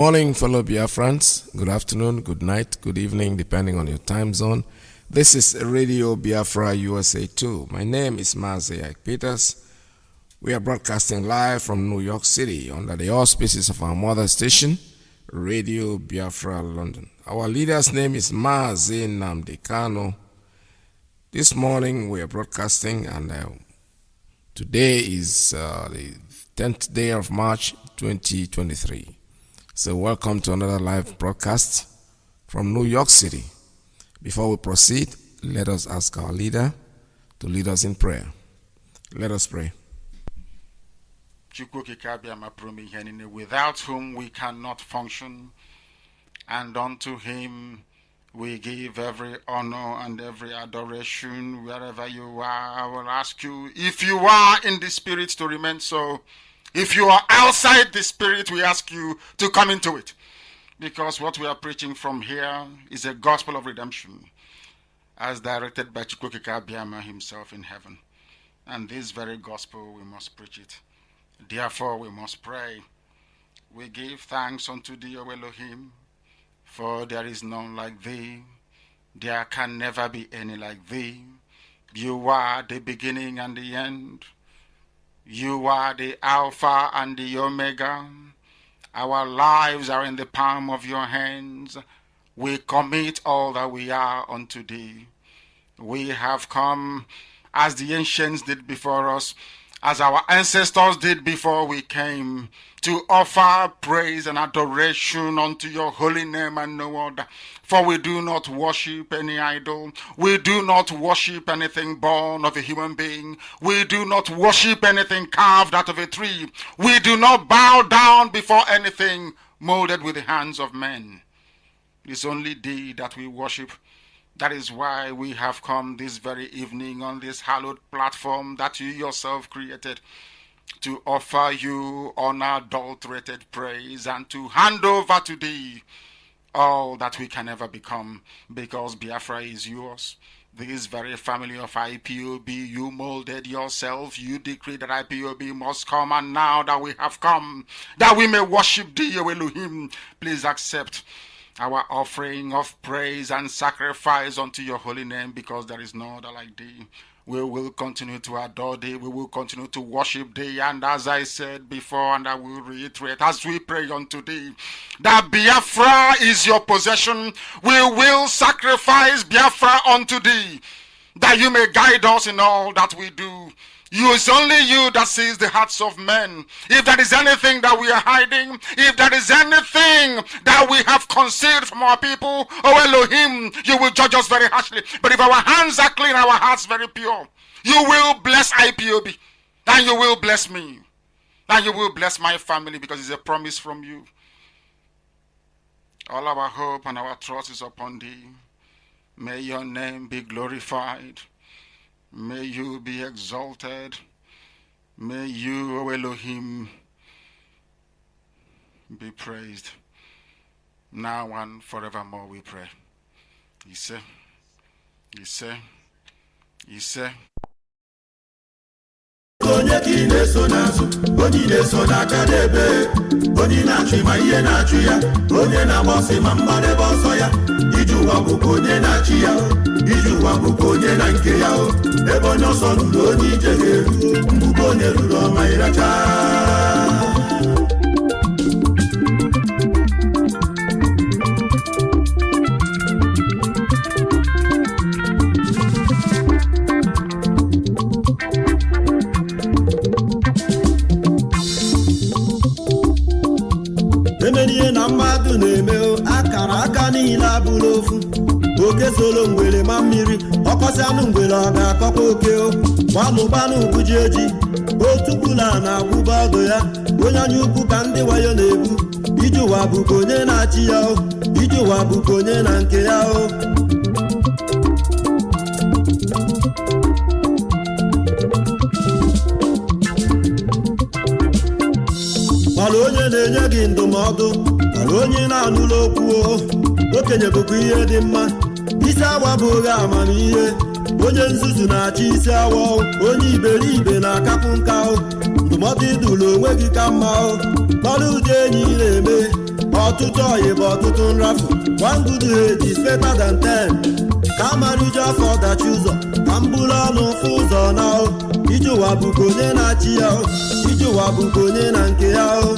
Morning, fellow Biafrans. Good afternoon, good night, good evening, depending on your time zone. This is Radio Biafra USA 2. My name is Mazi Iyke. We are broadcasting live from New York City under the auspices of our mother station, Radio Biafra London. Our leader's name is Mazi Nnamdi. This morning we are broadcasting, and today is the 10th day of March 2023. So welcome to another live broadcast from New York City. Before we proceed, let us ask our leader to lead us in prayer. Let us pray. Without whom we cannot function, and unto him we give every honor and every adoration. Wherever you are, I will ask you, if you are in the spirit, to remain so. If you are outside the spirit, we ask you to come into it. Because what we are preaching from here is a gospel of redemption, as directed by Chukwukika Abiyama himself in heaven. And this very gospel, we must preach it. Therefore, we must pray. We give thanks unto thee, O Elohim, for there is none like thee. There can never be any like thee. You are the beginning and the end. You are the Alpha and the Omega. Our lives are in the palm of your hands. We commit all that we are unto thee. We have come as the ancients did before us, as our ancestors did before we came, to offer praise and adoration unto your holy name and no other. For we do not worship any idol. We do not worship anything born of a human being. We do not worship anything carved out of a tree. We do not bow down before anything molded with the hands of men. It's only thee that we worship. That is why we have come this very evening on this hallowed platform that you yourself created, to offer you unadulterated praise and to hand over to thee all that we can ever become, because Biafra is yours. This very family of IPOB, you molded yourself. You decreed that IPOB must come, and now that we have come, that we may worship thee, O Elohim, please accept our offering of praise and sacrifice unto your holy name, because there is no other like thee. We will continue to adore thee. We will continue to worship thee. And as I said before, and I will reiterate, as we pray unto thee, that Biafra is your possession, we will sacrifice Biafra unto thee, that you may guide us in all that we do. It's only you that sees the hearts of men. If there is anything that we are hiding, if there is anything that we have concealed from our people, oh Elohim, you will judge us very harshly. But if our hands are clean, our hearts very pure, you will bless IPOB, and you will bless me, and you will bless my family, because it's a promise from you. All our hope and our trust is upon thee. May your name be glorified. May you be exalted. May you, O Elohim, be praised. Now and forevermore we pray. Iyke. Onye ki na-eso n'azụ, onye na-eso n'aka n'ebe, onye na-achụ ma ihe na-achụ ya, onye na-agbọsị ma mgbadebe ọsọ ya, iji ụwa bụkwa onye na-achị ya, iji ụwa bụkwa onye na nke ya, ebe onye ọsọ ruru onye ije ga-eru, mgbukọ onye ruru ọma ịracha. Emeniye na mmadụ na-eme akara aka niile abụrụ ofu. Oke solo ngwere ma mmiri, ọkọsị anụ ngwere ọ ga-akọkwa oke. Gbanụ ubuji eji, otu bụla na-agbụba ọdụ ya. Onye anya ukwu ka ndị wayo na-ebu. Iji ụwa bụkwa onye na-achị ya, iji ụwa bụkwa onye na nke ya. Ọrụ onye na-enye gị ndụmọdụ, ọrụ onye na-anụrụ okwu, okenye bụkwa ihe dị mma. Isi awa bụghị amamihe, onye nzuzu na-achị isi awa, onye iberibe na-akapụ nka. Ndụmọdụ idulu onwe gị ka mma, ọrụ ụdị enyi na-eme, ọtụtụ ọyị bụ ọtụtụ nrafu. One good head is better than 10. Ka amarụju afọ ọdachi ụzọ ka m bụrụ ọnụ fụ ụzọ na o. Ije ụwa bụkwa onye na-achị ya o. Ije ụwa bụkwa onye na nke ya o.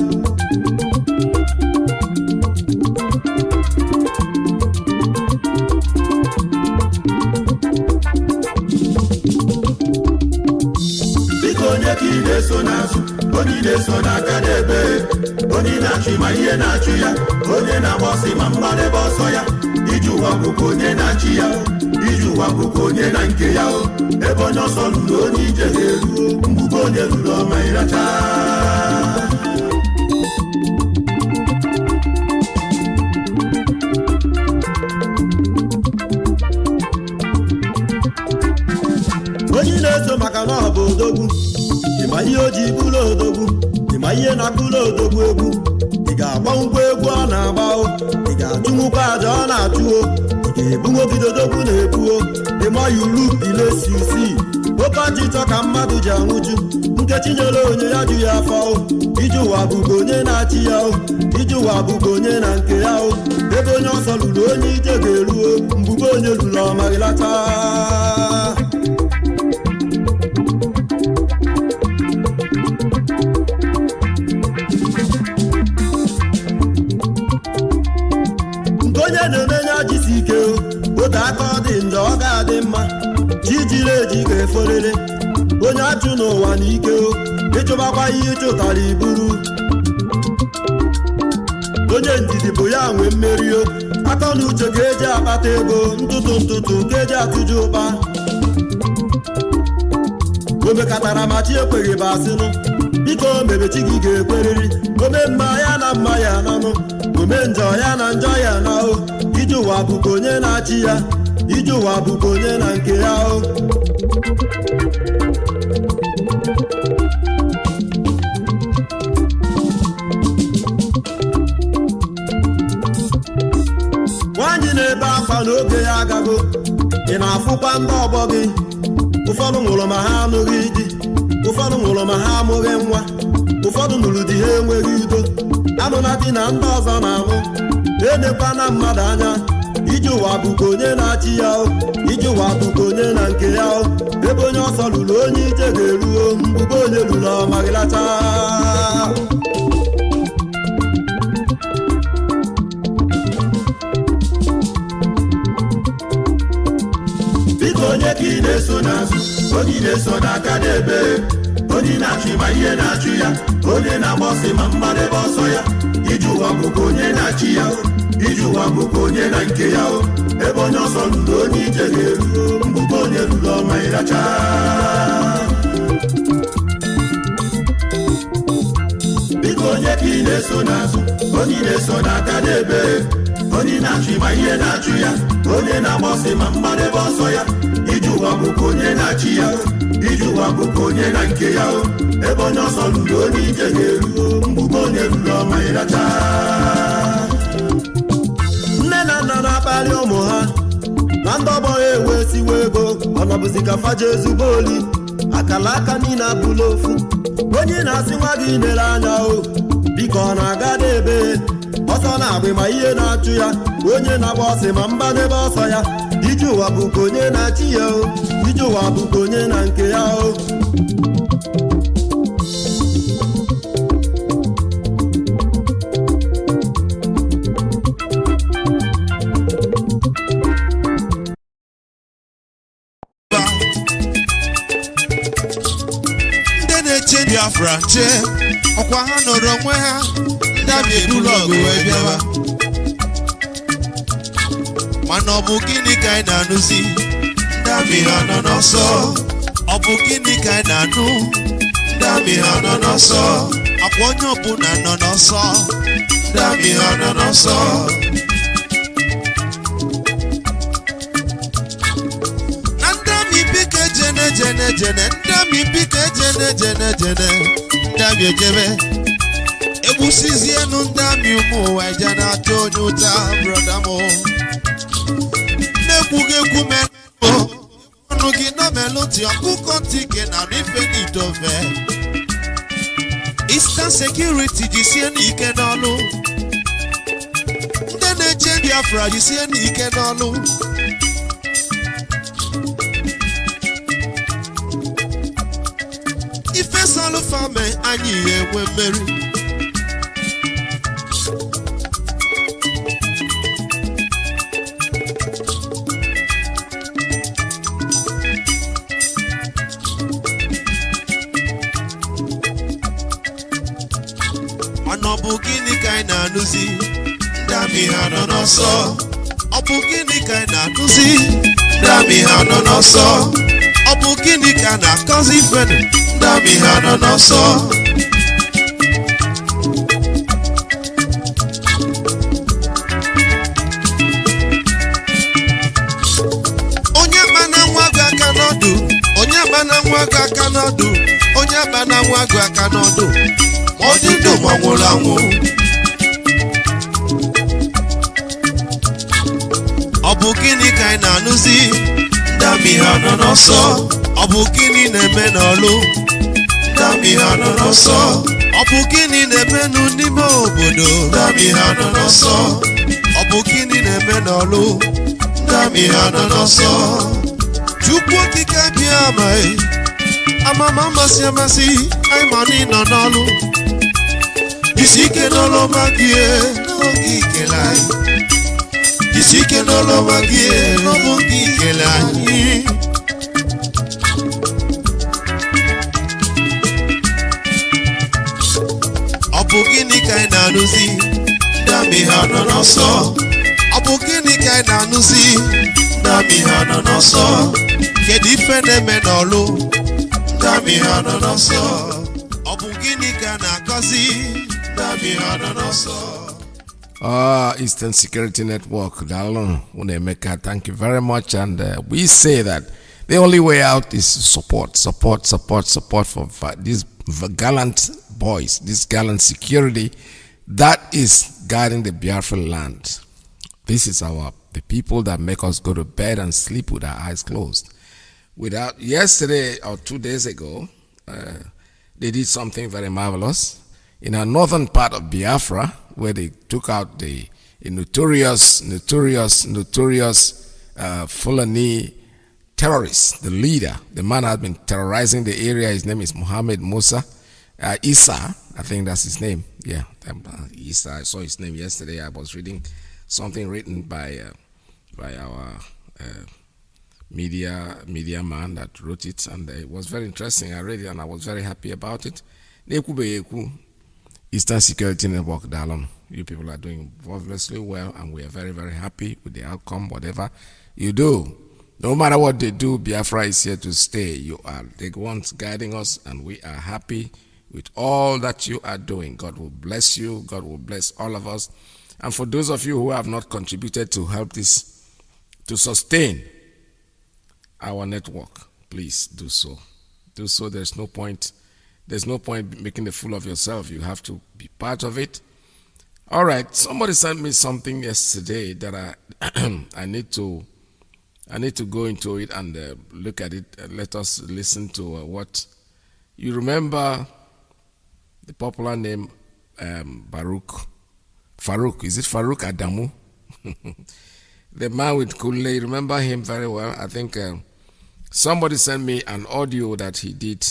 onye ka ị na-eso n'azụ, onye na-eso n'aka n'ebe, onye na-achụ ma ihe na-achụ ya, onye na-agba ọsọ ma mmadụ ebe ọsọ ya. Ije ụwa bụkwa onye na-achị ya, ije ụwa bụkwa onye na nke ya o. Ebe onye ọsọ lụrụ onye ije ga-eru, mgbugbo onye lụrụ ọma ịracha. Onye na-eso maka na ọ bụ odogwu, ịma ihe o ji bụrụ odogwu, ịma ihe na-akụrụ odogwu egwu. Ị ga-agbanwukwa egwu ọ na-agba o, ị ga-achụnwukwa aja ọ na-achụ o, ị ga-ebu nwogide odogwu na-ebu o. Ịma yulu ilesi isi oke ọchịchọ ka mmadụ ji anwụju, Nkechi nyere onye ya ju ya afọ o. Ije ụwa bụkwa onye na-achị ya o, ije ụwa bụkwa onye na nke ya o. Ebe onye ọsọ lụrụ onye ije ga-eru o, mgbugbo onye lụrụ ọmaghịlata. Onye na-emenye ajisi ike ote aka ọ dị njọ ọ ga-adị mma, chi jiri eji ga-eforere. Onye achụ n'ụwa n'ike o, ịchụbakwa ihe ịchụtara iburu. Onye ndidi bụ ya nwe mmeri o, aka na uche ka eji akpata ego, ntụtụ ka eji atụju ụkpa. O mekatara ma chi ekweghị bụ asịnụ, biko mebe chi gị ga-ekweriri. Ome mma ya na mma ya nanụ, ome njọ ya na njọ ya na o. Ije ụwa bụkwa onye na-achị ya, ije ụwa bụkwa onye na nke ya o. Nwaanyị na-ebe akwa n'oge ya agago, ị na-afụkwa ndị ọgbọ gị. Ụfọdụ nwụrụ ma ha anụghị di, ụfọdụ nwụrụ ma ha amụghị nwa, ụfọdụ nụrụ di ha enweghị udo. Anụla di na ndị ọzọ na-anwụ, enekwa na mmadụ anya. Ije ụwa bụkwa onye na-achị ya o, ije ụwa bụkwa onye na nke ya o. Ebe onye ọsọ lụrụ onye ije ga-eru o, mgbugbo onye lụrụ ọmaghịlata. Biko onye ka ị na-eso n'azụ, onye na-eso n'aka n'ebe, onye na-achụ ma ihe na-achụ ya, onye na-agba ọsọ ma mmadụ ebe ọsọ ya. Ije ụwa bụkwa onye na-achị ya o, ije ụwa bụkwa onye na nke ya o. Ebe onye ọsọ lụrụ onye ije ga-eru o, mgbugbo onye lụrụ ọma ịracha. Biko onye ka ị na-eso n'azụ, onye na-eso n'aka n'ebe, onye na-achụ ma ihe na-achụ ya, onye na-agba ọsọ ma mmadụ ebe ọsọ ya. Ije ụwa bụkwa onye na-achị ya o, ije ụwa bụkwa onye na nke ya o. Ebe onye ọsọ lụrụ onye ije ga-eru o, mgbugbo onye lụrụ ọma ịracha. Nne na nna na-akparị ụmụ ha, na ndị ọgbọ ha ewesiwe ego, ọnọbụzi ka faje ezigbo oli. Akala aka niile abụla ofu, onye na-asị nwa gị nere anya o, biko ọ na-aga n'ebe ọsọ na-agba ma ihe na-achụ ya. Onye na-agba ọsọ ma mba n'ebe ọsọ ya. Ije ụwa bụkwa onye na-achị ya o, ije ụwa bụkwa onye na nke ya o. Biafra che ọkwa ha nọrọ onwe ha, ndabi ebulu ọgụ wee bịawa. Mana ọ bụ gịnị ka anyị na-anụzi? Ndabi ha nọ n'ọsọ. Ọ bụ gịnị ka anyị na-anụ? Ndabi ha nọ n'ọsọ. Akwa onye ọbụla nọ n'ọsọ. Ndabi ha nọ n'ọsọ. Jene ndami bike jene ndami ejebe ebusizienu ndami ụmụ ụwa ije na-atụ onye ụta broda m na-ekwughị ekwu menụ ọnụ gị na melụti ọkụkọ ntike na ife n'idofe Eastern Security jisie n'ike n'ọlụ Biafra jisie n'ike n'ọlụ. Ife salụ fame anyị enwe mmeri. Ọ bụ gịnị ka anyị na-anụzi? Ndị amị ha nọ n'ọsọ. Ọ bụ gịnị ka anyị na-anụzi? Ndị amị ha nọ n'ọsọ. Ọ bụ gịnị ka a na-akọzi ifenu? Ndị amị ha nọ n'ọsọ. Onye mana nwa gị aka n'ọdụ. Onye mana nwa gị aka n'ọdụ. Onye mana nwa gị aka n'ọdụ. Ọ dị ndụ ma nwụrụ anwụ. Ọ bụ gịnị ka anyị na-anụzi? Ndị amị ha nọ n'ọsọ. Ọ bụ gịnị na-eme n'ọlụ? Ndị amị ha nọ n'ọsọ. Ọ bụ gịnị na-eme n'ime obodo? Ndị amị ha nọ n'ọsọ. Ọ bụ gịnị na-eme n'ọlụ? Ndị amị ha nọ n'ọsọ. Chukwu okike bịa amaghị. Amama amasị amasị anyị ma na ị nọ n'ọlụ. Isi ike n'ọlụma gị n'oge ikele anyị. Isi ike n'ọlụma gị n'oge ikele anyị. Ọ bụ gịnị ka anyị na-anụzi? Ndị amị ha nọ n'ọsọ. Ọ bụ gịnị ka anyị na-anụzi? Ndị amị ha nọ n'ọsọ. Kedu ife na-eme n'ọlụ? Ndị amị ha nọ n'ọsọ. Ọ bụ gịnị ka a na-akọzi? Ndị amị ha nọ n'ọsọ. Eastern Security Network, Dalon, Unemeka, thank you very much. And we say that the only way out is support for these gallant boys, this gallant security that is guarding the Biafra land. This is the people that make us go to bed and sleep with our eyes closed. Yesterday or 2 days ago, they did something very marvelous in a northern part of Biafra, where they took out the notorious Fulani terrorist, the leader. The man has been terrorizing the area. His name is Muhammad Musa Isa, I think that's his name. Yeah, Isa. I saw his name yesterday. I was reading something written by our media man that wrote it, and it was very interesting. I read it and I was very happy about it. Eastern Security Network, Dalon. You people are doing marvelously well, and we are very, very happy with the outcome, whatever you do. No matter what they do, Biafra is here to stay. You are the ones guiding us, and we are happy with all that you are doing. God will bless you. God will bless all of us. And for those of you who have not contributed to help this, to sustain our network, please do so. Do so. There's no point making a fool of yourself. You have to be part of it. All right. Somebody sent me something yesterday that I need to go into it and look at it. Let us listen to what you remember. The popular name Farouk. Is it Farouk Adamu? The man with Kule. Remember him very well. I think somebody sent me an audio that he did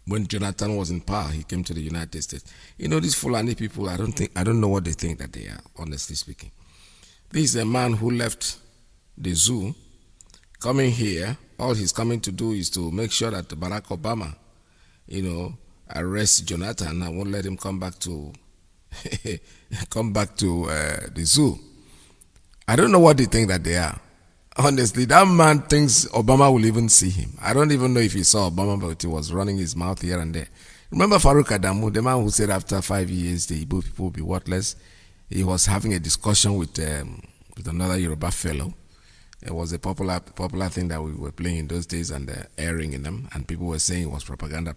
when Jonathan was in power. He came to the United States. You know, these Fulani people, I don't know what they think that they are, honestly speaking. This is a man who left the zoo, coming here. All he's coming to do is to make sure that Barack Obama, arrests Jonathan and won't let him come back to the zoo. I don't know what they think that they are. Honestly, that man thinks Obama will even see him. I don't even know if he saw Obama, but he was running his mouth here and there. Remember Farouk Adamu, the man who said after 5 years the Igbo people will be worthless? He was having a discussion with another Yoruba fellow. It was a popular thing that we were playing in those days and airing in them, and people were saying it was propaganda.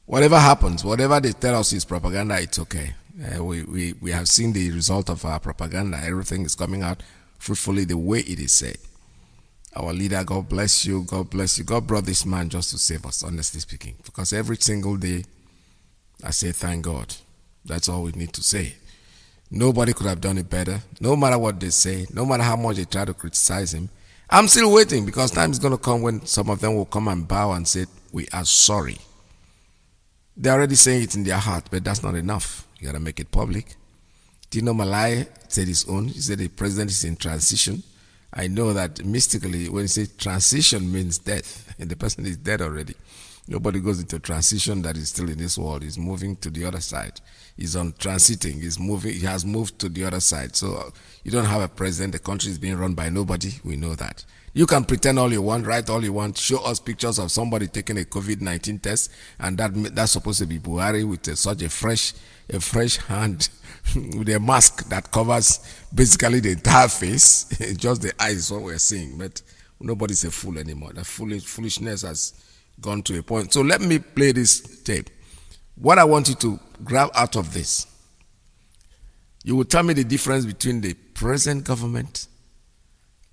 Whatever happens, whatever they tell us is propaganda, it's okay. We have seen the result of our propaganda. Everything is coming out fruitfully the way it is said. Our leader, God bless you, God bless you. God brought this man just to save us, honestly speaking. Because every single day, I say thank God. That's all we need to say. Nobody could have done it better. No matter what they say, no matter how much they try to criticize him, I'm still waiting because time is going to come when some of them will come and bow and say, we are sorry. They're already saying it in their heart, but that's not enough. You got to make it public. Tino Malai said his own. He said the president is in transition. I know that mystically, when you say transition means death, and the person is dead already. Nobody goes into transition that is still in this world. He's moving to the other side. He's on transiting. He's moving. He has moved to the other side. So you don't have a president. The country is being run by nobody. We know that. You can pretend all you want, write all you want, show us pictures of somebody taking a COVID-19 test, and that's supposed to be Buhari with such a fresh hand with a mask that covers basically the entire face. Just the eyes is what we're seeing. But nobody's a fool anymore. The foolishness has gone to a point. So let me play this tape. What I want you to grab out of this, you will tell me the difference between the present government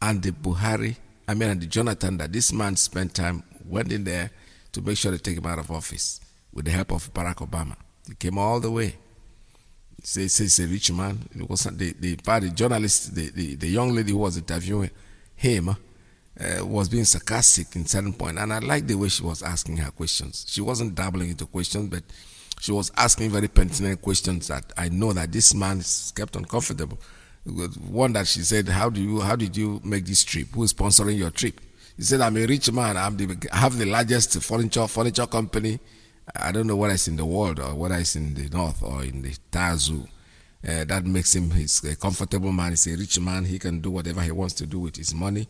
and the Buhari, and the Jonathan, that this man spent time, went in there to make sure they take him out of office with the help of Barack Obama. He came all the way. He says he's a rich man. It wasn't the journalist, the young lady who was interviewing him, was being sarcastic in certain point, and I like the way she was asking her questions. She wasn't dabbling into questions, but she was asking very pertinent questions that I know that this man is kept uncomfortable. One that she said, how did you make this trip? Who is sponsoring your trip? He said, I'm a rich man. I have the largest furniture company. I don't know whether it's in the world or whether it's in the north or in the Tazu. That makes him he's a comfortable man. He's a rich man. He can do whatever he wants to do with his money.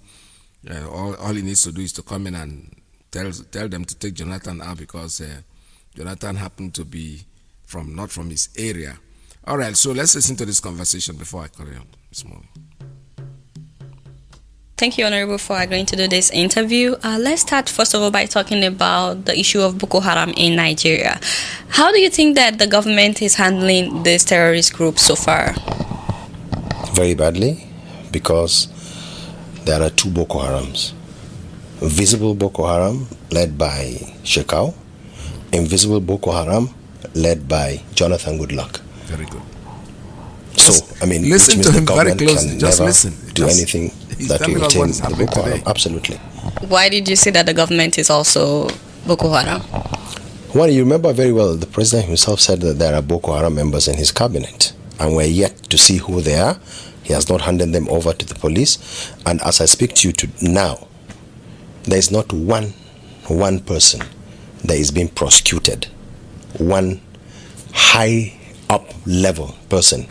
All he needs to do is to come in and tell them to take Jonathan out because Jonathan happened to be not from his area. All right, so let's listen to this conversation before I carry on this morning. Thank you, Honorable, for agreeing to do this interview. Let's start, first of all, by talking about the issue of Boko Haram in Nigeria. How do you think that the government is handling this terrorist group so far? Very badly, because there are two Boko Harams. Visible Boko Haram, led by Shekau. Invisible Boko Haram, led by Jonathan Goodluck. Very good. So, listen to him very closely. Just listen. Do anything that will retain the Boko Haram. Absolutely. Why did you say that the government is also Boko Haram? Well, you remember very well, the president himself said that there are Boko Haram members in his cabinet, and we're yet to see who they are. He has not handed them over to the police. And as I speak to you now, there is not one person that is being prosecuted. One high up level person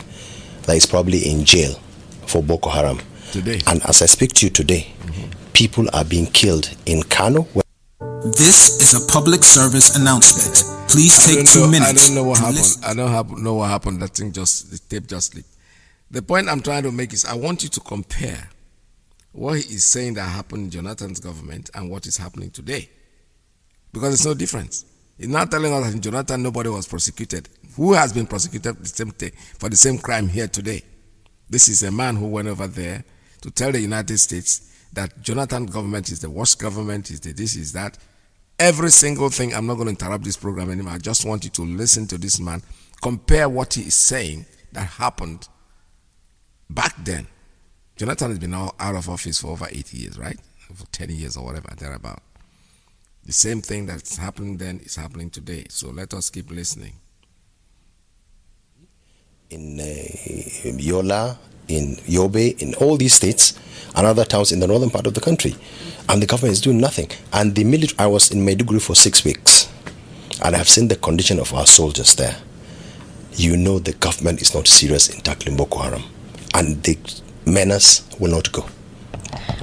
that is probably in jail for Boko Haram. Today. And as I speak to you today, people are being killed in Kano. This is a public service announcement. Please take 2 minutes. I don't know what happened. I don't know what happened. That thing the tape just slipped. The point I'm trying to make is I want you to compare what he is saying that happened in Jonathan's government and what is happening today. Because there's no difference. He's not telling us that in Jonathan nobody was prosecuted. Who has been prosecuted for the same crime here today? This is a man who went over there to tell the United States that Jonathan's government is the worst government, is the this, is that. Every single thing. I'm not going to interrupt this program anymore. I just want you to listen to this man, compare what he is saying that happened back then. Jonathan has been out of office for over 8 years, right? For 10 years or whatever, thereabout. The same thing that's happening then is happening today. So let us keep listening. In Yola, in Yobe, in all these states and other towns in the northern part of the country. And the government is doing nothing. And the military, I was in Maiduguri for 6 weeks. And I have seen the condition of our soldiers there. You know the government is not serious in tackling Boko Haram. And the menace will not go.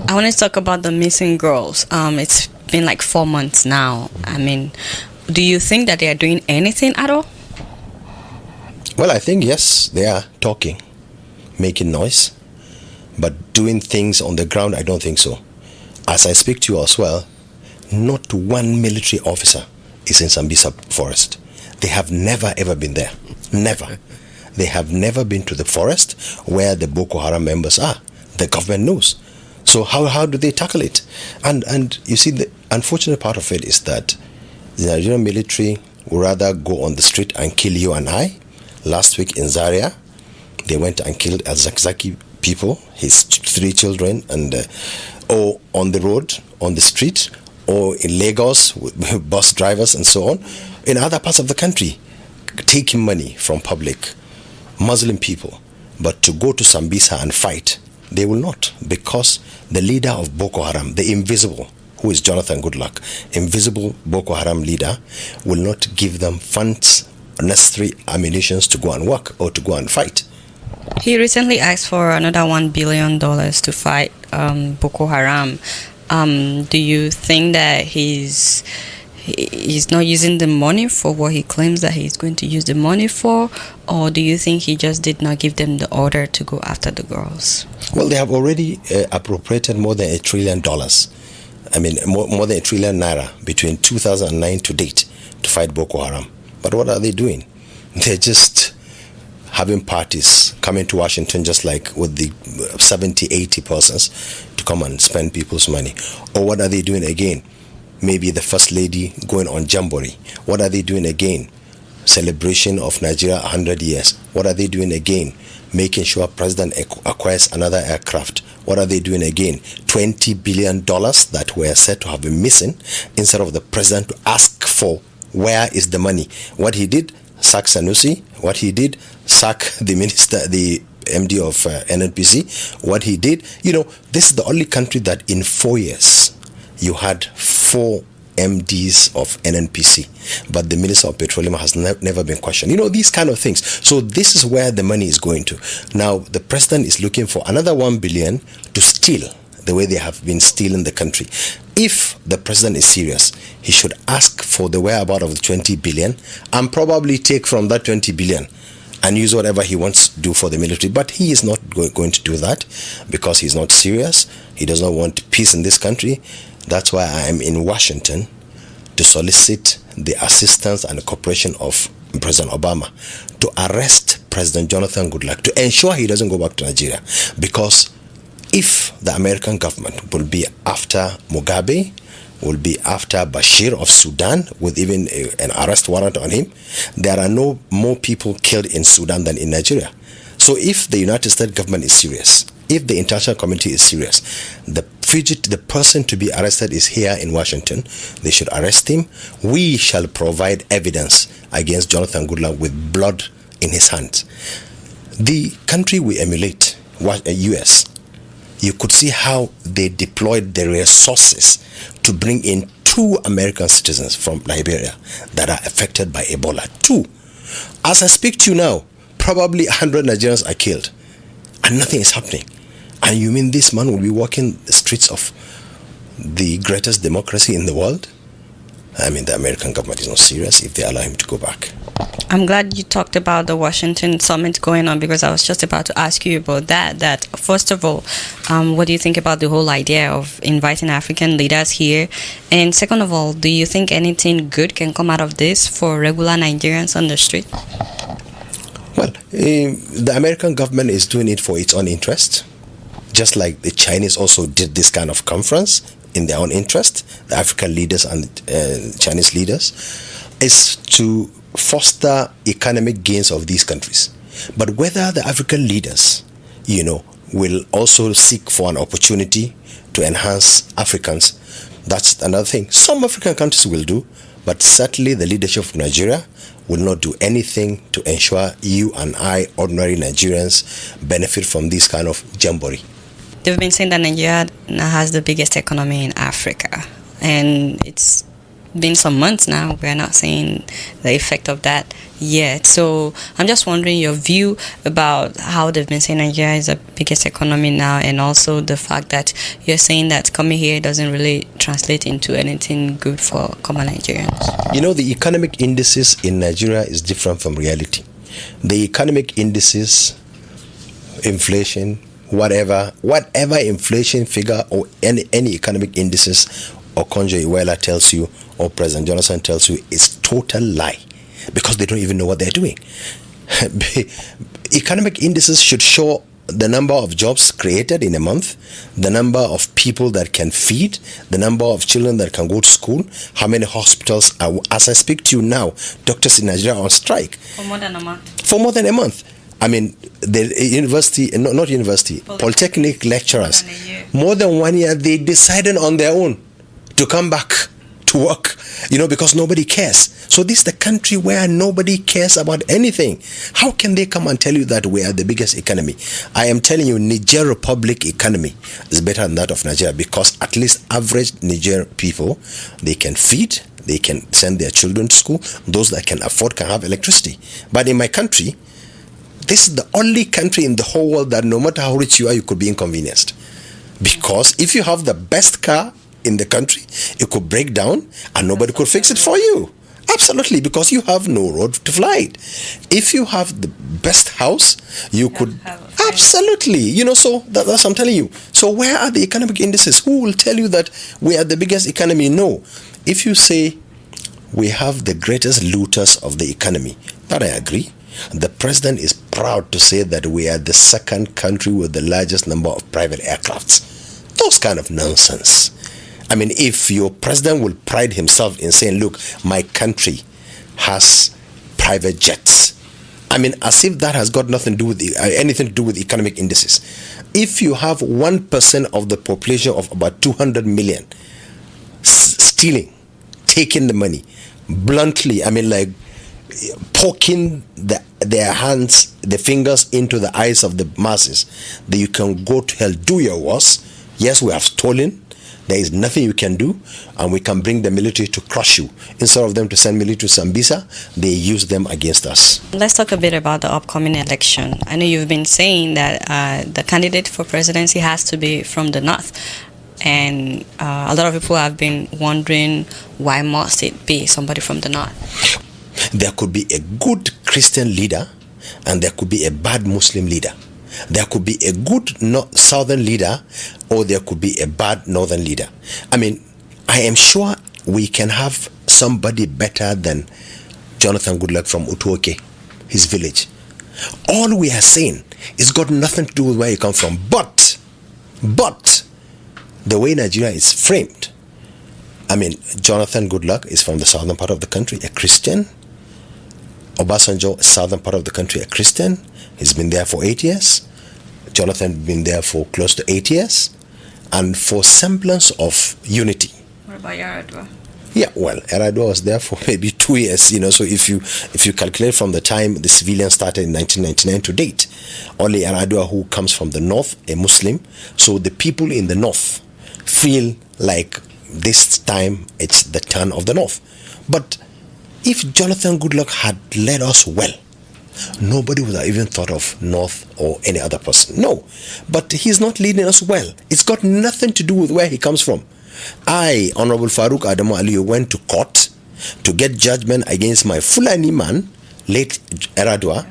I want to talk about the missing girls. It's been like 4 months now. Do you think that they are doing anything at all? Well, I think, yes, they are talking, making noise, but doing things on the ground, I don't think so. As I speak to you as well, not one military officer is in Sambisa forest. They have never ever been there. Never. They have never been to the forest where the Boko Haram members are. The government knows. So how do they tackle it? And you see, the unfortunate part of it is that the Nigerian military would rather go on the street and kill you and I. Last week in Zaria, They went and killed Al-Zakzaki people, his 3 children, and or on the road, on the street, or in Lagos with bus drivers and so on. In other parts of the country, taking money from public Muslim people. But to go to Sambisa and fight, they will not, because the leader of Boko Haram, the invisible, who is Jonathan Goodluck, invisible Boko Haram leader, will not give them funds, necessary ammunitions to go and work or to go and fight. He recently asked for another $1 billion to fight Boko Haram. Do you think that he's not using the money for what he claims that he's going to use the money for, or do you think he just did not give them the order to go after the girls? Well, they have already appropriated more than $1 trillion. I mean, more than 1 trillion naira between 2009 to date to fight Boko Haram. But what are they doing? They're just having parties, coming to Washington just like with the 70, 80 persons to come and spend people's money. Or what are they doing again? Maybe the First Lady going on Jamboree. What are they doing again? Celebration of Nigeria 100 years. What are they doing again? Making sure President acquires another aircraft. What are they doing again? $20 billion that were said to have been missing, instead of the president to ask for where is the money. What he did, sack Sanusi. What he did, sack the minister, the MD of NNPC. What he did, this is the only country that in 4 years you had 4 MDs of NNPC, but the Minister of Petroleum has never been questioned. These kind of things. So this is where the money is going to. Now, the president is looking for another 1 billion to steal the way they have been stealing the country. If the president is serious, he should ask for the whereabouts of the 20 billion and probably take from that 20 billion and use whatever he wants to do for the military. But he is not going to do that because he's not serious. He does not want peace in this country. That's why I am in Washington to solicit the assistance and the cooperation of President Obama to arrest President Jonathan Goodluck, to ensure he doesn't go back to Nigeria. Because if the American government will be after Mugabe, will be after Bashir of Sudan with even an arrest warrant on him, there are no more people killed in Sudan than in Nigeria. So if the United States government is serious, if the international community is serious, the person to be arrested is here in Washington. They should arrest him. We shall provide evidence against Jonathan Goodluck with blood in his hands. The country we emulate, US, you could see how they deployed their resources to bring in 2 American citizens from Liberia that are affected by Ebola. 2. As I speak to you now, probably 100 Nigerians are killed and nothing is happening. And you mean this man will be walking the streets of the greatest democracy in the world? I mean, the American government is not serious if they allow him to go back. I'm glad you talked about the Washington summit going on, because I was just about to ask you about that. First of all, what do you think about the whole idea of inviting African leaders here? And second of all, do you think anything good can come out of this for regular Nigerians on the street? Well, the American government is doing it for its own interest, just like the Chinese also did this kind of conference in their own interest. The African leaders and Chinese leaders is to foster economic gains of these countries. But whether the African leaders, will also seek for an opportunity to enhance Africans, that's another thing. Some African countries will do, but certainly the leadership of Nigeria will not do anything to ensure you and I, ordinary Nigerians, benefit from this kind of jamboree. They've been saying that Nigeria now has the biggest economy in Africa, and it's been some months now. We're not seeing the effect of that yet. So I'm just wondering your view about how they've been saying Nigeria is the biggest economy now, and also the fact that you're saying that coming here doesn't really translate into anything good for common Nigerians. The economic indices in Nigeria is different from reality. The economic indices, inflation, whatever inflation figure or any economic indices Okonjo Iweala tells you or President Johnson tells you is total lie, because they don't even know what they're doing. Economic indices should show the number of jobs created in a month, the number of people that can feed, the number of children that can go to school, how many hospitals are. As I speak to you now, doctors in Nigeria are on strike. For more than a month. For more than a month. I mean, the university, not university, polytechnic lecturers, more than 1 year, they decided on their own to come back to work, because nobody cares. So this is the country where nobody cares about anything. How can they come and tell you that we are the biggest economy? I am telling you, Niger Republic economy is better than that of Nigeria, because at least average Niger people, they can feed, they can send their children to school. Those that can afford can have electricity. But in my country, this is the only country in the whole world that no matter how rich you are, you could be inconvenienced. Because if you have the best car in the country, it could break down and nobody could fix it for you. Absolutely, because you have no road to fly it. If you have the best house, you could... Absolutely. So that's what I'm telling you. So where are the economic indices? Who will tell you that we are the biggest economy? No. If you say we have the greatest looters of the economy, that I agree. The president is proud to say that we are the second country with the largest number of private aircrafts. Those kind of nonsense. I mean, if your president will pride himself in saying, look, my country has private jets. I mean, as if that has got nothing to do with anything to do with economic indices. If you have 1% of the population of about 200 million stealing, taking the money, bluntly, I mean, like poking their hands, the fingers into the eyes of the masses, that you can go to hell, do your worst. Yes, we have stolen. There is nothing you can do, and we can bring the military to crush you. Instead of them to send military to Sambisa, they use them against us. Let's talk a bit about the upcoming election. I know you've been saying that the candidate for presidency has to be from the north. And a lot of people have been wondering, why must it be somebody from the north? There could be a good Christian leader, and there could be a bad Muslim leader. There could be a good southern leader, or there could be a bad northern leader. I mean, I am sure we can have somebody better than Jonathan Goodluck from Utuoke, his village. All we are saying is got nothing to do with where you come from. But the way Nigeria is framed, I mean, Jonathan Goodluck is from the southern part of the country, a Christian. Obasanjo, southern part of the country, a Christian. He's been there for 8 years. Jonathan been there for close to 8 years. And for semblance of unity. What about Yaradua? Yeah, well, Yaradua was there for maybe 2 years, so if you calculate from the time the civilians started in 1999 to date, only Yaradua, who comes from the north, a Muslim, so the people in the north feel like this time it's the turn of the north. But if Jonathan Goodluck had led us well, nobody would have even thought of North or any other person. No, but he's not leading us well. It's got nothing to do with where he comes from. I, Honorable Farouk Adamu Aliyu, went to court to get judgment against my Fulani man, late Yaradua,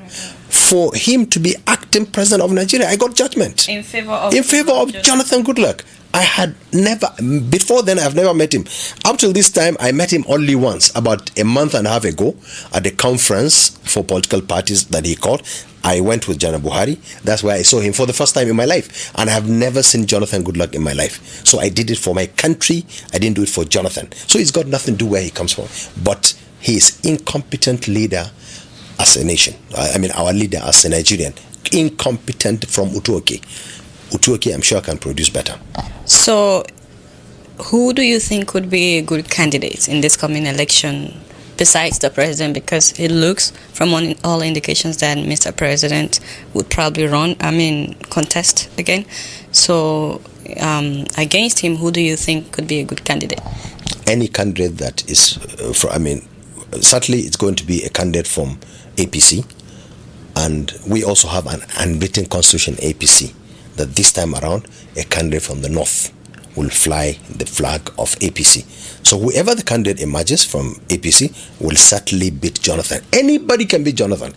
for him to be acting president of Nigeria. I got judgment in favor of Jonathan Goodluck. I had never, before then I've never met him. Up till this time, I met him only once, about a month and a half ago, at a conference for political parties that he called. I went with Jana Buhari. That's where I saw him for the first time in my life. And I have never seen Jonathan Goodluck in my life. So I did it for my country. I didn't do it for Jonathan. So it's got nothing to do where he comes from. But he is incompetent leader as a nation. I mean, our leader as a Nigerian. Incompetent from Utuoke. Utuoke, I'm sure, can produce better. So, who do you think would be a good candidate in this coming election besides the president? Because it looks, from all indications, that Mr. President would probably contest again. So, against him, who do you think could be a good candidate? Any candidate that is, certainly it's going to be a candidate from APC. And we also have an unwritten constitution, APC, that this time around, a candidate from the north will fly the flag of APC. So whoever the candidate emerges from APC will certainly beat Jonathan. Anybody can beat Jonathan.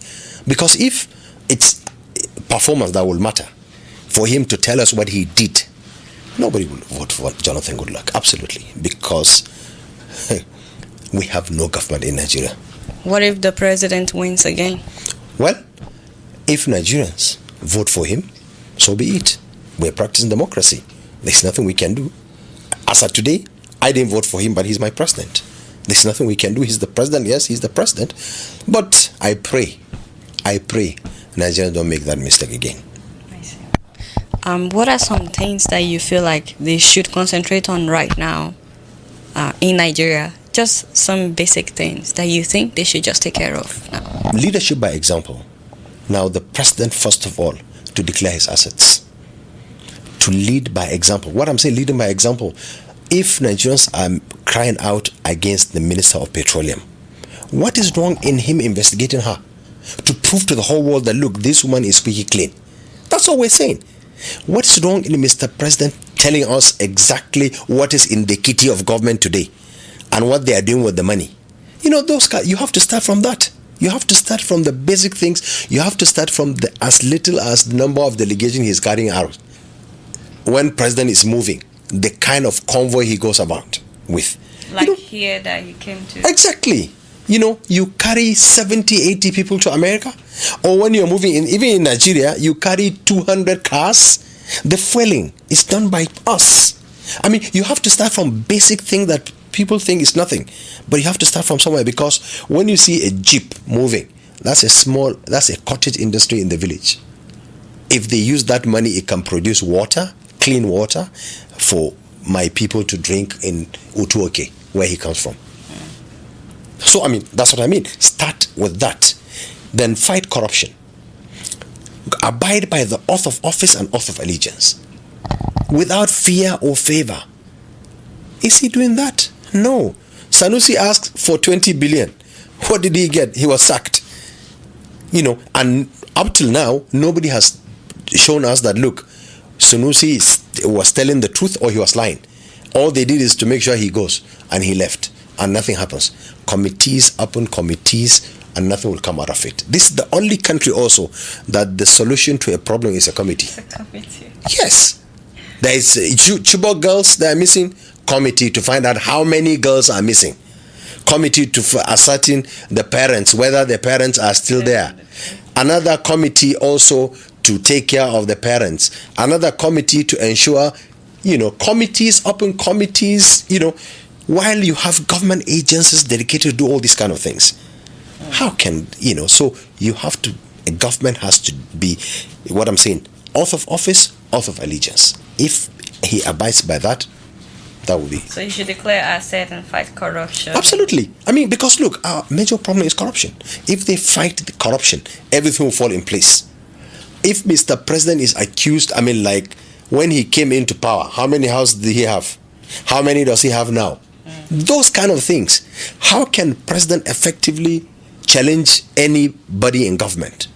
Because if it's performance that will matter, for him to tell us what he did, nobody will vote for Jonathan Goodluck. Absolutely. Because we have no government in Nigeria. What if the president wins again? Well, if Nigerians vote for him, so be it. We're practicing democracy. There's nothing we can do. As of today, I didn't vote for him, but he's my president. There's nothing we can do. He's the president. Yes, he's the president. But I pray Nigerians don't make that mistake again. I see. What are some things that you feel like they should concentrate on right now in Nigeria? Just some basic things that you think they should just take care of now. Leadership by example. Now, the president, first of all, to declare his assets. To lead by example. What I'm saying, leading by example. If Nigerians are crying out against the Minister of Petroleum, what is wrong in him investigating her? To prove to the whole world that, look, this woman is squeaky clean. That's all we're saying. What is wrong in Mr. President telling us exactly what is in the kitty of government today and what they are doing with the money? You know, those guys, you have to start from that. You have to start from the basic things. You have to start from as little as the number of delegation he's carrying out. When president is moving, the kind of convoy he goes about with. Like here that he came to. Exactly. You know, you carry 70, 80 people to America. Or when you're moving in, even in Nigeria, you carry 200 cars. The fueling is done by us. I mean, you have to start from basic thing that people think is nothing. But you have to start from somewhere, because when you see a jeep moving, that's a cottage industry in the village. If they use that money, it can produce water, clean water, for my people to drink in Utuoke, where he comes from. So, I mean, that's what I mean. Start with that. Then fight corruption. Abide by the oath of office and oath of allegiance. Without fear or favor. Is he doing that? No. Sanusi asked for 20 billion. What did he get? He was sacked. You know, and up till now, nobody has shown us that, look, Sanusi was telling the truth or he was lying. All they did is to make sure he goes, and he left, and nothing happens. Committees upon committees, and nothing will come out of it. This is the only country also that the solution to a problem is a committee. It's a committee. Yes. There is Chibok girls that are missing. Committee to find out how many girls are missing. Committee to ascertain the parents, whether the parents are still there. Another committee also to take care of the parents. Another committee to ensure, committees upon committees, while you have government agencies dedicated to do all these kind of things. How can, so you have to, a government has to be, what I'm saying, oath of office, oath of allegiance. If he abides by that, that will be. So you should declare asset and fight corruption. Absolutely. I mean, because look, our major problem is corruption. If they fight the corruption, everything will fall in place. If Mr. President is accused, I mean, like when he came into power, how many houses did he have? How many does he have now? Those kind of things. How can president effectively challenge anybody in government?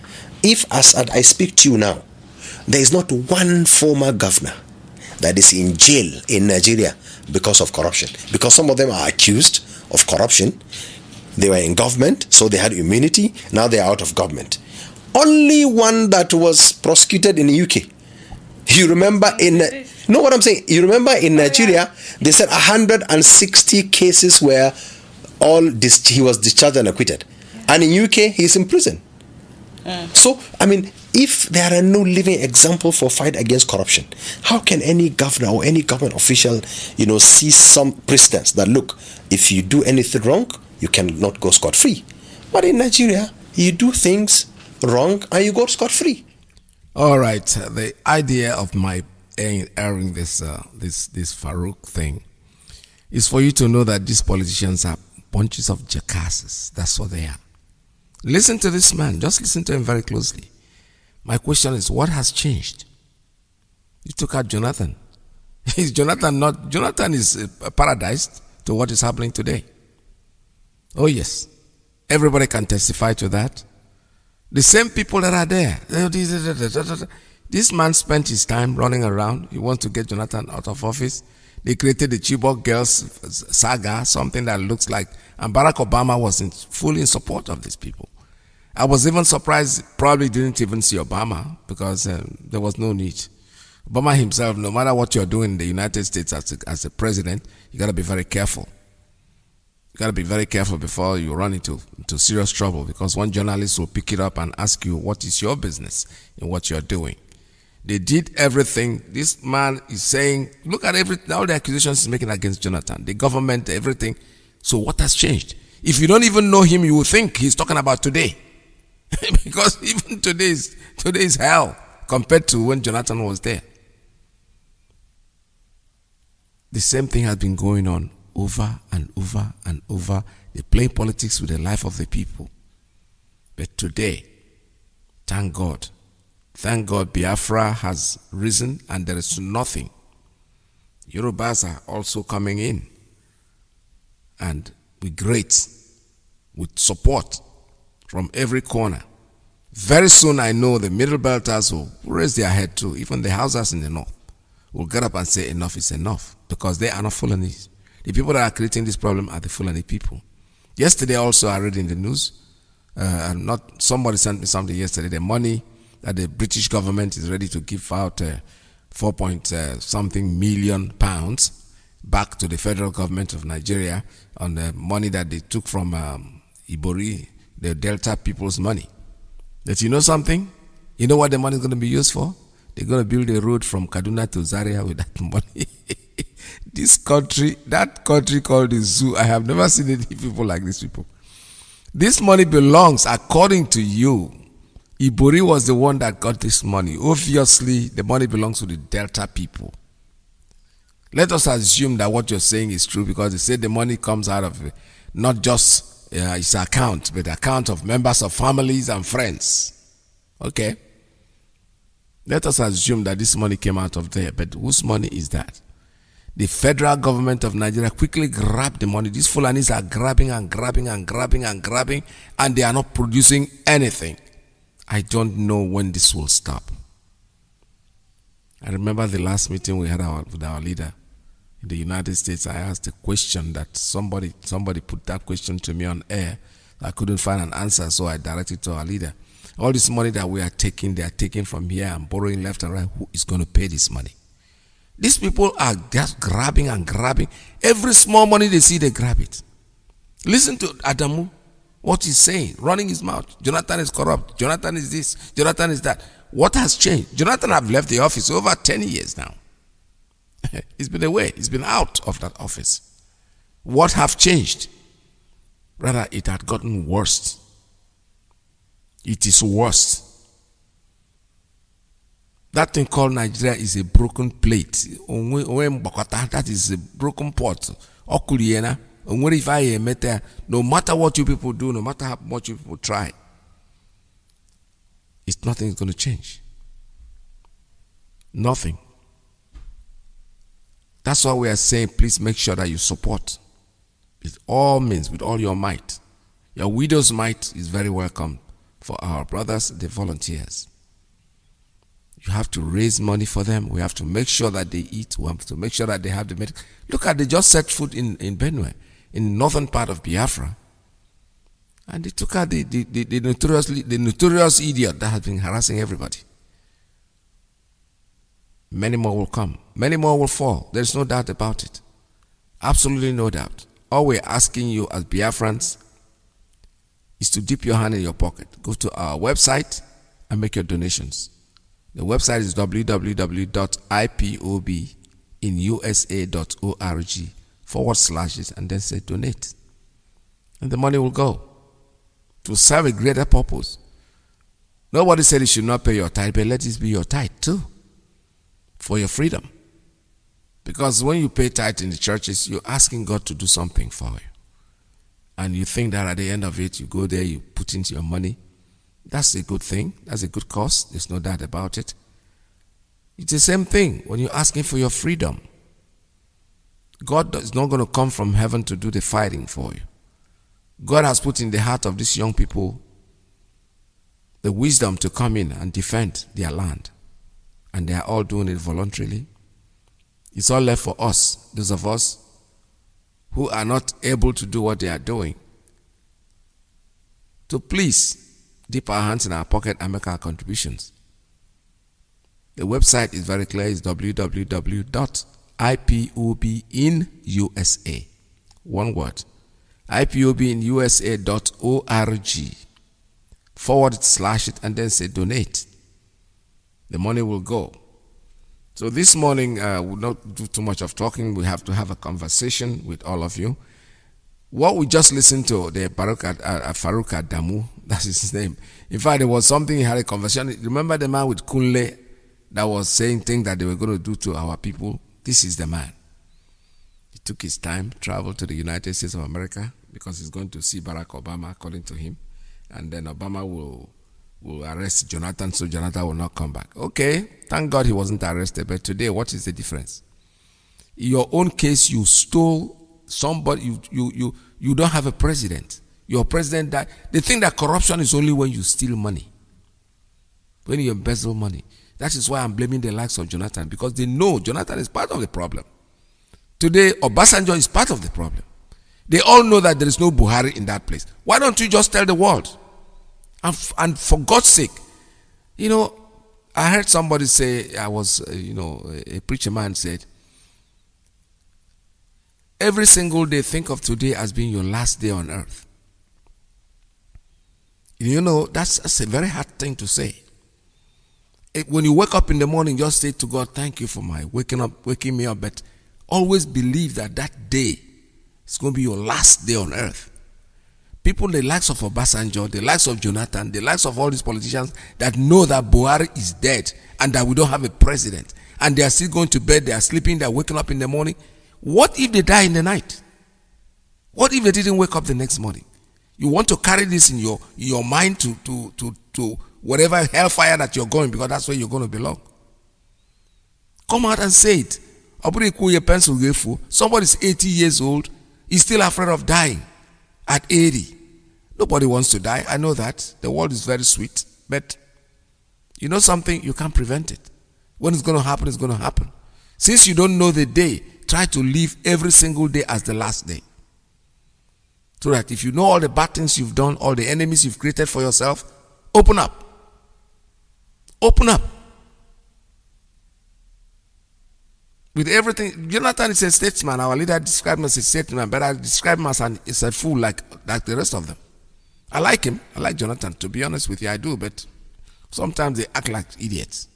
If, as I speak to you now, there is not one former governor that is in jail in Nigeria because of corruption. Because some of them are accused of corruption. They were in government, so they had immunity. Now they are out of government. Only one that was prosecuted in Iyke. You remember know what I'm saying? You remember in Nigeria, they said 160 cases were he was discharged and acquitted. And in Iyke, he's in prison. So, I mean, if there are no living example for fight against corruption, how can any governor or any government official, see some precedents that, look, if you do anything wrong, you cannot go scot-free. But in Nigeria, you do things wrong and you go scot-free. All right. The idea of my airing this Farouk thing is for you to know that these politicians are bunches of jackasses. That's what they are. Listen to this man. Just listen to him very closely. My question is, what has changed? You took out Jonathan. Is Jonathan is paradise to what is happening today. Oh yes. Everybody can testify to that. The same people that are there. This man spent his time running around. He wants to get Jonathan out of office. They created the Chibok girls saga, something that looks like, and Barack Obama was fully in support of these people. I was even surprised, probably didn't even see Obama, because there was no need. Obama himself, no matter what you're doing in the United States as a president, you got to be very careful. You got to be very careful before you run into serious trouble, because one journalist will pick it up and ask you, what is your business in what you're doing? They did everything. This man is saying, look at all the accusations he's making against Jonathan, the government, everything. So what has changed? If you don't even know him, you will think he's talking about today. Because even today is hell compared to when Jonathan was there. The same thing has been going on over and over and over. They play politics with the life of the people. But today, thank God, Biafra has risen and there is nothing. Yorubas are also coming in, and with support from every corner. Very soon I know the middle belters will raise their head too. Even the Hausas in the north will get up and say enough is enough, because they are not Fulanis. The people that are creating this problem are the Fulani people. Yesterday also I read in the news, somebody sent me something yesterday, the money that the British government is ready to give out, 4-something million pounds back to the federal government of Nigeria on the money that they took from Ibori, the Delta people's money. That you know something? You know what the money is going to be used for? They're going to build a road from Kaduna to Zaria with that money. That country called the zoo, I have never seen any people like these people. This money belongs, according to you, Ibori was the one that got this money. Obviously, the money belongs to the Delta people. Let us assume that what you're saying is true, because they said the money comes out of not just its account, but the account of members of families and friends. Okay? Let us assume that this money came out of there, but whose money is that? The federal government of Nigeria quickly grabbed the money. These Fulanis are grabbing and grabbing and grabbing and grabbing, and they are not producing anything. I don't know when this will stop. I remember the last meeting we had with our leader in the United States. I asked a question that somebody put that question to me on air. I couldn't find an answer, so I directed to our leader. All this money that we are taking, they are taking from here and borrowing left and right. Who is going to pay this money? These people are just grabbing and grabbing. Every small money they see, they grab it. Listen to Adamu, what he's saying, running his mouth. Jonathan is corrupt. Jonathan is this. Jonathan is that. What has changed? Jonathan have left the office over 10 years now. He's been away. He's been out of that office. What have changed? Rather, it had gotten worse. It is worse. That thing called Nigeria is a broken plate. That is a broken pot. No matter what you people do, no matter how much you people try, nothing is going to change. Nothing. That's why we are saying, please make sure that you support with all means, with all your might. Your widow's mite is very welcome for our brothers, the volunteers. You have to raise money for them. We have to make sure that they eat. We have to make sure that they have the medical. Look at, they just set foot in Benue, in the northern part of Biafra. And they took out the notorious idiot that has been harassing everybody. Many more will come. Many more will fall. There's no doubt about it. Absolutely no doubt. All we're asking you as Biafrans is to dip your hand in your pocket. Go to our website and make your donations. The website is www.ipobinusa.org/, and then say donate. And the money will go to serve a greater purpose. Nobody said you should not pay your tithe, but let this be your tithe too, for your freedom. Because when you pay tithe in the churches, you're asking God to do something for you. And you think that at the end of it, you go there, you put into your money. That's a good thing. That's a good cause. There's no doubt about it. It's the same thing when you're asking for your freedom. God is not going to come from heaven to do the fighting for you. God has put in the heart of these young people the wisdom to come in and defend their land. And they are all doing it voluntarily. It's all left for us, those of us who are not able to do what they are doing, to please dip our hands in our pocket and make our contributions. The website is very clear. It's www.ipobinusa. One word. ipobinusa.org/, and then say donate. The money will go. So this morning, we'll not do too much of talking. We have to have a conversation with all of you. What we just listened to, the Farouk Adamu, that's his name. In fact, there was something he had a conversation. Remember the man with Kunle that was saying things that they were going to do to our people? This is the man. He took his time, traveled to the United States of America because he's going to see Barack Obama, according to him. And then Obama will arrest Jonathan, so Jonathan will not come back. Okay, thank God he wasn't arrested. But today, what is the difference? In your own case, you stole somebody, you don't have a president. Your president died. They think that corruption is only when you steal money, when you embezzle money. That is why I'm blaming the likes of Jonathan, because they know Jonathan is part of the problem. Today, Obasanjo is part of the problem. They all know that there is no Buhari in that place. Why don't you just tell the world? And for God's sake, I heard somebody say, a preacher man said, every single day, think of today as being your last day on earth. That's a very hard thing to say. When you wake up in the morning, just say to God, thank you for my waking me up. But always believe that day is going to be your last day on earth. People, the likes of Obasanjo, the likes of Jonathan, the likes of all these politicians that know that Buhari is dead and that we don't have a president, and they are still going to bed, they are sleeping, they are waking up in the morning. What if they die in the night? What if they didn't wake up the next morning? You want to carry this in your mind to whatever hellfire that you're going, because that's where you're going to belong. Come out and say it. Somebody's 80 years old, he's still afraid of dying at 80. Nobody wants to die. I know that. The world is very sweet. But you know something? You can't prevent it. When it's going to happen, it's going to happen. Since you don't know the day, try to live every single day as the last day. So that if you know all the bad things you've done, all the enemies you've created for yourself, open up. Open up. With everything, Jonathan is a statesman. Our leader described him as a statesman, but I describe him as a fool like the rest of them. I like him. I like Jonathan. To be honest with you, I do, but sometimes they act like idiots.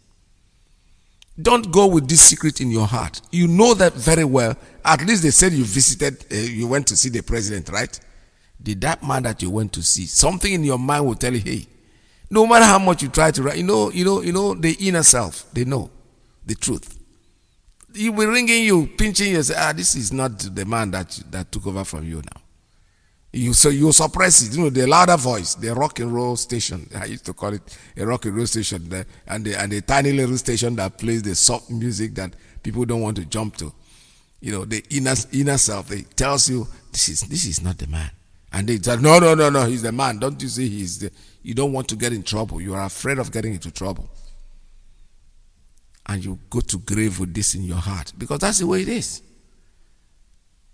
Don't go with this secret in your heart. You know that very well. At least they said you went to see the president, right? Did that man that you went to see, something in your mind will tell you, hey, no matter how much you try to write, the inner self, they know the truth. He will be ringing you, pinching you, say, this is not the man that took over from you now. You suppress it, the louder voice, the rock and roll station. I used to call it a rock and roll station, and the tiny little station that plays the soft music that people don't want to jump to. The inner self, it tells you this is not the man. And they tell, no, he's the man. Don't you see you don't want to get in trouble. You are afraid of getting into trouble. And you go to grave with this in your heart, because that's the way it is.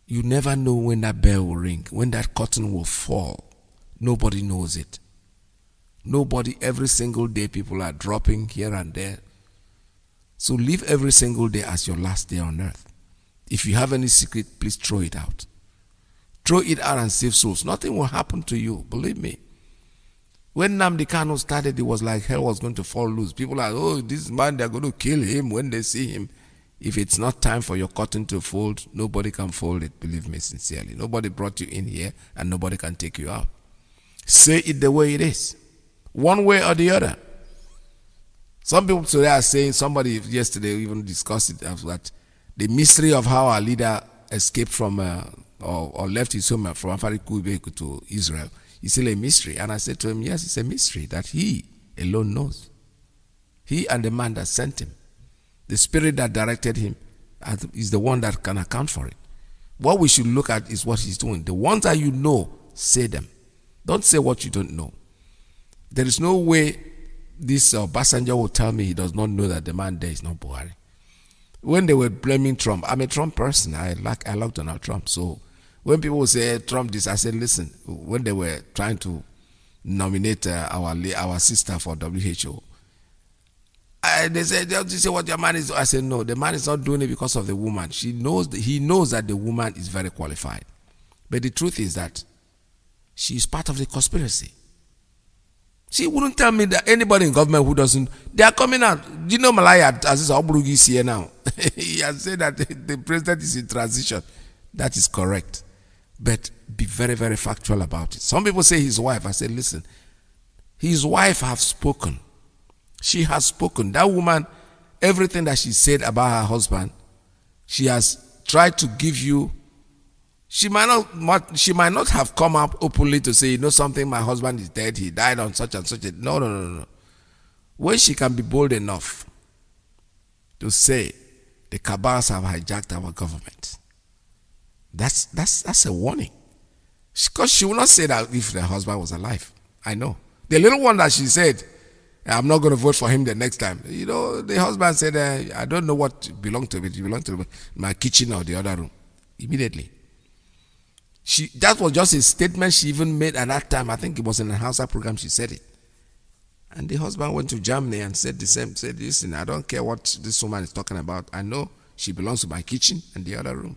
You never know when that bell will ring, when that curtain will fall. Nobody knows it. Nobody. Every single day people are dropping here and there. So live every single day as your last day on earth. If you have any secret, please throw it out. Throw it out and save souls. Nothing will happen to you, believe me. When Nnamdi Kanu started, it was like hell was going to fall loose. People are, this man, they're going to kill him when they see him. If it's not time for your curtain to fold, nobody can fold it, believe me sincerely. Nobody brought you in here and nobody can take you out. Say it the way it is. One way or the other. Some people today are saying, somebody yesterday even discussed it, that the mystery of how our leader escaped from, or left his home from Afari to Israel is still a mystery. And I said to him, yes, it's a mystery that he alone knows. He and the man that sent him. The spirit that directed him is the one that can account for it. What we should look at is what he's doing. The ones that you know, say them. Don't say what you don't know. There is no way this Obasanjo will tell me he does not know that the man there is not Buhari. When they were blaming Trump, I'm a Trump person. I like Donald Trump. So when people say Trump this, I said, listen, when they were trying to nominate our sister for WHO, they said, don't you say what your man is doing? I said, no, the man is not doing it because of the woman. He knows that the woman is very qualified. But the truth is that she is part of the conspiracy. She wouldn't tell me that anybody in government who doesn't, they are coming out. Do you know Malaya Aziz Obrugi is here now? He has said that the president is in transition. That is correct. but be very, very factual about it. Some people say his wife. I said, listen, his wife have spoken. She has spoken. That woman, everything that she said about her husband, she has tried to give you. She might not have come up openly to say, you know something, my husband is dead, he died on such and such a. No. When she can be bold enough to say the cabals have hijacked our government, that's a warning. Because she will not say that if the husband was alive. I know. The little one that she said, I'm not going to vote for him the next time. You know, the husband said, I don't know what belonged to it. It belonged to my kitchen or the other room. Immediately. That was just a statement she even made at that time. I think it was in a Hausa program she said it. And the husband went to Germany and said the same. Said, listen, I don't care what this woman is talking about. I know she belongs to my kitchen and the other room.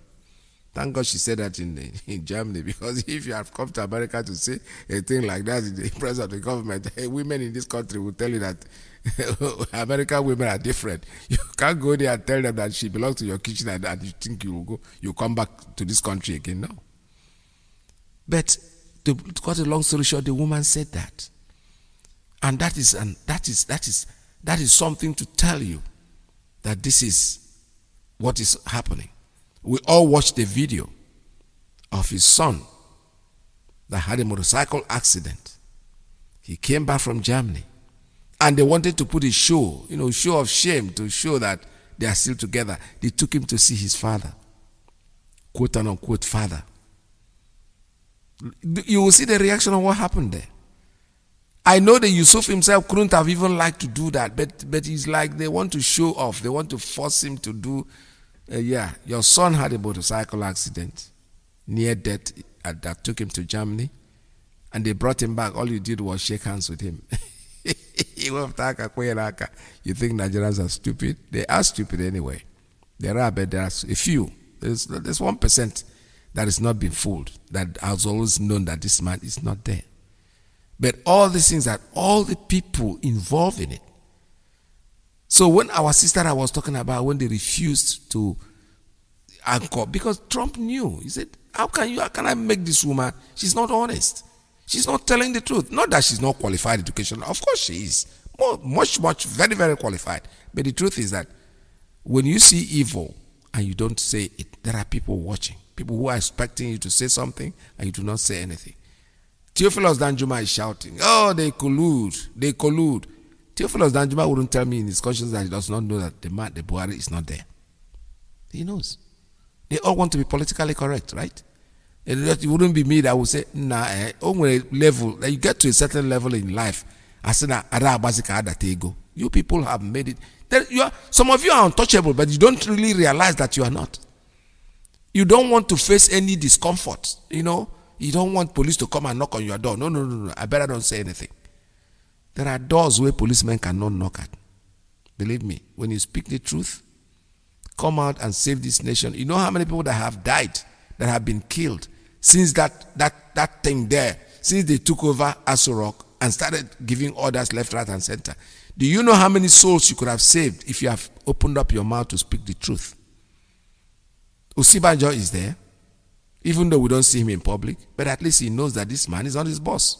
Thank God she said that in Germany, because if you have come to America to say a thing like that in the presence of the government, women in this country will tell you that American women are different. You can't go there and tell them that she belongs to your kitchen and you think you come back to this country again. No. But to cut a long story short, the woman said that. And that is something to tell you that this is what is happening. We all watched the video of his son that had a motorcycle accident. He came back from Germany and they wanted to put a show of shame to show that they are still together. They took him to see his father, quote unquote father. You will see the reaction of what happened there. I know that Yusuf himself couldn't have even liked to do that, but it's like they want to show off. They want to force him to do. Your son had a motorcycle accident, near death, that took him to Germany, and they brought him back. All you did was shake hands with him. You think Nigerians are stupid? They are stupid anyway. There are, but there's a few. There's 1% that has not been fooled, that has always known that this man is not there. But all these things are all the people involved in it. So when our sister I was talking about, when they refused to anchor, because Trump knew, he said, how can I make this woman? She's not honest. She's not telling the truth. Not that she's not qualified education. Of course she is. Much, very, very qualified. But the truth is that when you see evil and you don't say it, there are people watching. People who are expecting you to say something and you do not say anything. Theophilus Danjuma is shouting, oh, they collude. Theophilus Danjuma wouldn't tell me in his conscience that he does not know that the Buhari is not there. He knows. They all want to be politically correct, right? It wouldn't be me that would say, level, you get to a certain level in life. You people have made it. Some of you are untouchable, but you don't really realize that you are not. You don't want to face any discomfort, You don't want police to come and knock on your door. No. I better don't say anything. There are doors where policemen cannot knock at. Believe me, when you speak the truth, come out and save this nation. You know how many people that have died, that have been killed since that thing there, since they took over Aso Rock and started giving orders left, right, and center. Do you know how many souls you could have saved if you have opened up your mouth to speak the truth? Osibanjo is there. Even though we don't see him in public, but at least he knows that this man is not his boss.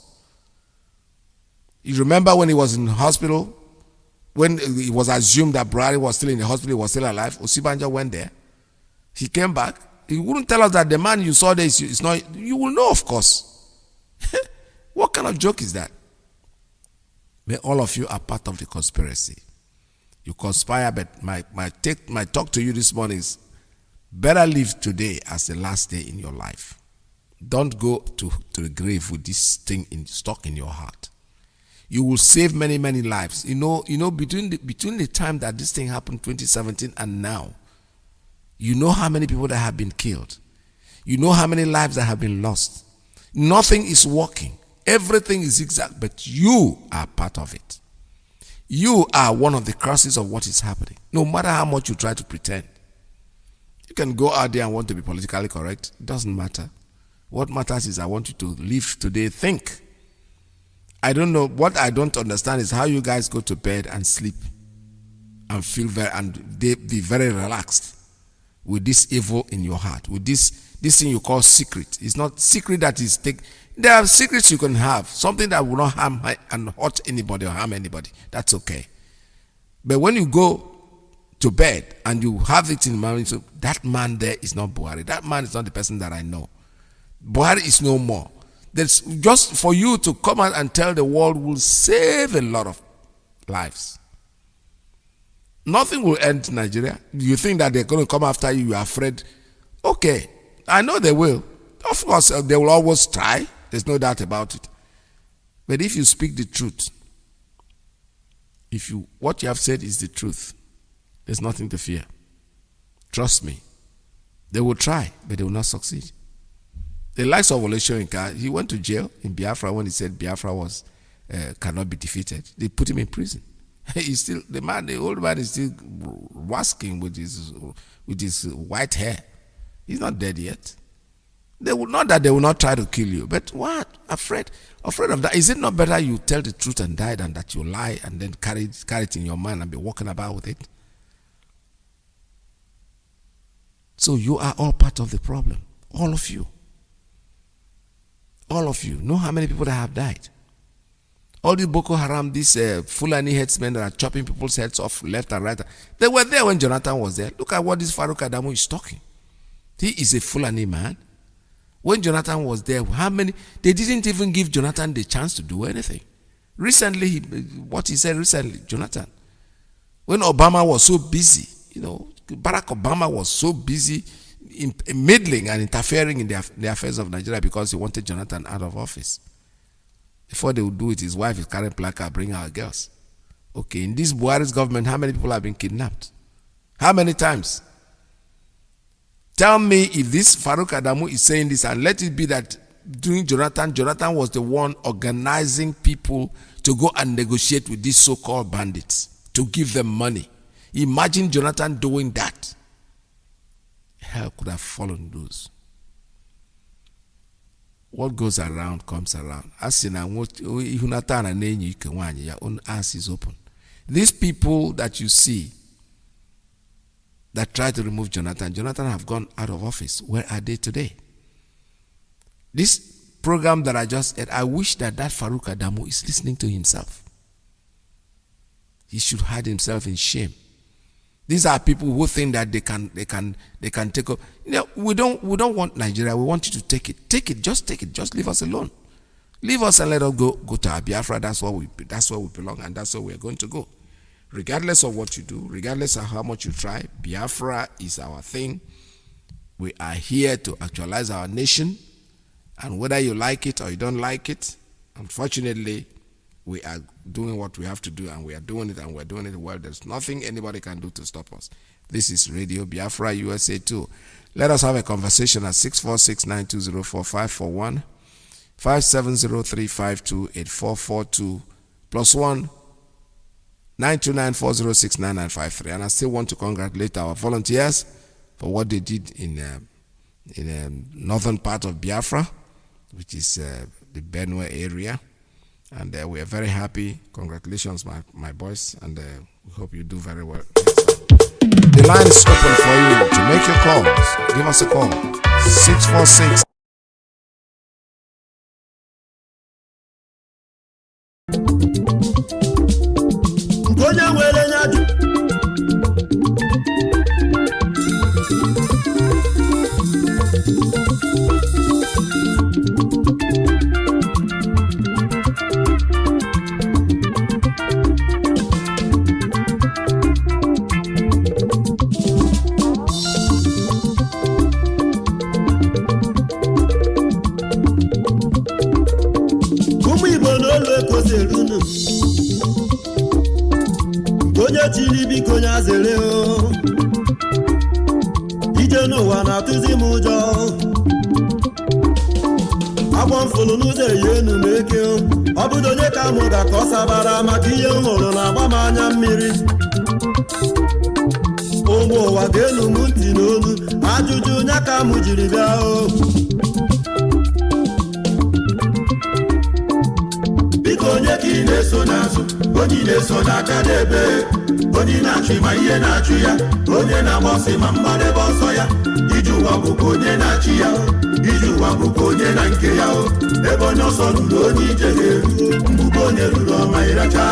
You remember when he was in hospital, when it was assumed that Buhari was still in the hospital, he was still alive, Osibanjo went there. He came back. He wouldn't tell us that the man you saw there is not, you will know, of course. What kind of joke is that? But all of you are part of the conspiracy. You conspire, but my talk to you this morning is, better live today as the last day in your life. Don't go to the grave with this thing stuck in your heart. You will save many, many lives. Between the time that this thing happened, 2017, and now, you know how many people that have been killed. You know how many lives that have been lost. Nothing is working. Everything is zigzag, but you are part of it. You are one of the causes of what is happening. No matter how much you try to pretend. You can go out there and want to be politically correct. It doesn't matter. What matters is I want you to live today, think. I don't know, what I don't understand is how you guys go to bed and sleep and feel be very relaxed. with this evil in your heart, with this thing you call secret. It's not secret that is there are secrets you can have, something that will not harm and hurt anybody or harm anybody. That's okay. But when you go to bed and you have it in mind, so that man there is not Buhari. That man is not the person that I know. Buhari is no more. That's just for you to come out and tell the world will save a lot of lives. Nothing will end Nigeria. You think that they're going to come after you? You are afraid? Okay, I know they will. Of course, they will always try. There's no doubt about it. But if you speak the truth, what you have said is the truth, there's nothing to fear. Trust me. They will try, but they will not succeed. The likes of Iyke, he went to jail in Biafra when he said Biafra cannot be defeated. They put him in prison. He's still the old man is still wasking with his white hair. He's not dead yet. They will not try to kill you, but what? Afraid of that. Is it not better you tell the truth and die than that you lie and then carry it in your mind and be walking about with it? So you are all part of the problem. All of you. All of you. Know how many people that have died? All these Boko Haram, these Fulani headsmen that are chopping people's heads off left and right. They were there when Jonathan was there. Look at what this Farouk Adamu is talking. He is a Fulani man. When Jonathan was there, they didn't even give Jonathan the chance to do anything. Recently, what he said recently, Jonathan, when Obama was so busy, Barack Obama was so busy in meddling and interfering in the affairs of Nigeria because he wanted Jonathan out of office. Before they would do it, his wife is carrying placard, bring our girls. Okay, in this Buhari's government, how many people have been kidnapped? How many times? Tell me if this Farouk Adamu is saying this, and let it be that during Jonathan was the one organizing people to go and negotiate with these so-called bandits to give them money. Imagine Jonathan doing that. Hell could have fallen loose. What goes around comes around. Your own ass is open. These people that you see that tried to remove Jonathan have gone out of office. Where are they today? This program that I just said, I wish that Farouk Adamu is listening to himself. He should hide himself in shame. These are people who think that they can take up. We don't want Nigeria. We want you to take it. Take it. Just take it. Just leave us alone. Leave us and let us go to our Biafra. That's where we belong, and that's where we are going to go. Regardless of what you do, regardless of how much you try, Biafra is our thing. We are here to actualize our nation, and whether you like it or you don't like it, unfortunately, we are doing what we have to do, and we are doing it, and we're doing it well. There's nothing anybody can do to stop us. This is Radio Biafra USA 2. Let us have a conversation at 646-920-4541, 5703-528442, +1 929-406-9953. And I still want to congratulate our volunteers for what they did in northern part of Biafra, which is the Benue area. And we are very happy. Congratulations, my boys, and we hope you do very well. The line is open for you to make your calls. Give us a call. 646. chiri biko nya zere o ije n'ụwa na-atụzi m ụjọ agwọ mfụlụ n'ụzọ enu m eke ọ bụdo onye ka mụ ga ka ọ sabara maka ihe m hụrụ na-agba m anya mmiri ụmụ ụwa ga-elu m ntị n'olu ajụjụ nya ka mụ jiri bịa o biko onye ka ị na-eso n'azụ onye na-eso n'aka n'ebe onye na-achụ ma ihe na-achụ ya onye na-agba ọsọ ma mgbadebe ọsọ ya iji ụwa bụkwa onye na-achị ya iji ụwa bụkwa onye na nke ya ebe onye ọsọ ruru onye ije ga-eru mgbukọ onye ruru ọma ịracha.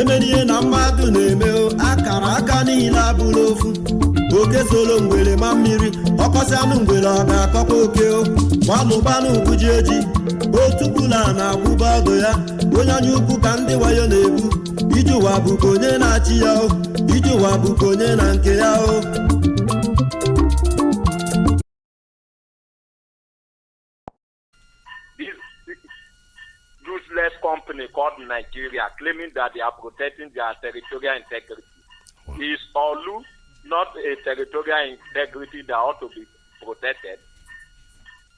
Emenihe na mmadụ na-eme akara aka niile abụrụ ofu oke solo ngwere ma mmiri ọkọsị anụ ngwere ọ ga-akọkwa oke gbalụgbanụ uguji eji otukwula na-agwụba ọdụ ya onye anya ukwu ka ndị wayo na-ebu iji ụwa bụkwa onye na-achị ya iji ụwa bụkwa onye na nke ya useless company called Nigeria claiming that they are protecting their territorial integrity. Is Olu not a territorial integrity that ought to be protected?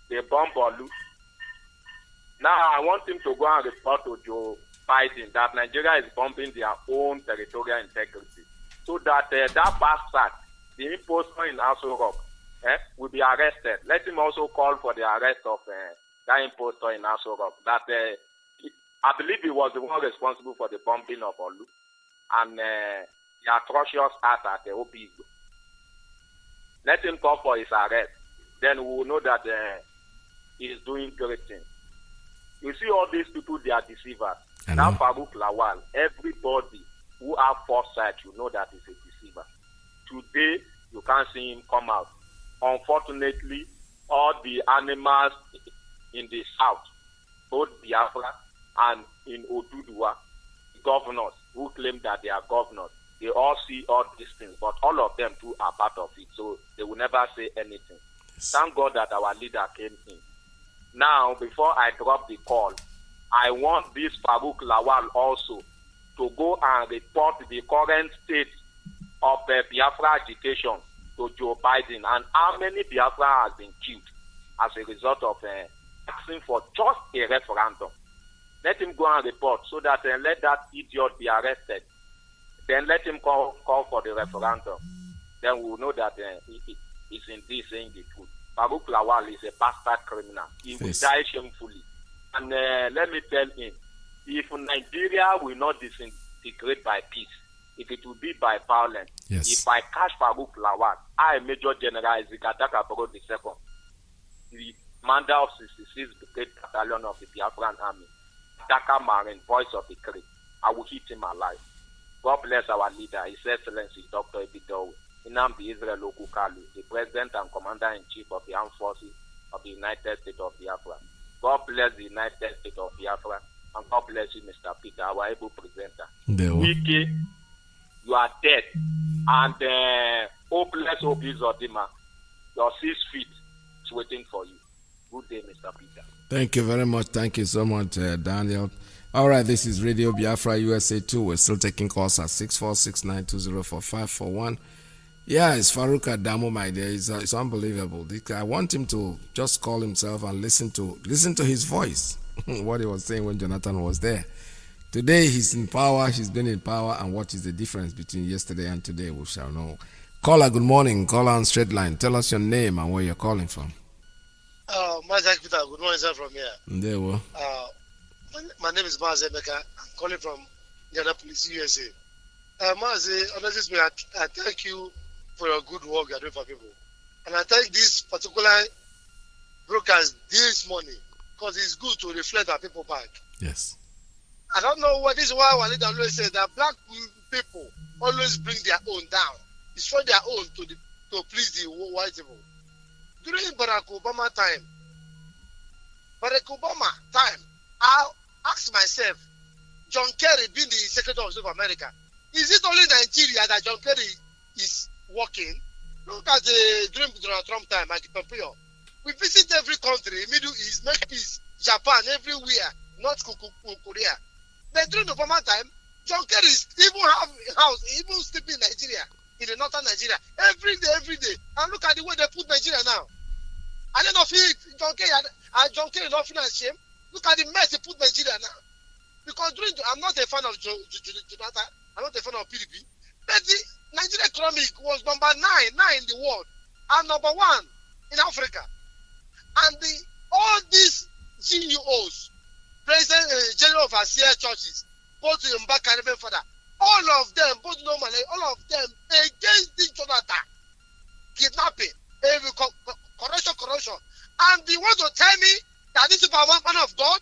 They bomb Olu. Now I want him to go and report to Joe Biden that Nigeria is bombing their own territorial integrity, so that that bastard, the imposter in Aso Rock, will be arrested. Let him also call for the arrest of that imposter in Aso Rock. That I believe he was the one responsible for the bombing of Olu and the atrocious act at the Obigo. Let him call for his arrest. Then we will know that he is doing great things. You see all these people, they are deceivers. Now Farouk Lawal, everybody who have foresight, you know that he's a deceiver. Today, you can't see him come out. Unfortunately, all the animals in the south, both Biafra and in Oduduwa, governors who claim that they are governors, they all see all these things, but all of them too are part of it, so they will never say anything. Yes. Thank God that our leader came in. Now, before I drop the call, I want this Farouk Lawal also to go and report the current state of Biafra agitation to Joe Biden and how many Biafra has been killed as a result of asking for just a referendum. Let him go and report so that let that idiot be arrested. Then let him call for the referendum. Then we will know that he's indeed saying the truth. Farouk Lawal is a bastard criminal. He will die shamefully. And let me tell him, if Nigeria will not disintegrate by peace, if it will be by violence, if I catch Farouk Lawal, I, Major General Zikataka Boro II, the commander of 66 Brigade Battalion of the Biafran Army, Dhaka Marine, voice of the Cree, I will hit him alive. God bless our leader, His Excellency Dr. Ebidow, Nnamdi Israel Okukalu, the President and Commander-in-Chief of the Armed Forces of the United States of Biafra. God bless the United States of Biafra, and God bless you, Mr. Peter, our able presenter. Iyke, you are dead, and hopeless Obi Zodima, your 6 feet is waiting for you. Good day, Mr. Peter. Thank you very much. Thank you so much, Daniel. All right, this is Radio Biafra USA 2. We're still taking calls at 646-920-4541. Yeah, it's Farouk Adamu, my dear. It's unbelievable. I want him to just call himself and listen to his voice, what he was saying when Jonathan was there. Today, he's in power. He's been in power. And what is the difference between yesterday and today? We shall know. Caller, good morning. Caller on straight line. Tell us your name and where you're calling from. Mazi, Peter, good morning, sir, from here. There we my name is Mazi. I'm calling from Indianapolis, USA. Mazi, honestly, I thank you for your good work you are doing for people. And I thank this particular broadcast this morning because it's good to reflect our people back. Yes. I don't know what this is why our leader always says that black people always bring their own down. Destroy their own to please the white people. During Barack Obama time, I asked myself, John Kerry being the Secretary of State of America, is it only Nigeria that John Kerry is working? Look at during Donald Trump time, Mike Pompeo. We visit every country, Middle East, Middle East, Japan, everywhere, North Korea. Then during Obama time, John Kerry even have a house, even sleeping in Nigeria, in the northern Nigeria, every day. And look at the way they put Nigeria now. And then of it, John Kerry not finance shame. Look at the mess they put Nigeria now. Because I'm not a fan of Jonathan. I'm not a fan of PDP. But the Nigerian economy was number 9 in the world, and number 1 in Africa. And all these CEOs, President General of Asia churches, both in Mbaka and even further, all of them, both normally, all of them against each other, kidnapping, corruption. And they want to tell me that this is a man of God?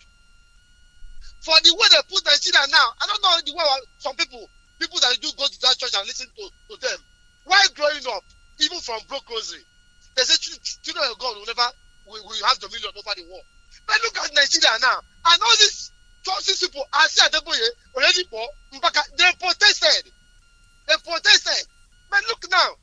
For the way they put Nigeria now, I don't know the way some people that do go to that church and listen to them. While growing up, even from broke rosary, they say children of God will never will have dominion over the world. But look at Nigeria now, and all these churches people, I see already they protested. But look now,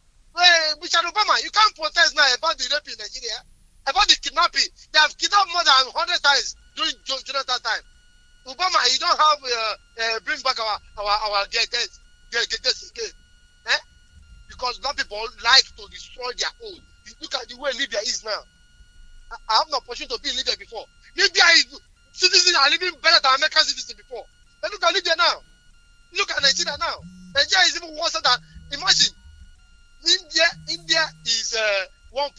Mr. Obama, you can't protest now about the rape in Nigeria, about the kidnapping. They have kidnapped more than 100 times during Jonathan time. Obama, you don't have bring back our guests again. Because black people like to destroy their own. Look at the way Libya is now. I have no opportunity to be in Libya before. Libya is citizens are living better than American citizens before. But look at Libya now. Look at Nigeria now. Nigeria is even worse than, imagine, India is 1.2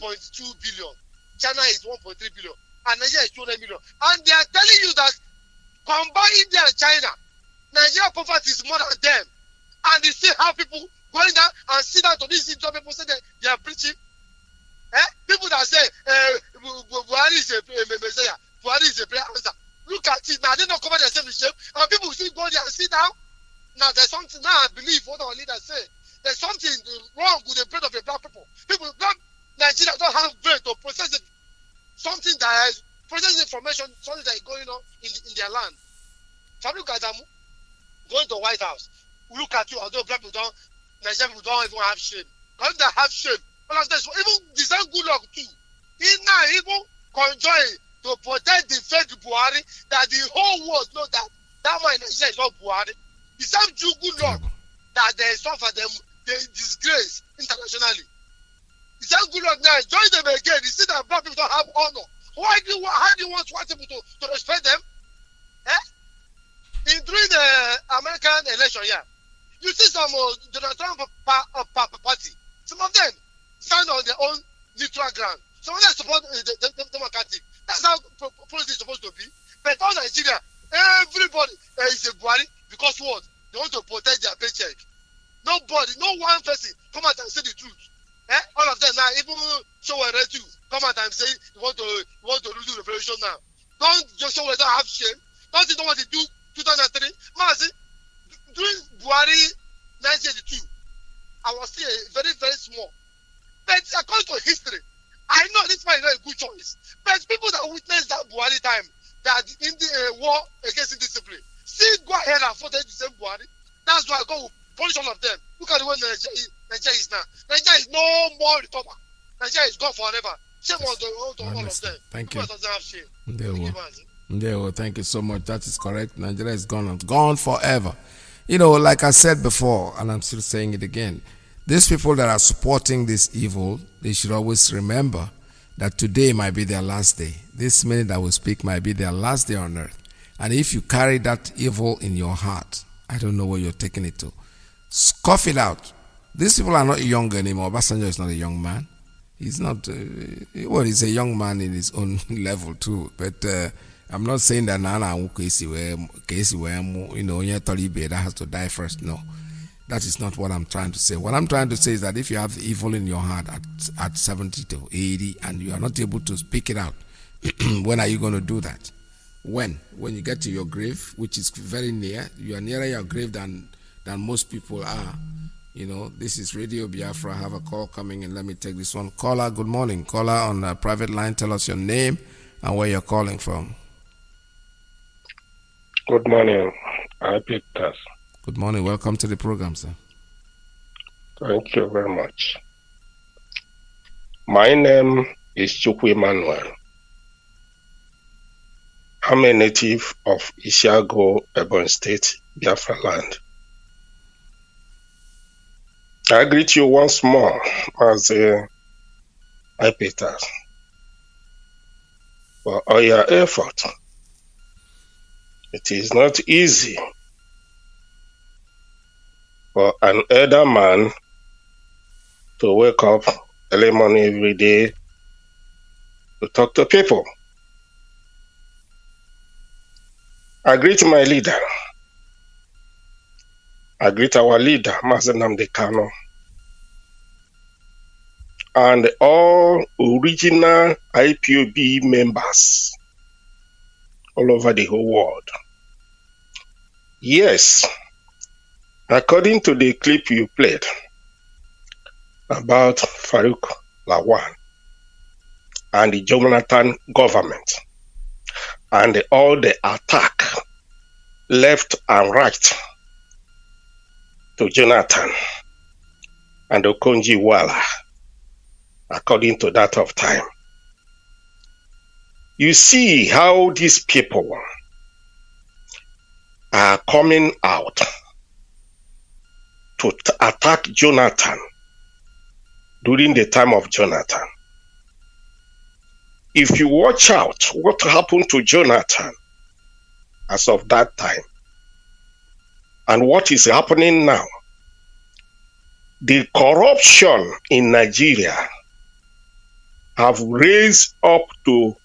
billion. China is 1.3 billion. And Nigeria is 200 million. And they are telling you that combine India and China, Nigeria poverty is more than them. And they still have people going down and sit down to these people say that they are preaching. People that say Buhari is a messiah, Buhari is a prayer answer. Look at it now, they don't cover themselves in shame, and people still go there and sit down. Now there's something now I believe what our leaders say. There's something wrong with the brain of the black people. Nigeria don't have brain to process it. Something that is processing information, something that is going on in their land. So look at them going to White House. Look at you, although black people don't, Nigerian people don't even have shame. Because they have shame. Even design good luck too. He now even conjoin to protect the fake Buhari, that the whole world know that man in Nigeria is not Buhari. The same good luck that they suffer them, they disgrace internationally. The same good luck now, join them again. You see that black people don't have honor. How do you want white people to respect them? During the American election, you see some Donald Trump party. Some of them stand on their own neutral ground. Some of them support the Democratic. That's how politics is supposed to be. But all Nigeria, everybody is a Buhari because what? They want to protect their paycheck. Nobody, no one person come out and say the truth. All of them now, even Showere too, come out and say you want to do the revolution now. Don't just Showere don't have shame. Don't you know what they do 2003? Mazi, during Buhari 1982, I was still very, very small. But according to history, I know this man is not a good choice. But people that witnessed that Buhari time, that in the war against indiscipline, still go ahead and vote the same Buhari. That's why God will punish all of them. Look at the way Nigeria is now. Nigeria is no more recover. Nigeria is gone forever. Shame on all of them. Thank you. Doesn't have shame. Thank you so much. That is correct. Nigeria is gone forever. You know, like I said before, and I'm still saying it again, these people that are supporting this evil, they should always remember that today might be their last day. This minute that we speak might be their last day on earth. And if you carry that evil in your heart, I don't know where you're taking it to. Scoff it out. These people are not young anymore. Obasanjo is not a young man. He's not, he's a young man in his own level too. But I'm not saying that Nana that has to die first. No. That is not what I'm trying to say. What I'm trying to say is that if you have evil in your heart at 70 to 80 and you are not able to speak it out, when are you going to do that? When you get to your grave, which is very near, you are nearer your grave than most people are. You know, this is Radio Biafra. I have a call coming in. Let me take this one. Caller, good morning. Caller on a private line. Tell us your name and where you're calling from. Good morning. I Peters. Good morning. Welcome to the program, sir. Thank you very much. My name is Chukwu Emmanuel. I'm a native of Ishiago, Ebonyi State, Biafra land. I greet you once more as I Peters for all your effort It is not easy for an elder man to wake up early morning every day to talk to people. I greet my leader. I greet our leader, Mazi Nnamdi Kanu, and all original IPOB members all over the whole world. Yes, according to the clip you played about Farouk Lawan and the Jonathan government and all the attack left and right to Jonathan and Okonjo-Iweala, according to that of time. You see how these people are coming out to attack Jonathan during the time of Jonathan. If you watch out what happened to Jonathan as of that time and what is happening now, the corruption in Nigeria have raised up to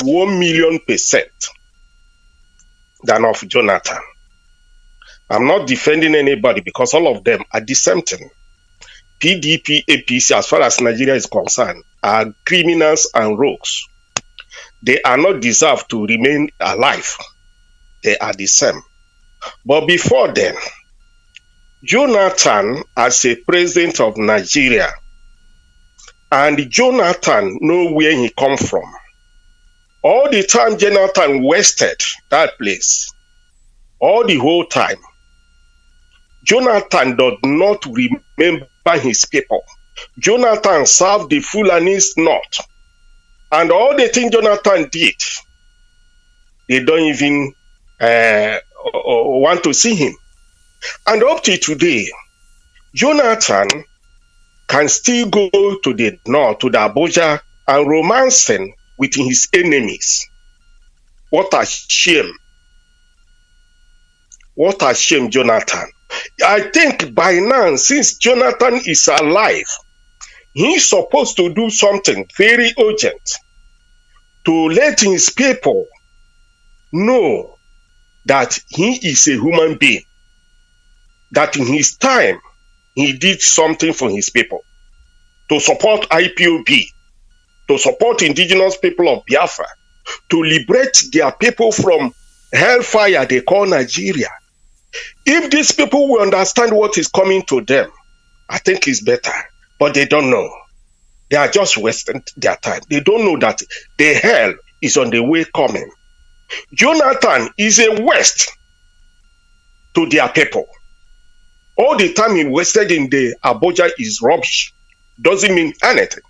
1,000,000% than of Jonathan. I'm not defending anybody because all of them are the same thing. PDP, APC, as far as Nigeria is concerned, are criminals and rogues. They are not deserved to remain alive. They are the same. But before then, Jonathan, as a president of Nigeria, and Jonathan know where he come from. All the time Jonathan wasted that place, all the whole time, Jonathan does not remember his people. Jonathan served the Fulanis not. And all the things Jonathan did, they don't even want to see him. And up to today, Jonathan can still go to the north, to the Abuja, and romancing with his enemies. What a shame. What a shame, Jonathan. I think by now, since Jonathan is alive, he's supposed to do something very urgent to let his people know that he is a human being, that in his time, he did something for his people, to support IPOB, to support indigenous people of Biafra, to liberate their people from hellfire they call Nigeria. If these people will understand what is coming to them, I think it's better. But they don't know. They are just wasting their time. They don't know that the hell is on the way coming. Jonathan is a waste to their people. All the time he wasted in the Abuja is rubbish. Doesn't mean anything.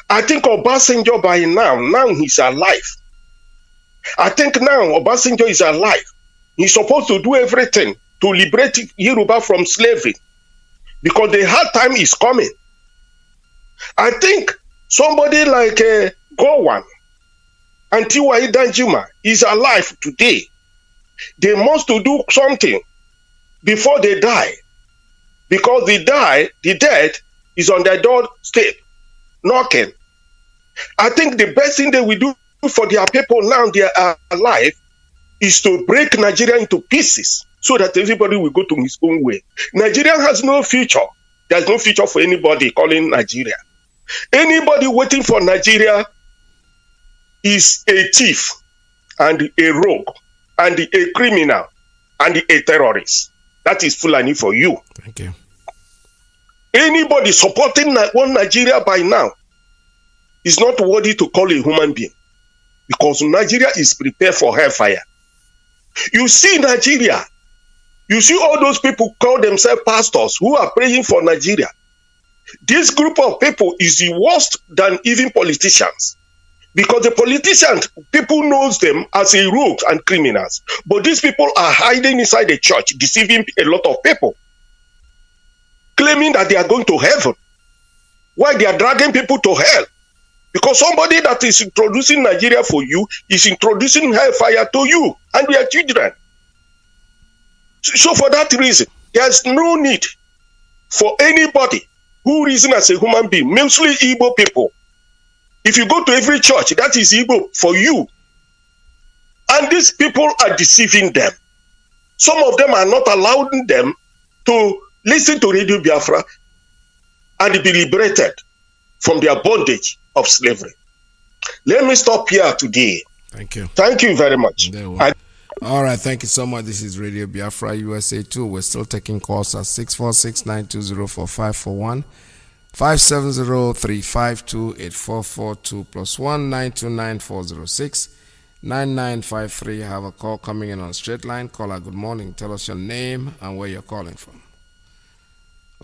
I think Obasanjo by now he's alive. I think now Obasanjo is alive. He's supposed to do everything to liberate Yoruba from slavery because the hard time is coming. I think somebody like Gowon and Tiwai Danjuma is alive today. They must to do something before they die, because the dead is on their doorstep, knocking. I think the best thing they will do for their people now they are alive is to break Nigeria into pieces so that everybody will go to his own way. Nigeria has no future. There's no future for anybody calling Nigeria. Anybody waiting for Nigeria is a thief and a rogue and a criminal and a terrorist. That is Fulani for you. Thank you. Anybody supporting one Nigeria by now is not worthy to call a human being, because Nigeria is prepared for hellfire. You see Nigeria, you see all those people call themselves pastors who are praying for Nigeria. This group of people is the worst than even politicians, because the politicians, people knows them as a rogues and criminals, but these people are hiding inside the church, deceiving a lot of people, claiming that they are going to heaven, while they are dragging people to hell, Because somebody that is introducing Nigeria for you is introducing hellfire to you and your children. So for that reason, there's no need for anybody who reason as a human being, mostly Igbo people. If you go to every church, that is Igbo for you. And these people are deceiving them. Some of them are not allowing them to listen to Radio Biafra and be liberated from their bondage of slavery. Let me stop here today. Thank you. Thank you very much. All right, thank you so much. This is Radio Biafra USA 2. We're still taking calls at 646-920-4541, 570-352-8442, +1 929-406-9953. Have a call coming in on straight line. Caller, good morning. Tell us your name and where you're calling from.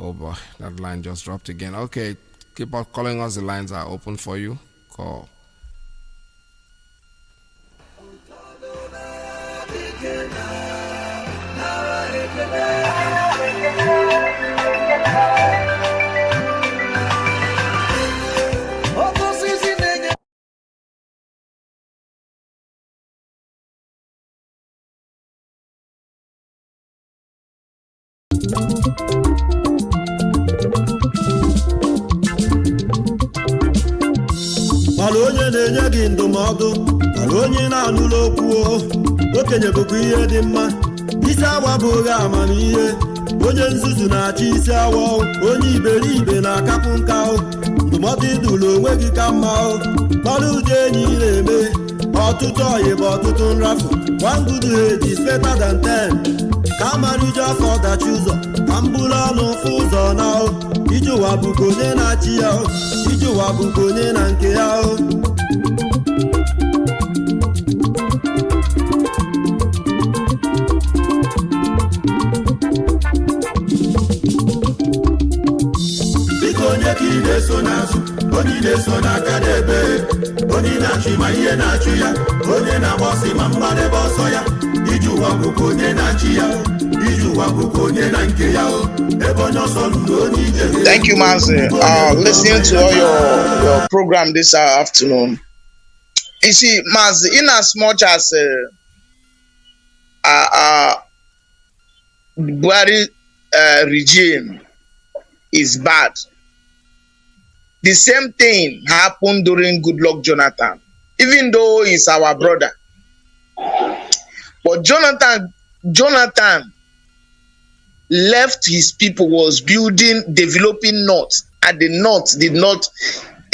Oh boy, that line just dropped again. Okay, keep on calling us. The lines are open for you. Call. mana onye na-enye gị ndụmọdụ mana onye na-anụla okwu okenye bụkwa ihe dị mma isi awa bụghị amamihe onye nzuzu na-achị isi awa onye iberibe na-akapụ nka ndụmọdụ idụlụ onwe gị ka mma mana ụdị enyi na-eme ọtụtụ ọyị bụ ọtụtụ nrafu one good head is better than 10 ka amarije afọ ọdachi ụzọ ka m bụrụ ọnụ fụ ụzọ na ije ụwa bụkwa onye na-achị ya ije ụwa bụkwa onye na nke ya biko onye ka ị na-eso n'azụ onye na-eso n'aka n'ebe onye na-achụ ma ihe na-achụ ya onye na-agbọsị ma mgbadebe ọsọ ya ije ụwa bụkwa onye na-achị ya ije ụwa bụkwa onye na nke ya ebe onye ọsọ lụrụ onye ije. Thank you, Mazi. Listening to all your program this afternoon. You see, Mazi, in as much as Buhari regime is bad, the same thing happened during Goodluck Jonathan, even though he's our brother. But Jonathan left his people, was building, developing North, and the North did not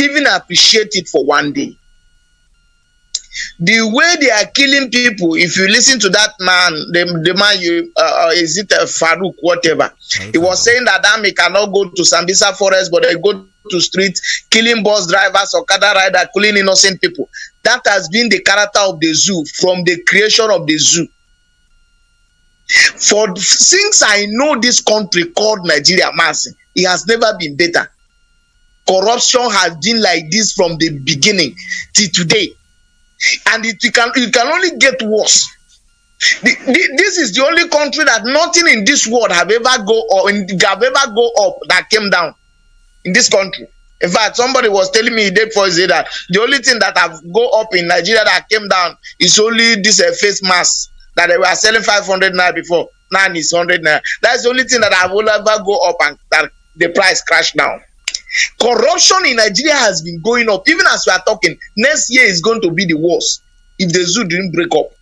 even appreciate it for one day. The way they are killing people, if you listen to that man, the man is it Farouk, whatever, he was saying that army cannot go to Sambisa forest, but they go to street, killing bus drivers, Okada rider, killing innocent people. That has been the character of the zoo from the creation of the zoo. Since I know this country called Nigeria, Mazi, it has never been better. Corruption has been like this from the beginning till today. And it can only get worse. This is the only country that nothing in this world have ever go up that came down in this country. In fact, somebody was telling me day before that the only thing that have go up in Nigeria that came down is only this face mask that they were selling 500 naira before. Now it's 100 naira. That's the only thing that have ever go up and that the price crashed down. Corruption in Nigeria has been going up. Even as we are talking, next year is going to be the worst if the zoo didn't break up.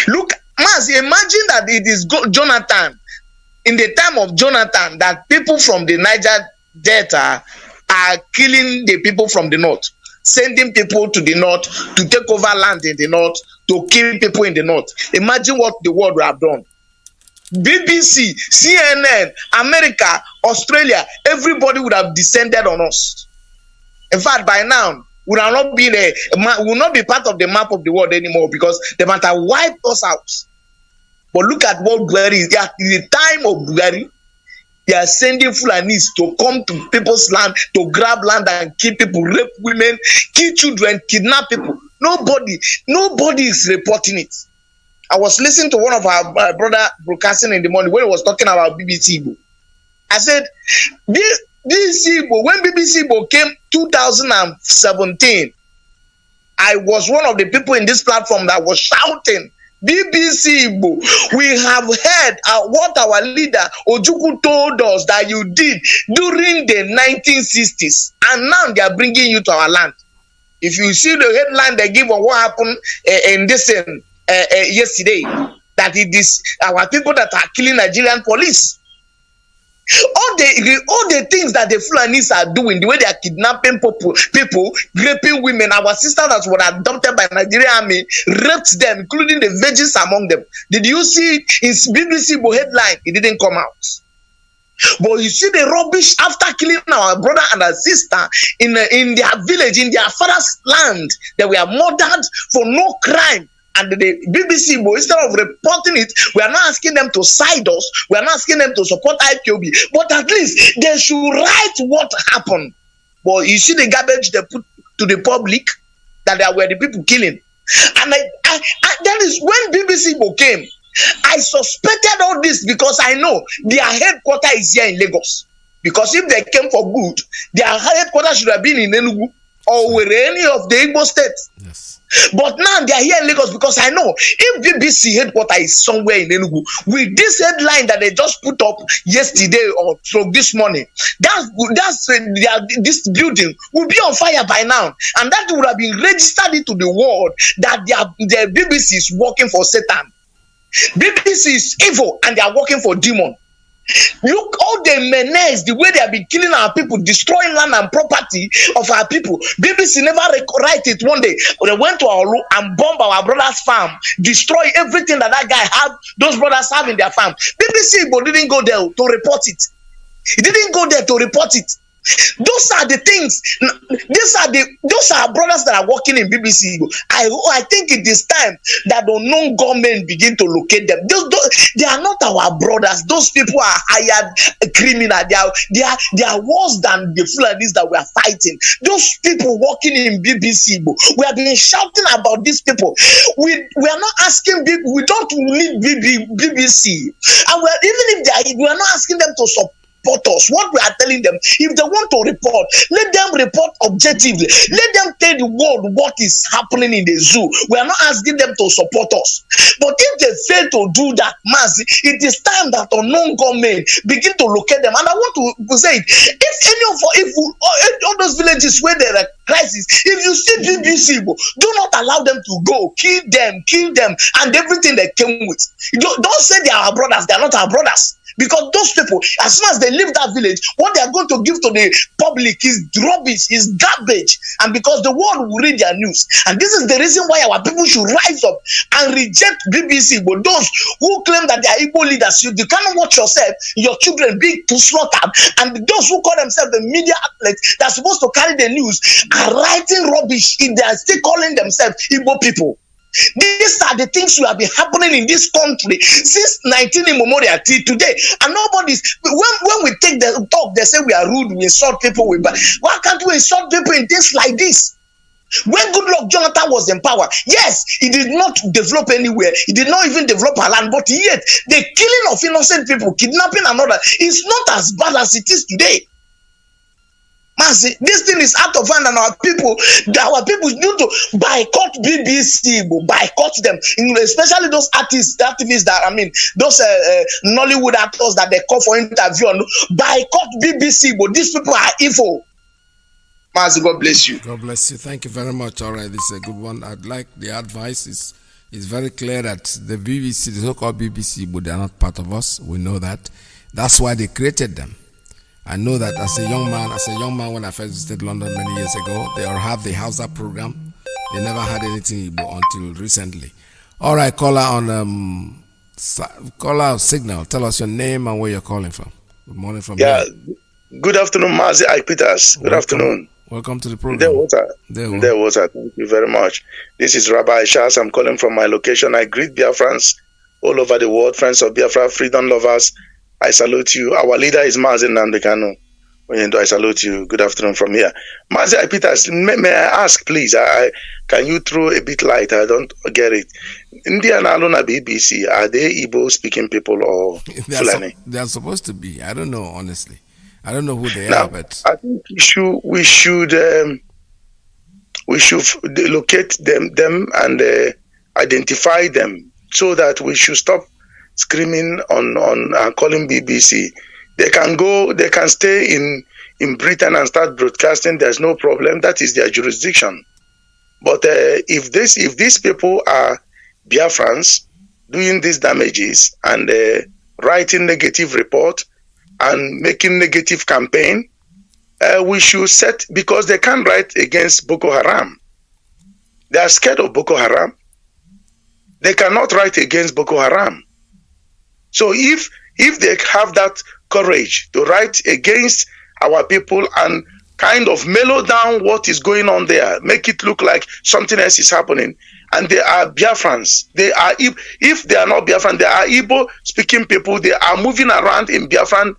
Look, Mazi, imagine that it is Jonathan, in the time of Jonathan, that people from the Niger Delta are killing the people from the north, sending people to the north to take over land in the north, to kill people in the north. Imagine what the world would have done. BBC, CNN, America, Australia, everybody would have descended on us. In fact, by now, we will not be part of the map of the world anymore because they might have wiped us out. But look at what Buhari is. At the time of Buhari, they are sending Fulanis to come to people's land, to grab land and kill people, rape women, kill children, kidnap people. Nobody is reporting it. I was listening to one of our brother broadcasting in the morning when he was talking about BBC Igbo. I said, this Igbo, when BBC Igbo came 2017, I was one of the people in this platform that was shouting, BBC Igbo, we have heard what our leader Ojukwu told us that you did during the 1960s, and now they are bringing you to our land. If you see the headline they give on what happened in this yesterday, that it is our people that are killing Nigerian police. All the things that the Fulanis are doing, the way they are kidnapping people, raping women, our sisters that were adopted by Nigerian army, raped them, including the virgins among them. Did you see it in BBC headline? It didn't come out. But you see the rubbish after killing our brother and our sister in their village, in their father's land, that we are murdered for no crime. And the BBC, instead of reporting it, we are not asking them to side us. We are not asking them to support IPOB. But at least they should write what happened. But you see the garbage they put to the public, that they were the people killing. And that is when BBC came. I suspected all this because I know their headquarters is here in Lagos. Because if they came for good, their headquarters should have been in Enugu or with any of the Igbo states. Yes. But now they are here in Lagos because I know if BBC headquarters is somewhere in Enugu, with this headline that they just put up yesterday or so this morning, this building will be on fire by now, and that would have been registered into the world that their BBC is working for Satan. BBC is evil and they are working for demon. Look all the menace, the way they have been killing our people, destroying land and property of our people. BBC never write it one day. They went to Olu and bomb our brother's farm, destroy everything that guy have, those brothers have in their farm. BBC didn't go there to report it. He didn't go there to report it. Those are the things. Those are brothers that are working in BBC. I think it is time that the unknown government begin to locate them. They are not our brothers. Those people are hired criminal. They are worse than the Fulanis that we are fighting. Those people working in BBC. We have been shouting about these people. We are not asking people. We don't need BBC. And even if we are not asking them to support us. What we are telling them, if they want to report, let them report objectively. Let them tell the world what is happening in the zoo. We are not asking them to support us. But if they fail to do that, Mazi, it is time that unknown government begin to locate them. And I want to say it. If all those villages where there are crisis, if you see BBC, do not allow them to go. Kill them, and everything they came with. Don't say they are our brothers. They are not our brothers. Because those people, as soon as they leave that village, what they are going to give to the public is rubbish, is garbage. And because the world will read their news. And this is the reason why our people should rise up and reject BBC. But those who claim that they are Igbo leaders, you cannot watch yourself, your children being slaughtered. And those who call themselves the media outlets that are supposed to carry the news are writing rubbish. They are still calling themselves Igbo people. These are the things that have been happening in this country since 19 immemorial till today. And nobody's, when we take the talk, they say we are rude, we insult people. Why can't we insult people in things like this? When Goodluck Jonathan was in power, yes, he did not develop anywhere. He did not even develop a land, but yet the killing of innocent people, kidnapping and all that, is not as bad as it is today. Mazi, this thing is out of hand, and our people need to boycott BBC, boycott them, especially those activists those Nollywood actors that they call for interview. Boycott BBC, but these people are evil. Mazi, God bless you. God bless you. Thank you very much. All right, this is a good one. I'd like the advice is very clear that the BBC, the so-called BBC, but they are not part of us. We know that. That's why they created them. I know that as a young man when I first visited London many years ago, they all have the Hausa program. They never had anything Igbo until recently. All right, caller on caller signal. Tell us your name and where you're calling from. Good morning from here. Good afternoon, Mazi Ipiters. Good afternoon. Welcome to the program. There water. Thank you very much. This is Rabbi Shas. I'm calling from my location. I greet Biafrans all over the world, friends of Biafra, freedom lovers. I salute you. Our leader is Mazi Nandekano. I salute you. Good afternoon from here. Mazi Ipiters, may I ask, please, can you throw a bit light? I don't get it. India and Alona BBC, are they Igbo speaking people or Fulani? They are supposed to be. I don't know, honestly. I don't know who they Now, are, but I think we should locate them and identify them so that we should stop screaming on calling BBC. They can stay in Britain and start broadcasting. There's no problem. That is their jurisdiction. But if these people are Biafrans doing these damages and writing negative report and making negative campaign, we should set, because they can't write against Boko Haram. They are scared of Boko Haram. They cannot write against Boko Haram. So if they have that courage to write against our people and kind of mellow down what is going on there, make it look like something else is happening, and they are Biafrans. They are, if they are not Biafran, they are Igbo speaking people. They are moving around in Biafran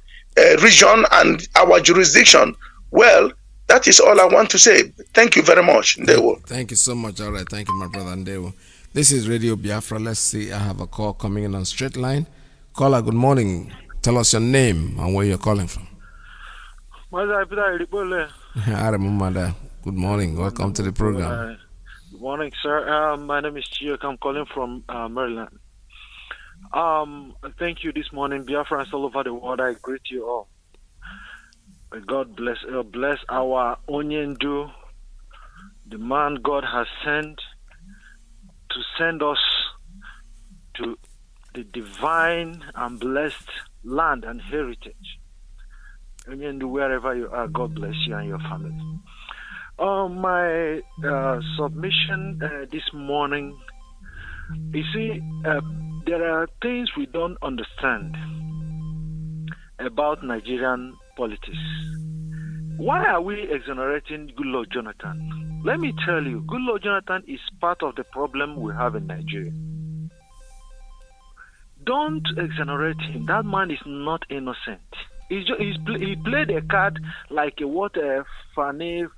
region and our jurisdiction. Well, that is all I want to say. Thank you very much, Ndewo. Thank you so much. All right, thank you, my brother Ndewo. This is Radio Biafra. Let's see. I have a call coming in on straight line. Caller, good morning. Tell us your name and where you're calling from. Aramumada. Good morning. Welcome to the program. Good morning, sir. My name is Iyke. I'm calling from Maryland. Thank you this morning, Biafrans all over the world. I greet you all. God bless our Onyendu, the man God has sent to send us to the divine and blessed land and heritage. Onyendu, wherever you are, God bless you and your family. My submission this morning, you see, there are things we don't understand about Nigerian politics. Why are we exonerating Goodluck Jonathan? Let me tell you, Goodluck Jonathan is part of the problem we have in Nigeria. Don't exonerate him. That man is not innocent. He played a card like what Femi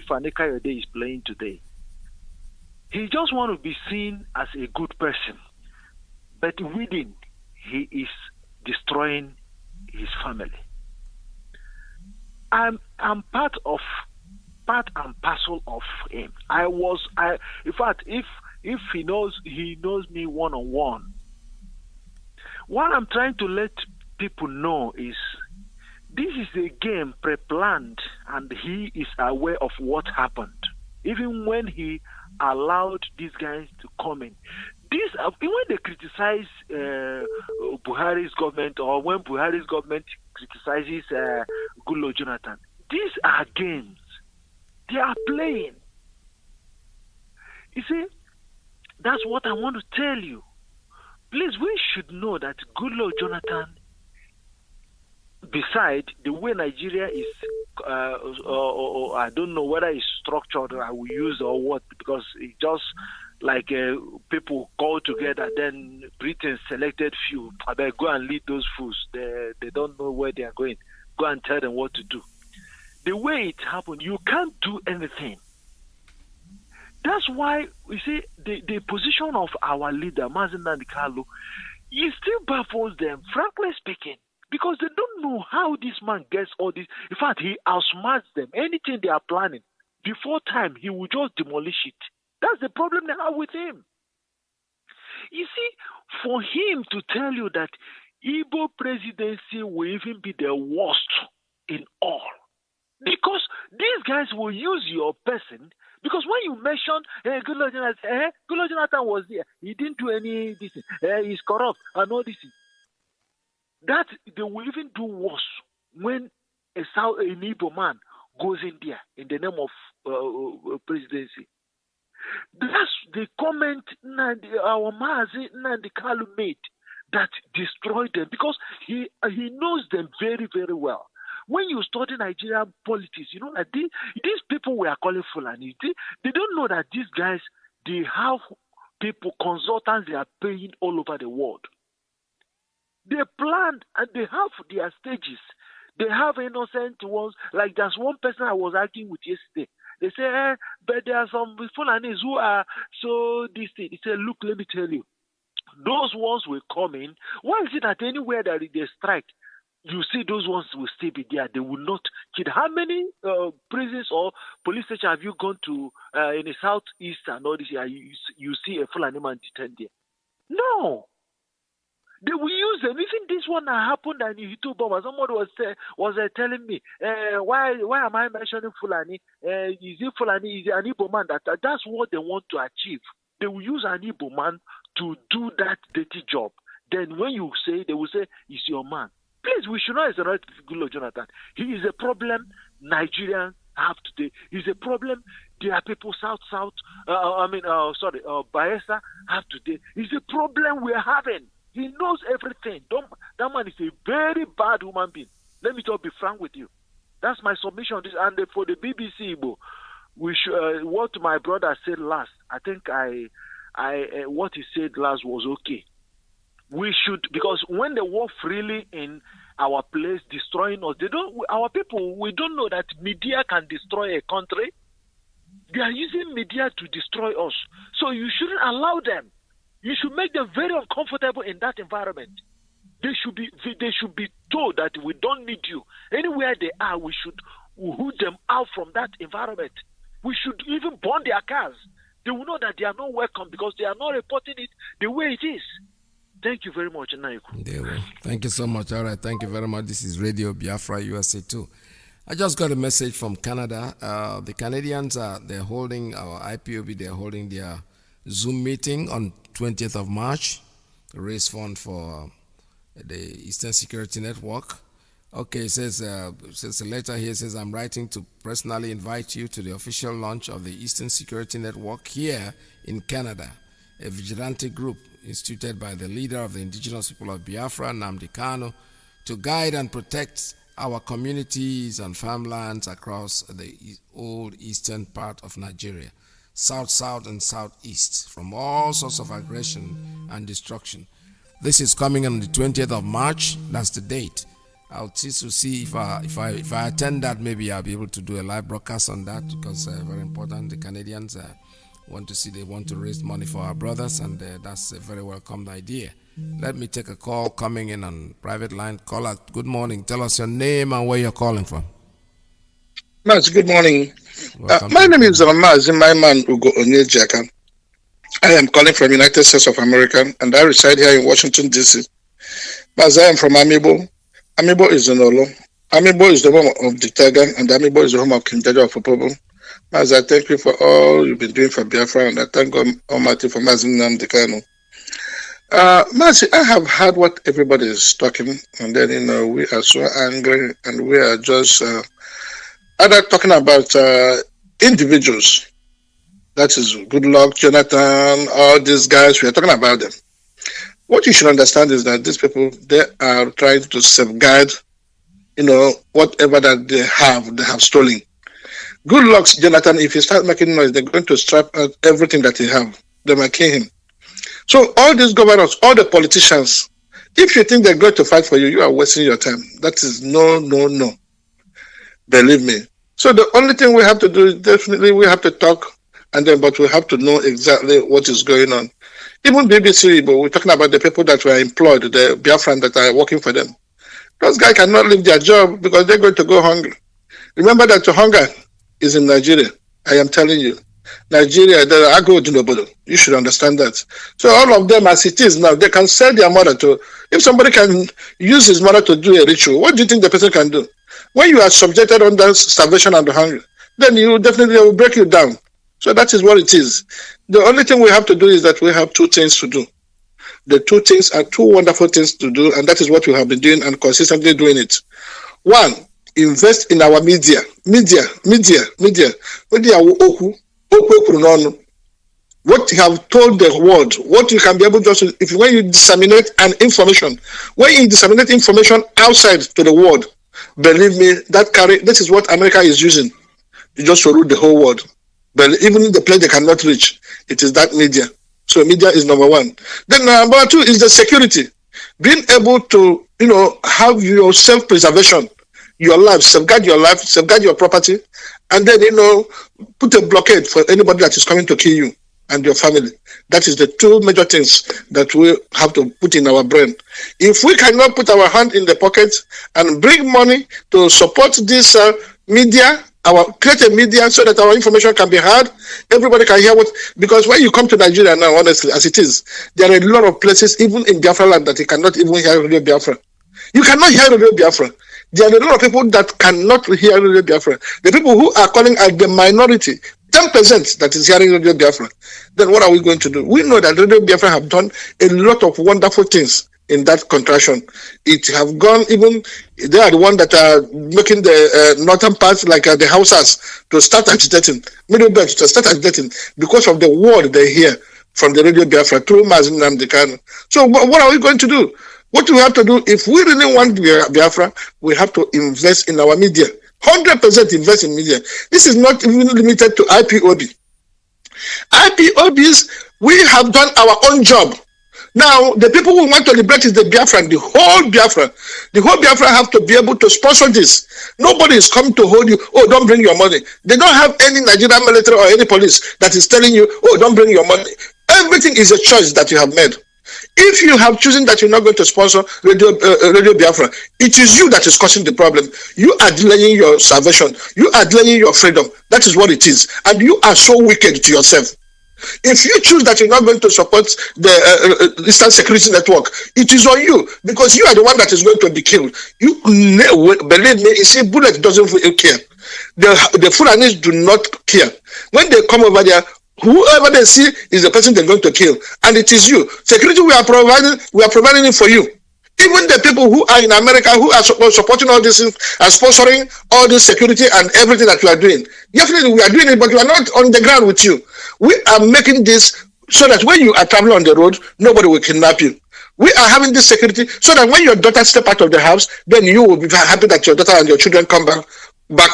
Fani-Kayode is playing today. He just want to be seen as a good person, but within, he is destroying his family. I'm part and parcel of him. In fact, if he knows me one-on-one. What I'm trying to let people know is this is a game pre-planned, and he is aware of what happened. Even when he allowed these guys to come in. When they criticize Buhari's government, or when Buhari's government criticizes Goodluck Jonathan, these are games. They are playing. You see, that's what I want to tell you. Please, we should know that Goodluck Jonathan, beside the way Nigeria is, I don't know whether it's structured, I will use or what, because it's just like people call together, then Britain selected few. I better go and lead those fools. They don't know where they are going. Go and tell them what to do. The way it happened, you can't do anything. That's why, you see, the position of our leader, Mazi Nandikalu, he still baffles them, frankly speaking, because they don't know how this man gets all this. In fact, he outsmarts them. Anything they are planning, before time, he will just demolish it. That's the problem they have with him. You see, for him to tell you that Igbo presidency will even be the worst in all, because these guys will use your person. Because when you mention Goodluck Jonathan was there, he didn't do any this, he's corrupt and all this. That they will even do worse when an Igbo man goes in there in the name of presidency. That's the comment our Mazi Nandikalu made that destroyed them, because he knows them very, very well. When you study Nigerian politics, you know that these people we are calling Fulani, they don't know that these guys, they have people, consultants they are paying all over the world. They planned and they have their stages. They have innocent ones. Like there's one person I was arguing with yesterday. They say, but there are some Fulanis who are so distant. He said, look, let me tell you, those ones will come in. Why is it that anywhere that they strike, You see, those ones will still be there. They will not kid. How many prisons or police stations have you gone to in the southeast and all this? You see a Fulani man detained there. No. They will use them. Even this one that happened in Ipob, somebody was telling me, why am I mentioning Fulani? Is it Fulani? Is it an Igbo man? That's what they want to achieve. They will use an Igbo man to do that dirty job. Then when you say, they will say, it's your man. Please, we should not exonerate Goodluck Jonathan. He is a problem Nigerians have today. He's a problem there are people Bayelsa have today. It's a problem we're having. He knows everything. That man is a very bad human being. Let me just be frank with you. That's my submission on this. And for the BBC, Igbo, we should, what my brother said last, I think what he said last was okay. We should, because when they walk freely in our place, destroying us, our people, we don't know that media can destroy a country. They are using media to destroy us. So you shouldn't allow them. You should make them very uncomfortable in that environment. They should be told that we don't need you. Anywhere they are, we should hoot them out from that environment. We should even burn their cars. They will know that they are not welcome because they are not reporting it the way it is. Thank you very much, Naiku. Thank you so much. All right, thank you very much. This is Radio Biafra USA 2. I just got a message from Canada. The Canadians they're holding our IPOB. They're holding their Zoom meeting on 20th of March to raise fund for the Eastern Security Network. Okay, it says a letter here says, I'm writing to personally invite you to the official launch of the Eastern Security Network here in Canada, a vigilante group instituted by the leader of the indigenous people of Biafra, Nnamdi Kanu, to guide and protect our communities and farmlands across the old eastern part of Nigeria, south, and southeast, from all sorts of aggression and destruction. This is coming on the 20th of March. That's the date. I'll see if I attend that, maybe I'll be able to do a live broadcast on that, because very important. The Canadians they want to raise money for our brothers, and that's a very welcome idea. Let me take a call coming in on private line. Caller, good morning. Tell us your name and where you're calling from. Mazi, good morning. My name is Mazi, my man Ugo Onyejaka. I am calling from United States of America, and I reside here in Washington, D.C. Mazi, I am from Amibo. Amibo is in Olo. Amibo is the home of the Tiger, and Amibo is the home of King Jaja of Ipob. Mazi, I thank you for all you've been doing for Biafra, and I thank God Almighty for Mazi Nnamdi Kanu. Mazi, I have heard what everybody is talking, and then we are so angry, and we are just either talking about individuals. That is Goodluck, Jonathan, all these guys. We are talking about them. What you should understand is that these people, they are trying to safeguard, whatever that they have stolen. Goodluck, Jonathan, if you start making noise, they're going to strap out everything that they have. They might kill him. So all these governors, all the politicians, if you think they're going to fight for you, you are wasting your time. That is no. Believe me. So the only thing we have to do is definitely we have to talk, but we have to know exactly what is going on. Even BBC, but we're talking about the people that were employed, the Biafran that are working for them. Those guys cannot leave their job because they're going to go hungry. Remember that hunger is in Nigeria. I am telling you. Nigeria, I go to nobody. You should understand that. So all of them, as it is now, they can sell their mother to. If somebody can use his mother to do a ritual, what do you think the person can do? When you are subjected under starvation and hunger, then you definitely will break you down. So that is what it is. The only thing we have to do is that we have two things to do. The two things are two wonderful things to do, and that is what we have been doing and consistently doing it. One, invest in our media. Media. What you have told the world, what you can be able to, when you disseminate information outside to the world, believe me, this is what America is using. You just rule the whole world. But even in the place they cannot reach, it is that media. So media is number one. Then number two is the security. Being able to, have your self-preservation, your life, safeguard your property, and then, put a blockade for anybody that is coming to kill you. and your family. That is the two major things that we have to put in our brain. If we cannot put our hand in the pocket and bring money to support this media, create a media so that our information can be heard, everybody can hear because when you come to Nigeria now, honestly, as it is, there are a lot of places, even in Biafra land, that you cannot even hear Radio Biafra. You cannot hear Radio Biafra. There are a lot of people that cannot hear Radio Biafra. The people who are calling as the minority, 10% that is hearing Radio Biafra. Then what are we going to do? We know that Radio Biafra have done a lot of wonderful things in that contraction. It have gone even, they are the one that are making the northern parts, like the Hausas, to start agitating, middle belt to start agitating because of the word they hear from the Radio Biafra through Mazi and Kanu. So what are we going to do? What we have to do, if we really want Biafra, we have to invest in our media. 100% invest in media. This is not even limited to IPOB. IPOBs, we have done our own job. Now, the people who want to liberate is the Biafra, the whole Biafra. The whole Biafra have to be able to sponsor this. Nobody is coming to hold you, oh, don't bring your money. They don't have any Nigerian military or any police that is telling you, oh, don't bring your money. Everything is a choice that you have made. If you have chosen that you're not going to sponsor Radio Biafra, it is you that is causing the problem. You are delaying your salvation. You are delaying your freedom. That is what it is. And you are so wicked to yourself. If you choose that you're not going to support the Eastern Security Network, it is on you, because you are the one that is going to be killed. You believe me, you see, bullet doesn't care. The Fulanis do not care. When they come over there, whoever they see is the person they're going to kill, and it is you. Security we are providing it for you. Even the people who are in America, who are supporting all this and sponsoring all this security and everything that we are doing. Definitely we are doing it, but we are not on the ground with you. We are making this so that when you are traveling on the road, nobody will kidnap you. We are having this security so that when your daughter step out of the house, then you will be happy that your daughter and your children come back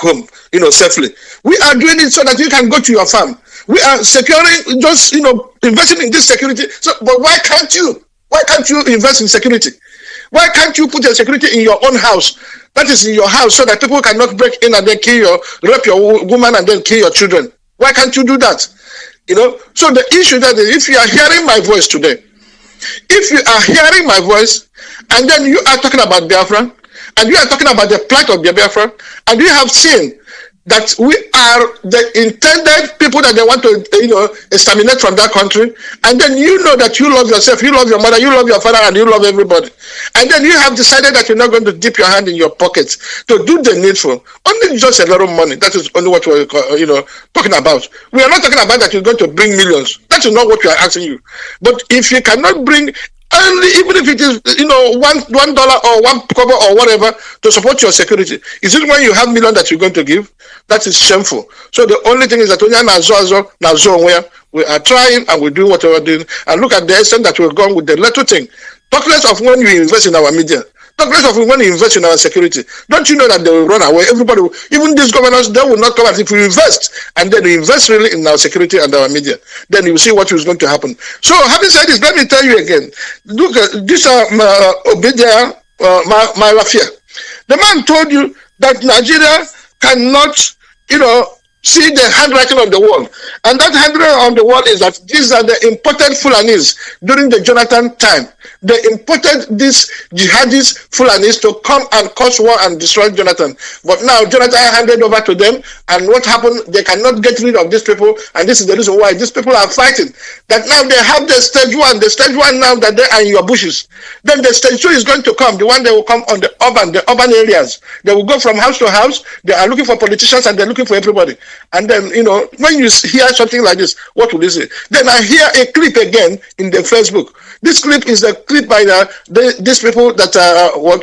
home, safely. We are doing it so that you can go to your farm. We are securing, just, investing in this security. So, but why can't you? Why can't you invest in security? Why can't you put your security in your own house? That is in your house, so that people cannot break in and then rape your woman and then kill your children. Why can't you do that? So the issue that is, if you are hearing my voice today, if you are hearing my voice, and then you are talking about Biafra, and you are talking about the plight of Biafra, and you have seen that we are the intended people that they want to, exterminate from that country, and then you know that you love yourself, you love your mother, you love your father, and you love everybody, and then you have decided that you're not going to dip your hand in your pockets to do the needful, only just a lot of money. That is only what we're, talking about. We are not talking about that you're going to bring millions. That is not what we are asking you. But if you cannot bring, and even if it is, $1 or one kobo or whatever to support your security, is it when you have million that you're going to give? That is shameful. So the only thing is that we are trying and we do whatever we're doing. And look at the extent that we've gone with the little thing. Talk less of when we invest in our media. Talk less of when we invest in our security. Don't you know that they will run away? Everybody, even these governors, they will not come out if we invest. And then we invest really in our security and our media. Then you will see what is going to happen. So having said this, let me tell you again. Look, this Obedia Malafia. The man told you that Nigeria cannot, see the handwriting on the wall. And that handwriting on the wall is that these are the imported Fulanis during the Jonathan time. They imported these jihadist Fulanis to come and cause war and destroy Jonathan. But now Jonathan handed over to them, and what happened? They cannot get rid of these people, and this is the reason why these people are fighting. That now they have the stage one. The stage one now that they are in your bushes. Then the stage two is going to come. The one that will come on the urban areas. They will go from house to house. They are looking for politicians and they're looking for everybody. And then, when you hear something like this, what will you say? Then I hear a clip again in the Facebook. This clip is a clip by these people that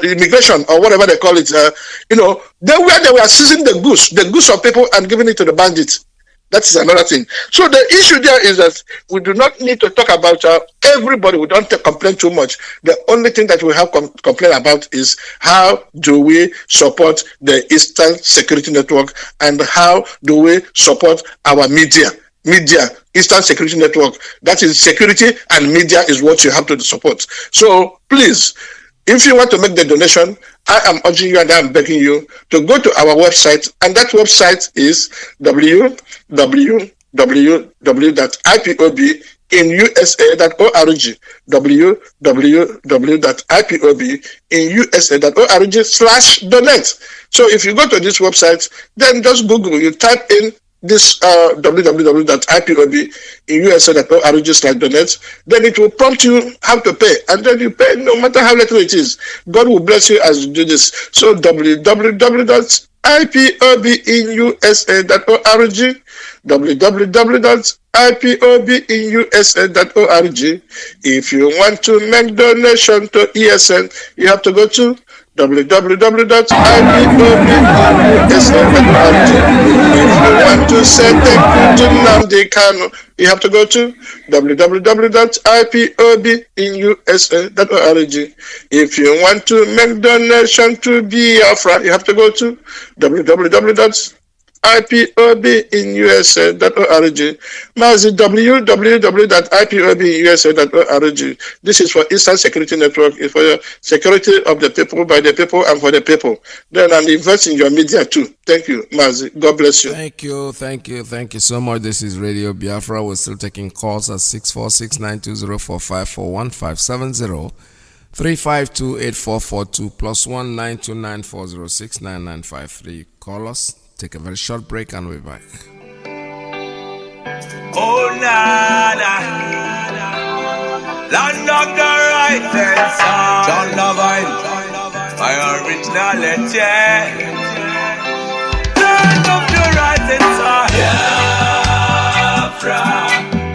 immigration or whatever they call it. They were seizing the goose of people and giving it to the bandits. That is another thing. So the issue there is that we do not need to talk about everybody. We don't complain too much. The only thing that we have complain about is how do we support the Eastern Security Network, and how do we support our media, Eastern Security Network. That is security, and media is what you have to support. So please, if you want to make the donation, I am urging you and I am begging you to go to our website, and that website is www.ipob.org. www.ipobinUSA.org, www.ipobinUSA.org/donate. So if you go to this website, then just Google, you type in this www.ipobinUSA.org/donate, then it will prompt you how to pay, and then you pay no matter how little it is. God will bless you as you do this. So www.ipobinUSA.org, www.ipobinUSA.org. If you want to make donation to ESN, you have to go to www.ipobinUSA.org. If you want to say thank you to Nnamdi Kanu, you have to go to www.ipobinUSA.org. If you want to make donation to Biafra, you have to go to www.ipobinUSA.org. Mazi, www.ipobinUSA.org. This is for Eastern Security Network. It's for the security of the people, by the people, and for the people. Then I'm investing in your media too. Thank you, Mazi. God bless you. Thank you so much. This is Radio Biafra. We're still taking calls at 646-920-4541, 570-352-8442 +1 929-406-9953. Call us. Take a very short break and we'll be back. Oh nana, land of the rising sun, John Lavine, my originality. Land of the rising sun, Biafra,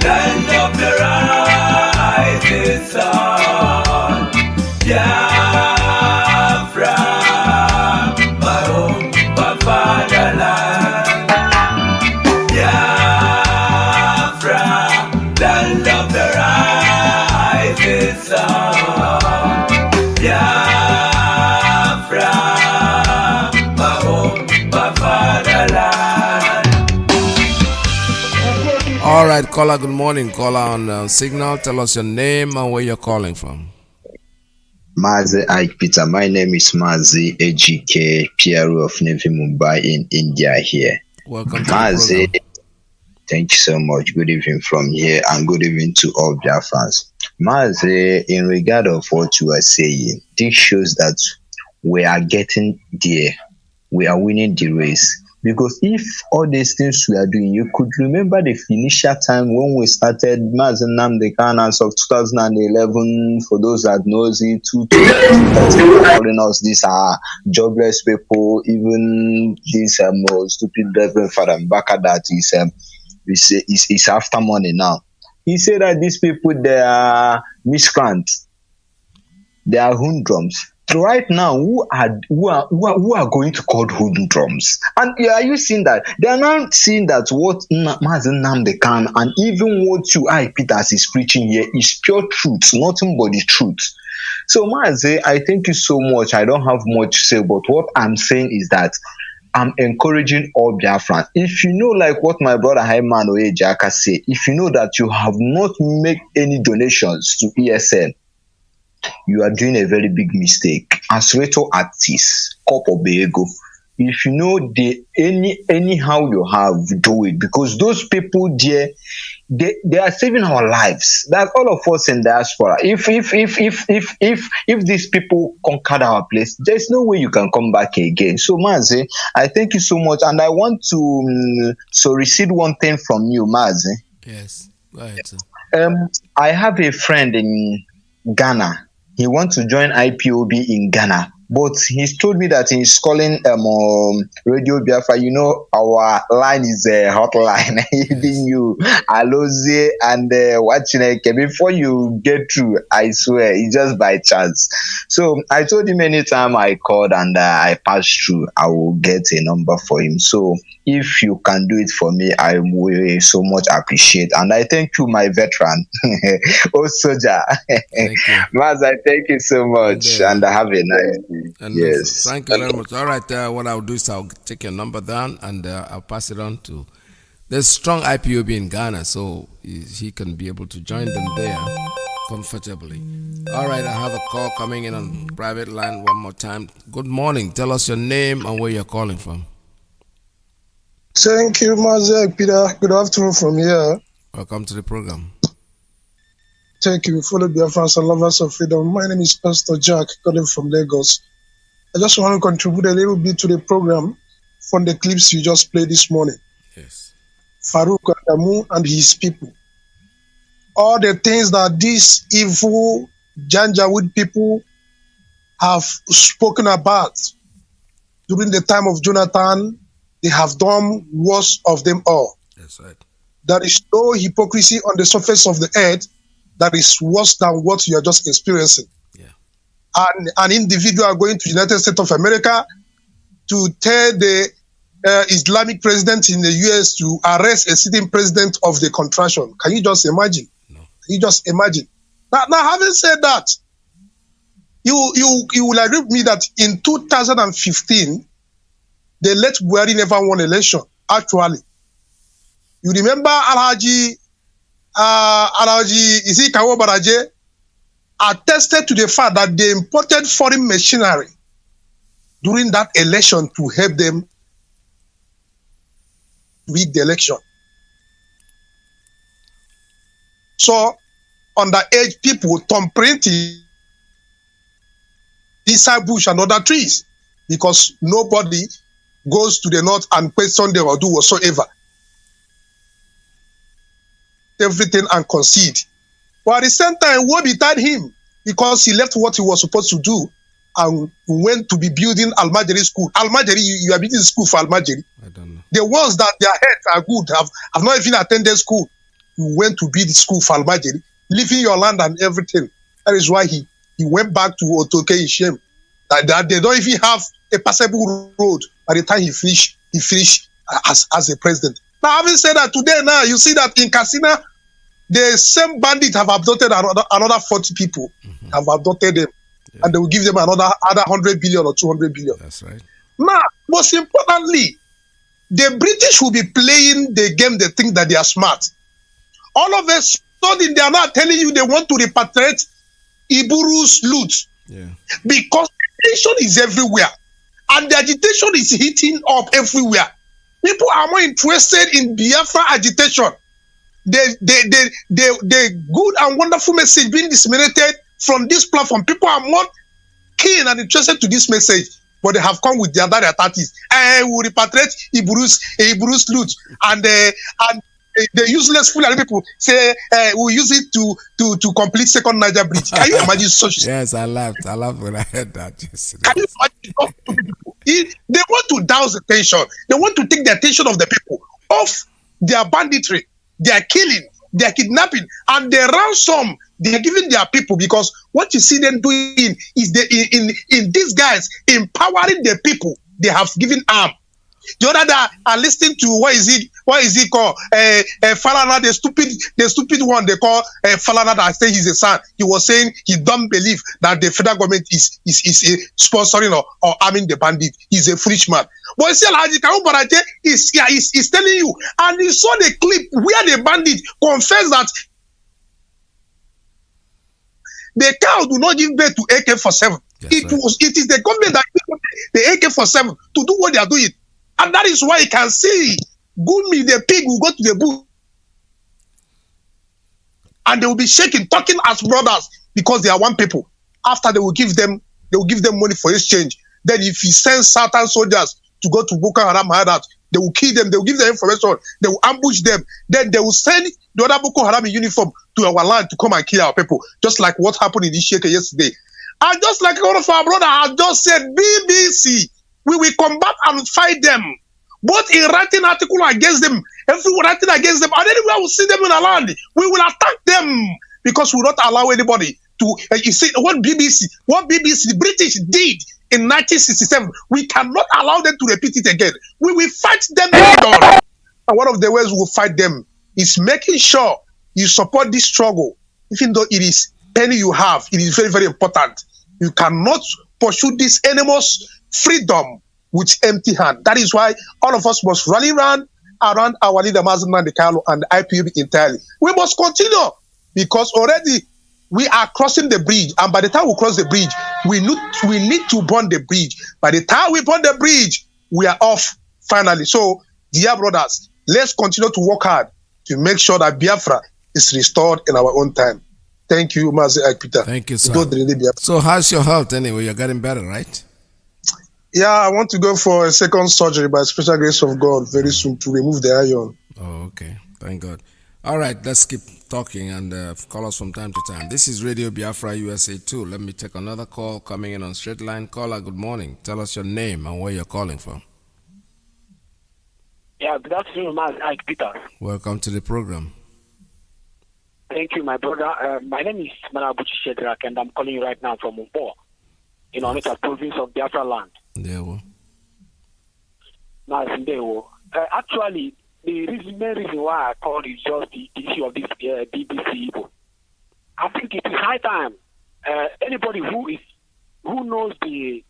land of the rising sun, Biafra, my home, my fatherland. Biafra, land of the rising sun. Biafra, my home, my fatherland. All right, caller, good morning. Caller on Signal. Tell us your name and where you're calling from. Mazi, Iyke Peter. My name is Mazi, AGK, PRO of Navy Mumbai in India here. Welcome to Mazi, the program. thank you so much. Good evening from here and good evening to all their fans. Mazi, in regard of what you are saying, this shows that we are getting there. We are winning the race. Because if all these things we are doing, you could remember the initial time when we started Mazi Nnamdi Kanu as of 2011. For those that knows it, 2013, calling us these are jobless people. Even this stupid Reverend Father Mbaka that is after money now. He said that these people, they are miscreants. They are hoodlums. Right now, who are going to call hoodlums? And are you seeing that? They are now seeing that what Mazi Nnamdi Kanu and even what you, Iyke Peters, is preaching here is pure truth, nothing but the truth. So Mazi, I thank you so much. I don't have much to say, but what I'm saying is that I'm encouraging all Biafrans. If you know, like what my brother Hyman Oyejaka said, if you know that you have not made any donations to ESN, you are doing a very big mistake. As retro artists, Cup of Beego, if you know anyhow you have, do it, because those people there, they are saving our lives. That's all of us in diaspora. If these people conquered our place, there's no way you can come back again. So Mazi, I thank you so much, and I want to receive one thing from you, Mazi. Yes, go ahead, sir. I have a friend in Ghana. He wants to join IPOB in Ghana, but he's told me that he's calling Radio Biafra. You know, our line is a hotline. Even you, Alozie, and Wachineke, before you get through, I swear, it's just by chance. So I told him anytime I called and I passed through, I will get a number for him. So if you can do it for me, I will so much appreciate. And I thank you, my veteran, soldier. Thank you. Maz, I thank you so much, and have a nice day. And yes. Thank you very much. All right, what I'll do is I'll take your number down and I'll pass it on to. There's strong IPOB in Ghana, so he can be able to join them there comfortably. All right, I have a call coming in on private line one more time. Good morning. Tell us your name and where you're calling from. Thank you, Mazi, Peter. Good afternoon from here. Welcome to the program. Thank you, fellow Biafrans and lovers of freedom. My name is Pastor Jack, calling from Lagos. I just want to contribute a little bit to the program from the clips you just played this morning. Yes. Farouk Adamu and his people. All the things that these evil Janjaweed people have spoken about during the time of Jonathan, they have done worst of them all. That's right. There is no hypocrisy on the surface of the earth that is worse than what you are just experiencing. Yeah. And an individual going to the United States of America to tell the Islamic president in the US to arrest a sitting president of the contraction. Can you just imagine? No. Can you just imagine? Now having said that, you will agree with me that in 2015, the late Buhari never won election, actually. You remember Alhaji Kawo Baraje attested to the fact that they imported foreign machinery during that election to help them rig the election. So, underage people thumbprinting inside bush and other trees because nobody goes to the north and question them or do whatsoever. Everything and concede. But at the same time, woe betide him because he left what he was supposed to do and went to be building Almajiri school. Almajiri, you are building school for Almajiri. I don't know. The ones that their heads are good have not even attended school. You went to build school for Almajiri, leaving your land and everything. That is why he went back to Otoke Ishem. That they don't even have a passable road by the time he finished as a president. Now, having said that, today now, you see that in Katsina, the same bandit have abducted another 40 people, have abducted them, and they will give them another 100 billion or 200 billion. That's right. Now, most importantly, the British will be playing the game, they think that they are smart. All of a sudden, they are not telling you they want to repatriate Iburu's loot. Yeah. Because agitation is everywhere. And the agitation is heating up everywhere. People are more interested in Biafra agitation. The good and wonderful message being disseminated from this platform. People are more keen and interested to this message, but they have come with the other tactics. We will repatriate Iburu's loot, and the useless Fulani people say we'll use it to complete second Niger bridge. Can you imagine such? Yes, I laughed when I heard that yesterday. Can you imagine? They want to douse the tension. They want to take the attention of the people off their banditry, their killing, their kidnapping, and the ransom they are giving their people. Because what you see them doing is in these guys empowering the people they have given arm. The other day, I listened to what is it called? Falana, the stupid one they call Falana that say he's a son. He was saying he don't believe that the federal government is sponsoring or arming the bandit. He's a foolish man. But you see, Alhaji Kawu Baraje is telling you, and you saw the clip where the bandit confessed that the cow do not give birth to AK-47. It is the government that gives the AK-47 to do what they are doing. And that is why you can see Gumi, the pig, will go to the bush and they will be shaking, talking as brothers because they are one people. After they will give them money for exchange. Then if he sends certain soldiers to go to Boko Haram hideout, they will kill them, they will give them information, they will ambush them, then they will send the other Boko Haram in uniform to our land to come and kill our people, just like what happened in Iyke yesterday. And just like one of our brothers has just said, BBC, we will combat and fight them, both in writing article against them, everyone writing against them, and anywhere we see them in our land, we will attack them because we will not allow anybody to. You see what the British did in 1967. We cannot allow them to repeat it again. We will fight them down. And one of the ways we will fight them is making sure you support this struggle, even though it is penny you have. It is very, very important. You cannot pursue this enormous freedom with empty hand. That is why all of us must rally around our leader Mazi and Ipob entirely. We must continue because already we are crossing the bridge, and by the time we cross the bridge, we need to burn the bridge. By the time we burn the bridge, we are off finally. So Dear brothers, let's continue to work hard to make sure that Biafra is restored in our own time. Thank you, Mazi Peter. Thank you, sir. So how's your health anyway? You're getting better, right? Yeah, I want to go for a second surgery by special grace of God very soon to remove the iron. Oh, okay. Thank God. All right, let's keep talking and call us from time to time. This is Radio Biafra USA 2. Let me take another call coming in on straight line. Caller, good morning. Tell us your name and where you're calling from. Yeah, good afternoon, Iyke Peter. Welcome to the program. Thank you, my brother. My name is Manabuchi Shedrak, and I'm calling you right now from Mumbo, in Onitsha province of Biafra land. Yeah, well. Actually, the main reason why I called is just the issue of this BBC Igbo. I think it is high time anybody who knows the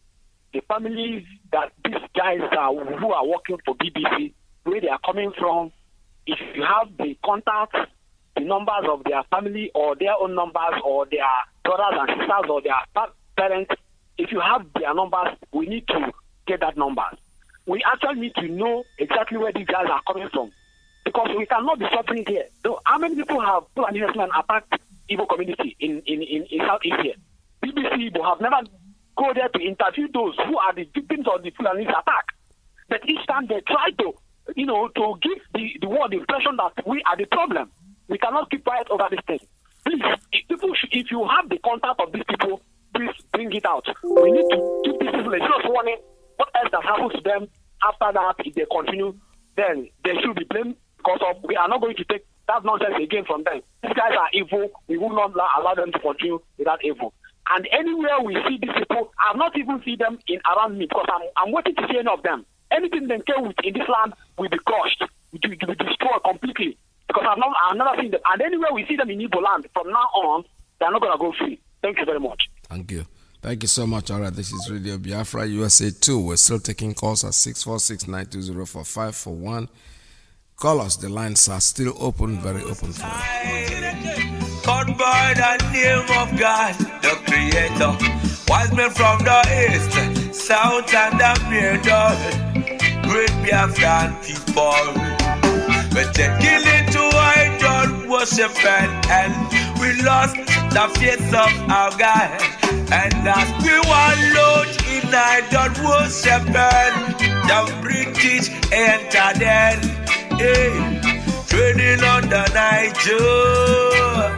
families that these guys who are working for BBC, where they are coming from, if you have the contacts, the numbers of their family or their own numbers or their brothers and sisters or their parents, if you have their numbers, we need to get that numbers. We actually need to know exactly where these guys are coming from, because we cannot be suffering here. So how many people have put an investment and attacked Igbo community in Southeast here? BBC Igbo have never go there to interview those who are the victims of the Fulani attack. But each time they try to, to give the world the impression that we are the problem. We cannot keep quiet over this thing. Please, if you have the contact of these people, please bring it out. We need to keep these people a serious warning. What else that happens to them after that, if they continue, then they should be blamed, because we are not going to take that nonsense again from them. These guys are evil. We will not allow them to continue with that evil. And anywhere we see these people, I've not even seen them around me, because I'm waiting to see any of them. Anything they came with in this land will be crushed, will be destroyed completely. Because I've never seen them. And anywhere we see them in Igbo land, from now on, they're not going to go free. Thank you very much. Thank you. Thank you so much. All right, this is Radio Biafra USA 2. We're still taking calls at 646-920-4541. Call us. The lines are still open, very open for you. Called by the name of God, the Creator. Wise men from the east, south, and the middle. Great Biafran people. But they killing to idol worship and we lost the faith of our God. And as we wallowed in idol worship, the British entered in, trading on the Niger,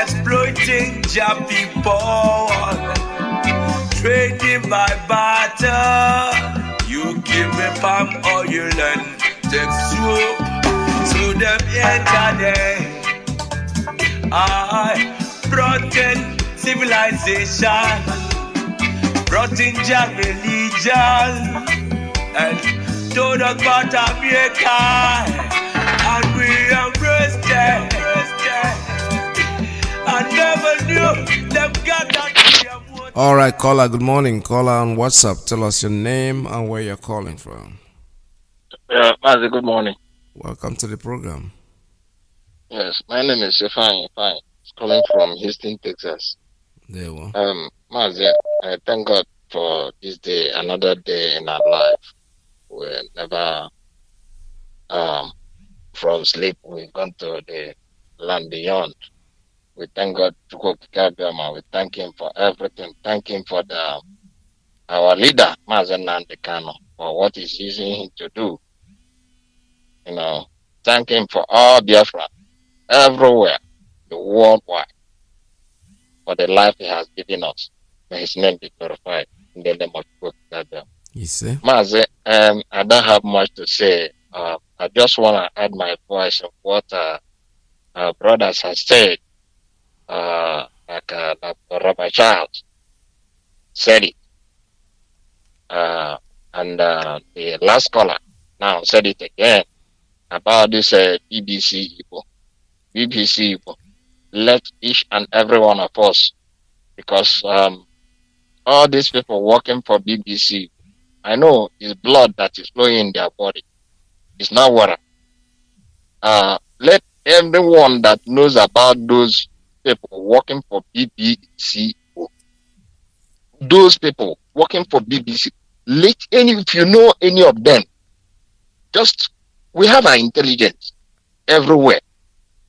exploiting your people, trading by barter. You give me palm oil and take soup. To them enter there. I brought in civilization, brought in your religion, and told us about America, and we embraced it. I never knew them got that. All right, caller, good morning. Caller on WhatsApp. Tell us your name and where you're calling from. Mazi, good morning. Welcome to the program. Yes, my name is Fine. Calling from Houston, Texas. There we Mazi, I thank God for this day, another day in our life. We never from sleep, we've gone to the land beyond. We thank God to go to we thank him for everything. Thank him for our leader, Mazi Nandekano, for what he's using him to do. Thank him for all Biafra, everywhere, the worldwide, for the life he has given us. May his name be glorified in the name of God. You see? Mazi, I don't have much to say. I just want to add my voice of what our brothers have said. Like Rabbi Charles said it. And the last caller now said it again about this BBC Igbo. Let each and every one of us, because all these people working for BBC, I know it's blood that is flowing in their body. It's not water. Let everyone that knows about those people working for BBC, those people working for BBC, if you know any of them, Just, we have our intelligence everywhere.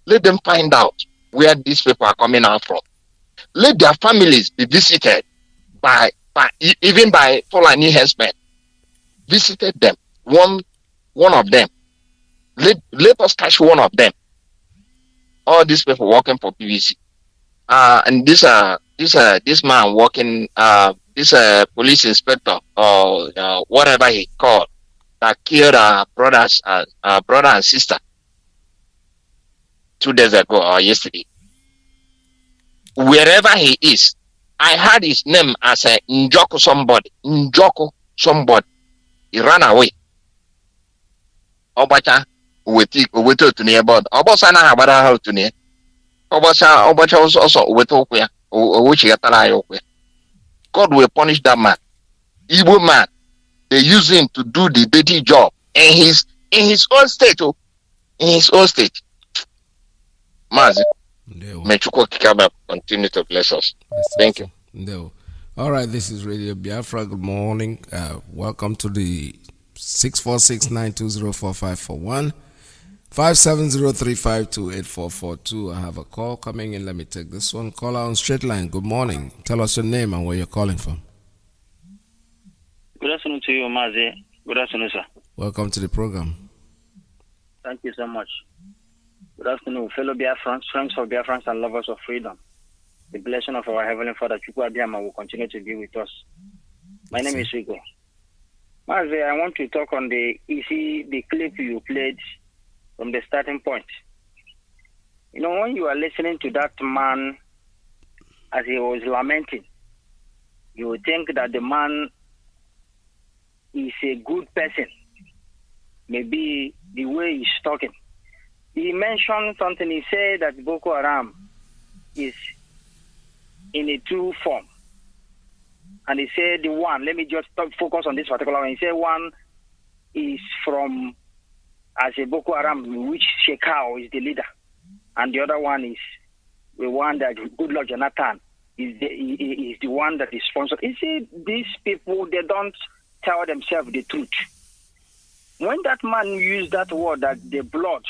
Let them find out where these people are coming out from. Let their families be visited even by Fulani herdsmen. Visited them, one of them. Let us catch one of them. All these people working for PVC. And this man working, this police inspector or whatever he called, that killed our brother and sister 2 days ago or yesterday. Wherever he is, I heard his name as a Njoko somebody. He ran away. Obacha weto to near about Obosa na habara how to near. Obacha was also weto which God will punish that man. Evil man. They use him to do the dirty job. And he's in his own state. In his own state. Mazi. May Chukwu Kikaba continue to bless us. Thank you. No. All right, this is Radio Biafra. Good morning. Welcome to the 646-920-4541, 570-352-8442. I have a call coming in. Let me take this one. Caller on straight line. Good morning. Tell us your name and where you're calling from. Good afternoon to you, Mazi. Good afternoon, sir. Welcome to the program. Thank you so much. Good afternoon, fellow Biafrans, friends of Biafrans and lovers of freedom. The blessing of our Heavenly Father, Chukwu Abiyama, will continue to be with us. My name is Iyke. Mazi, I want to talk on the clip you played from the starting point. You know, when you are listening to that man as he was lamenting, you would think that the man is a good person. Maybe the way he's talking. He mentioned something. He said that Boko Haram is in a two form. And he said the one, let me just focus on this particular one. He said one is from, as a Boko Haram, which Shekau is the leader. And the other one is the one that Goodluck Jonathan is the one that is sponsored. You see, these people, they don't tell themselves the truth. When that man used that word, that the blood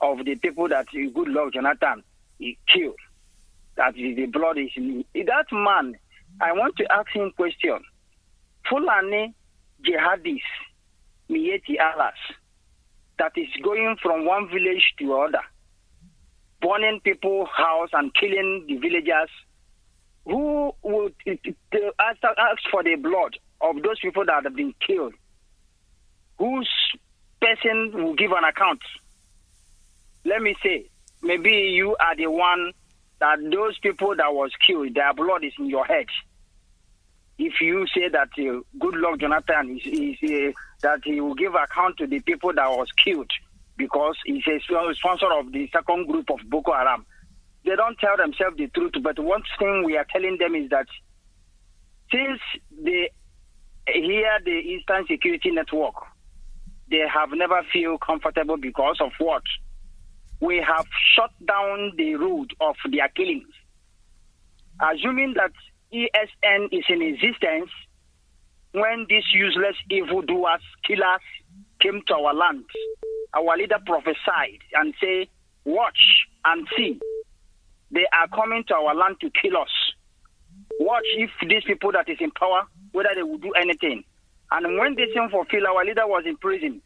of the people that Goodluck Jonathan he killed, that the blood is in that man, I want to ask him a question. Fulani jihadis, Mieti Alas, that is going from one village to another, burning people's house and killing the villagers, who would ask for the blood of those people that have been killed? Whose person will give an account? Let me say, maybe you are the one that those people that was killed, their blood is in your head. If you say that Goodluck Jonathan is that he will give account to the people that was killed because he's a sponsor of the second group of Boko Haram, they don't tell themselves the truth. But one thing we are telling them is that since they hear the Eastern Security Network, they have never feel comfortable because of what? We have shut down the road of their killings. Assuming that ESN is in existence, when these useless evildoers, killers, came to our land, our leader prophesied and say, watch and see, they are coming to our land to kill us. Watch if these people that is in power, whether they will do anything. And when this thing fulfilled, our leader was in prison.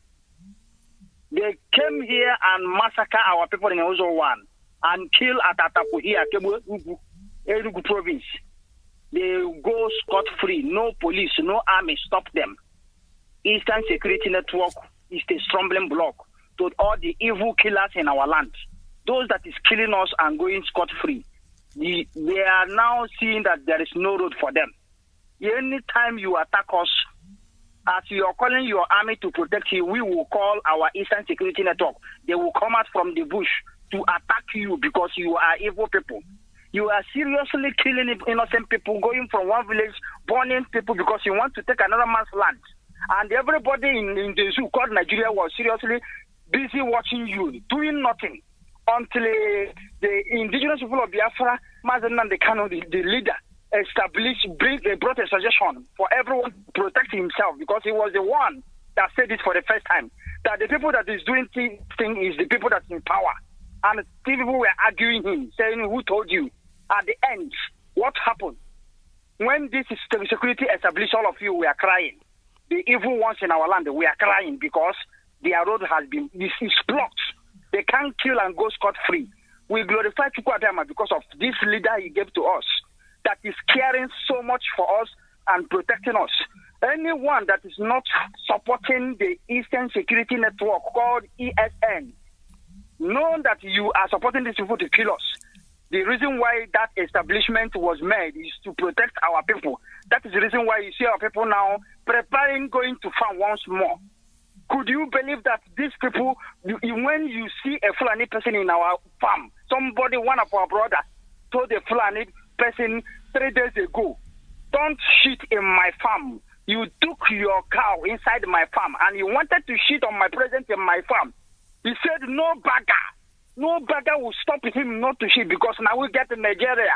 They came here and massacre our people in Ozo 1 and kill at Atapuhia, Enugu province. They go scot-free. No police, no army stop them. Eastern Security Network is the stumbling block to all the evil killers in our land. Those that is killing us and going scot-free. They are now seeing that there is no road for them. Anytime you attack us, as you are calling your army to protect you, we will call our Eastern Security Network. They will come out from the bush to attack you because you are evil people. You are seriously killing innocent people, going from one village, burning people because you want to take another man's land. And everybody in the zoo called Nigeria was seriously busy watching you, doing nothing until the indigenous people of Biafra, Mazi Nnamdi Kanu, the leader, brought a suggestion for everyone to protect himself because he was the one that said it for the first time. that the people that is doing thing is the people that's in power. And people were arguing him, saying, who told you? At the end, what happened? When this security established, all of you were crying. The evil ones in our land, we are crying because their road has been blocked. They can't kill and go scot-free. We glorify Chukwu Abiyama because of this leader he gave to us that is caring so much for us and protecting us. Anyone that is not supporting the Eastern Security Network called ESN, know that you are supporting these people to kill us. The reason why that establishment was made is to protect our people. That is the reason why you see our people now preparing going to farm once more. Could you believe that these people, when you see a Fulani person in our farm, somebody, one of our brothers, told a Fulani person 3 days ago, don't shit in my farm. You took your cow inside my farm and you wanted to shit on my presence in my farm. He said, no bagger. No beggar will stop him not to shit because now we get to Nigeria.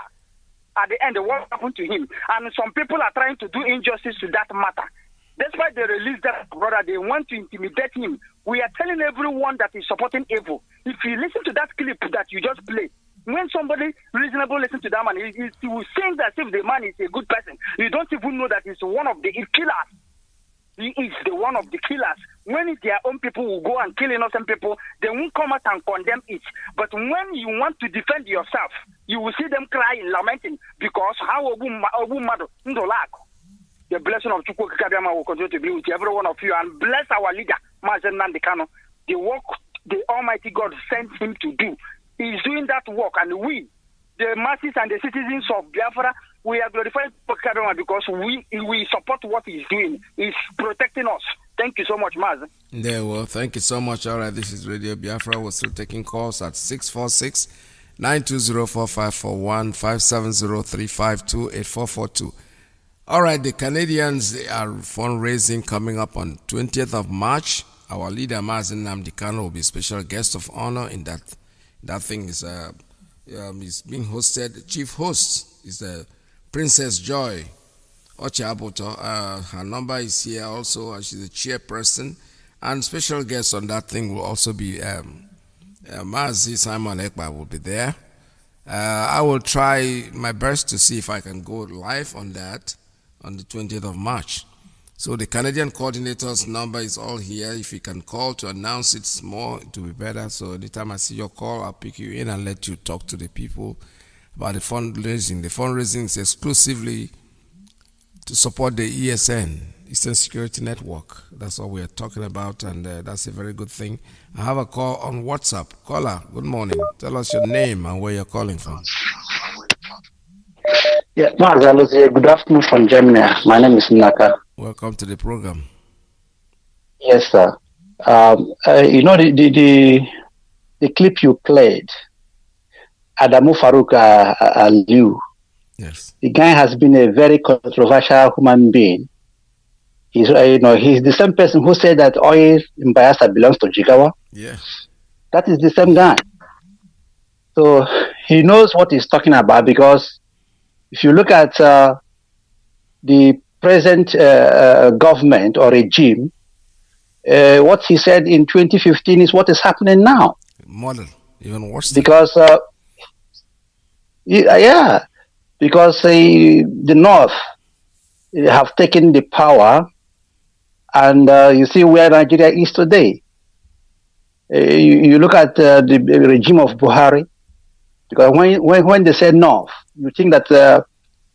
At the end, what happened to him? And some people are trying to do injustice to that matter. That's why they released that brother. They want to intimidate him. We are telling everyone that is supporting evil. If you listen to that clip that you just played, when somebody reasonable listen to that man, he will think that if the man is a good person. You don't even know that he's one of the killers. He is the one of the killers. When their own people will go and kill innocent people, they won't come out and condemn it. But when you want to defend yourself, you will see them crying, lamenting, because how the blessing of Chukwu Abiyama will continue to be with every one of you, and bless our leader, Mazi Nandekano. The work the Almighty God sent him to do. He is doing that work, and we, the masses and the citizens of Biafra, we are glorifying Chukwu because we support what he's doing. He's protecting us. Thank you so much, Mazi. Yeah, well, thank you so much. All right, this is Radio Biafra. We're still taking calls at 646-920-4541, 570-352-8442. All right, the Canadians, they are fundraising coming up on 20th of March. Our leader, Mazi Nandekano, will be special guest of honor in that. That thing is being hosted. The chief host is Princess Joy Ochiaboto. Her number is here also. She's the chairperson. And special guest on that thing will also be Mazi Simon Ekpa will be there. I will try my best to see if I can go live on that on the 20th of March. So the Canadian coordinator's number is all here. If you can call to announce it more, it will be better. So anytime I see your call, I'll pick you in and let you talk to the people about the fundraising. The fundraising is exclusively to support the ESN, Eastern Security Network. That's what we are talking about, and that's a very good thing. I have a call on WhatsApp. Caller, good morning. Tell us your name and where you're calling from. Yeah, good afternoon from Germany. My name is Naka. Welcome to the program. Yes, sir. You know the clip you played, Adamu Farouk Aliu. Yes. The guy has been a very controversial human being. He's he's the same person who said that oil in Bayelsa belongs to Jigawa. Yeah. That is the same guy. So he knows what he's talking about, because if you look at the present government or regime, what he said in 2015 is what is happening now. Model, even worse. Because, because the North have taken the power, and you see where Nigeria is today. You look at the regime of Buhari, because when they say North, you think that the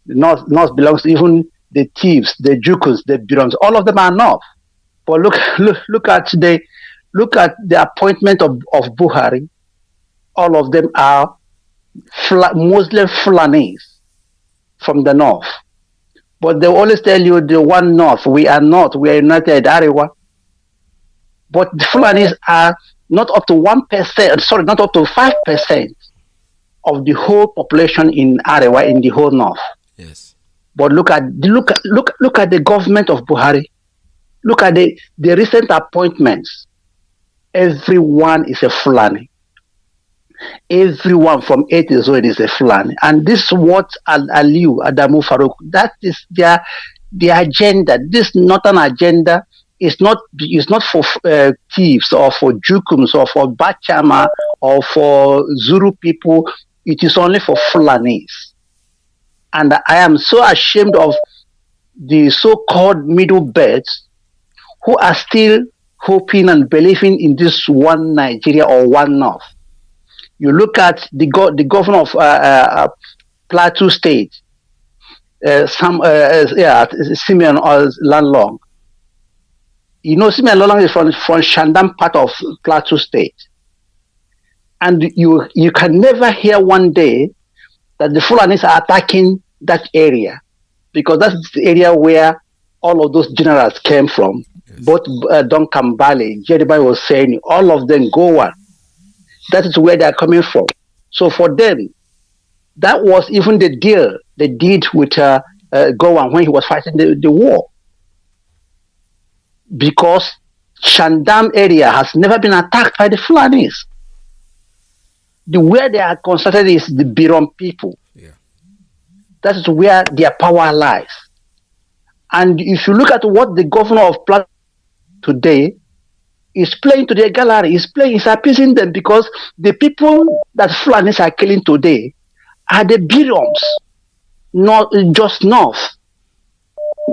North belongs to even the thieves, the Jukus, the Birons, all of them are North. But look at the appointment of Buhari. All of them are Muslim Fulanis from the North. But they always tell you the one North, we are not, we are united, Arewa. But the Fulanis are not up to 1%, not up to 5% of the whole population in Arewa, in the whole North. Yes. But look at the government of Buhari. Look at the recent appointments. Everyone is a Fulani. Everyone from A to Z is a Fulani. And this is what Adamu Farouk, that is their agenda. This northern agenda It's not for thieves or for Jukums or for Bachama or for Zulu people. It is only for Fulanis. And I am so ashamed of the so-called middle birds who are still hoping and believing in this one Nigeria or one North. You look at the governor of Plateau State, Simeon Lanlong. You know, Simeon Lanlong is from Shandam part of Plateau State. And you can never hear one day that the Fulanis are attacking that area, because that's the area where all of those generals came from. Yes. Both Duncan Bali, Jedibai was saying, all of them go on. That is where they are coming from. So for them, that was even the deal they did with Gowan when he was fighting the war. Because Shandam area has never been attacked by the Fulanis. Where they are concentrated is the Birom people. Yeah. That is where their power lies. And if you look at what the governor of Plateau today is playing to their gallery, is appeasing them, because the people that Fulanis are killing today are the Biroms, not just north.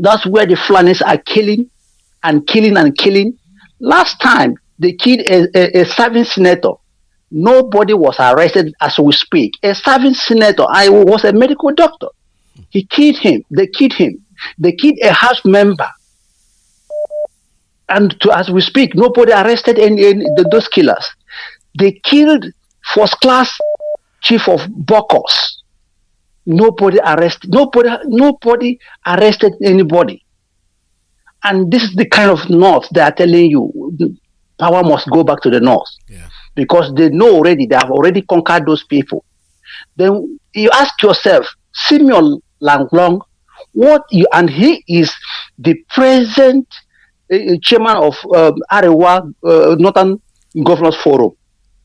That's where the Fulanis are killing and killing and killing. Last time they killed a serving senator. Nobody was arrested as we speak. A serving senator, I was a medical doctor. He killed him. They killed him. They killed a house member. And as we speak, nobody arrested those killers. They killed first class chief of Bokos. Nobody arrested anybody. And this is the kind of North they are telling you, power must go back to the North. Yeah. Because they know already, they have already conquered those people. Then you ask yourself, Simeon Langlong, and he is the present chairman of Arewa Northern Governors Forum.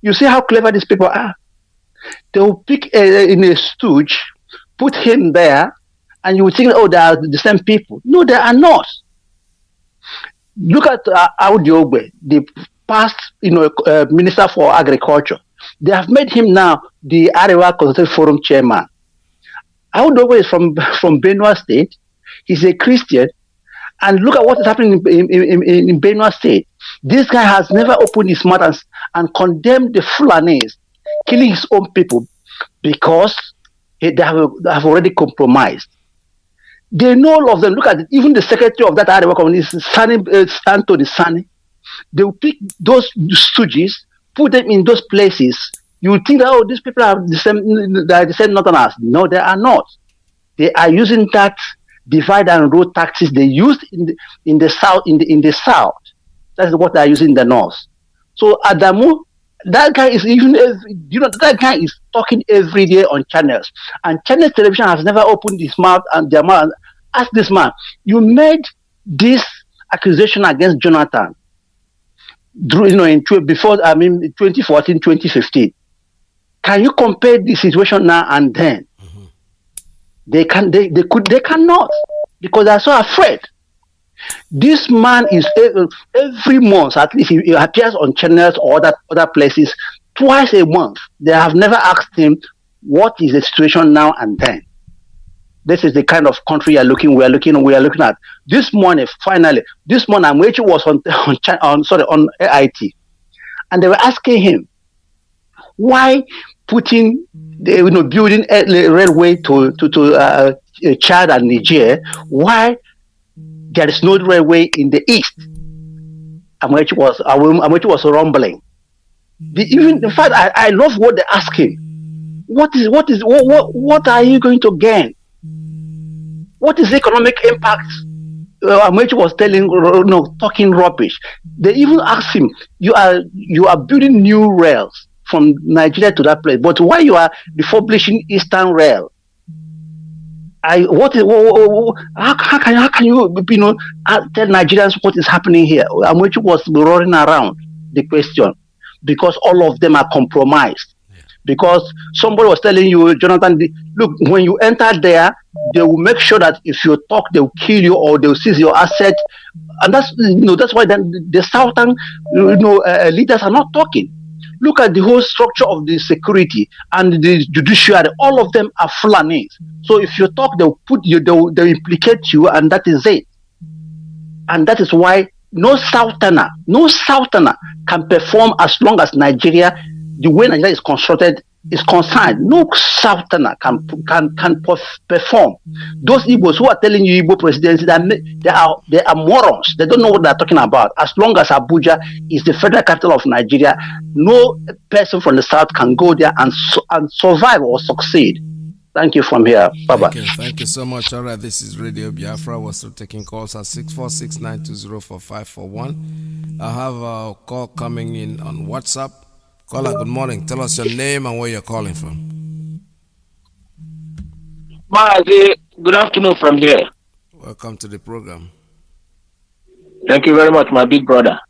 You see how clever these people are. They will pick in a stooge, put him there, and you will think, oh, they are the same people. No, they are not. Look at Audiogbe, the past Minister for Agriculture. They have made him now the Arewa Consultative Forum chairman. Audiogbe is from Benue State. He's a Christian. And look at what is happening in Benue State. This guy has never opened his mouth and condemned the Fulanis killing his own people, because they have already compromised. They know all of them. Look at it. Even the secretary of that Arewa community, Anthony Sani. They will pick those stooges, put them in those places. You will think that, oh, these people are the same Northerners. No, they are not. They are using that divide and rule tactics they used in the south. In the south, that's what they are using in the north. So Adamu, that guy is that guy is talking every day on channels, and channel television has never opened his mouth and their mouth. Ask this man, you made this accusation against Jonathan, before 2014, 2015. Can you compare the situation now and then? Mm-hmm. They cannot, because they are so afraid. This man is every month, at least he appears on channels or other places twice a month. They have never asked him what is the situation now and then. This is the kind of country we are looking at. This morning, Amwechi was on AIT, and they were asking him why building a railway to Chad and Niger, why there is no railway in the east. Amwechi was rumbling. In fact, I love what they ask him. What are you going to gain? What is the economic impact? Amechi was talking rubbish. They even asked him, you are building new rails from Nigeria to that place, but why you are refurbishing Eastern Rail? How can you tell Nigerians what is happening here? Amechi was roaring around the question, because all of them are compromised. because somebody was telling you, Jonathan, look, when you enter there, they will make sure that if you talk, they will kill you or they will seize your asset. And that's why then the southern leaders are not talking. Look at the whole structure of the security and the judiciary. All of them are Fulanis. So if you talk, they'll put you, they'll implicate you, and that is it. And that is why no southerner can perform as long as Nigeria, the way Nigeria is constructed, is concerned. No southerner can perform. Those Igbos who are telling you Igbo presidency, they are morons. They don't know what they're talking about. As long as Abuja is the federal capital of Nigeria, no person from the south can go there and survive or succeed. Thank you from here. Bye-bye. Thank you so much. All right, this is Radio Biafra. We're still taking calls at 646-920-4541. I have a call coming in on WhatsApp. Caller, good morning. Tell us your name and where you're calling from. Mazi, good afternoon from here. Welcome to the program. Thank you very much, my big brother.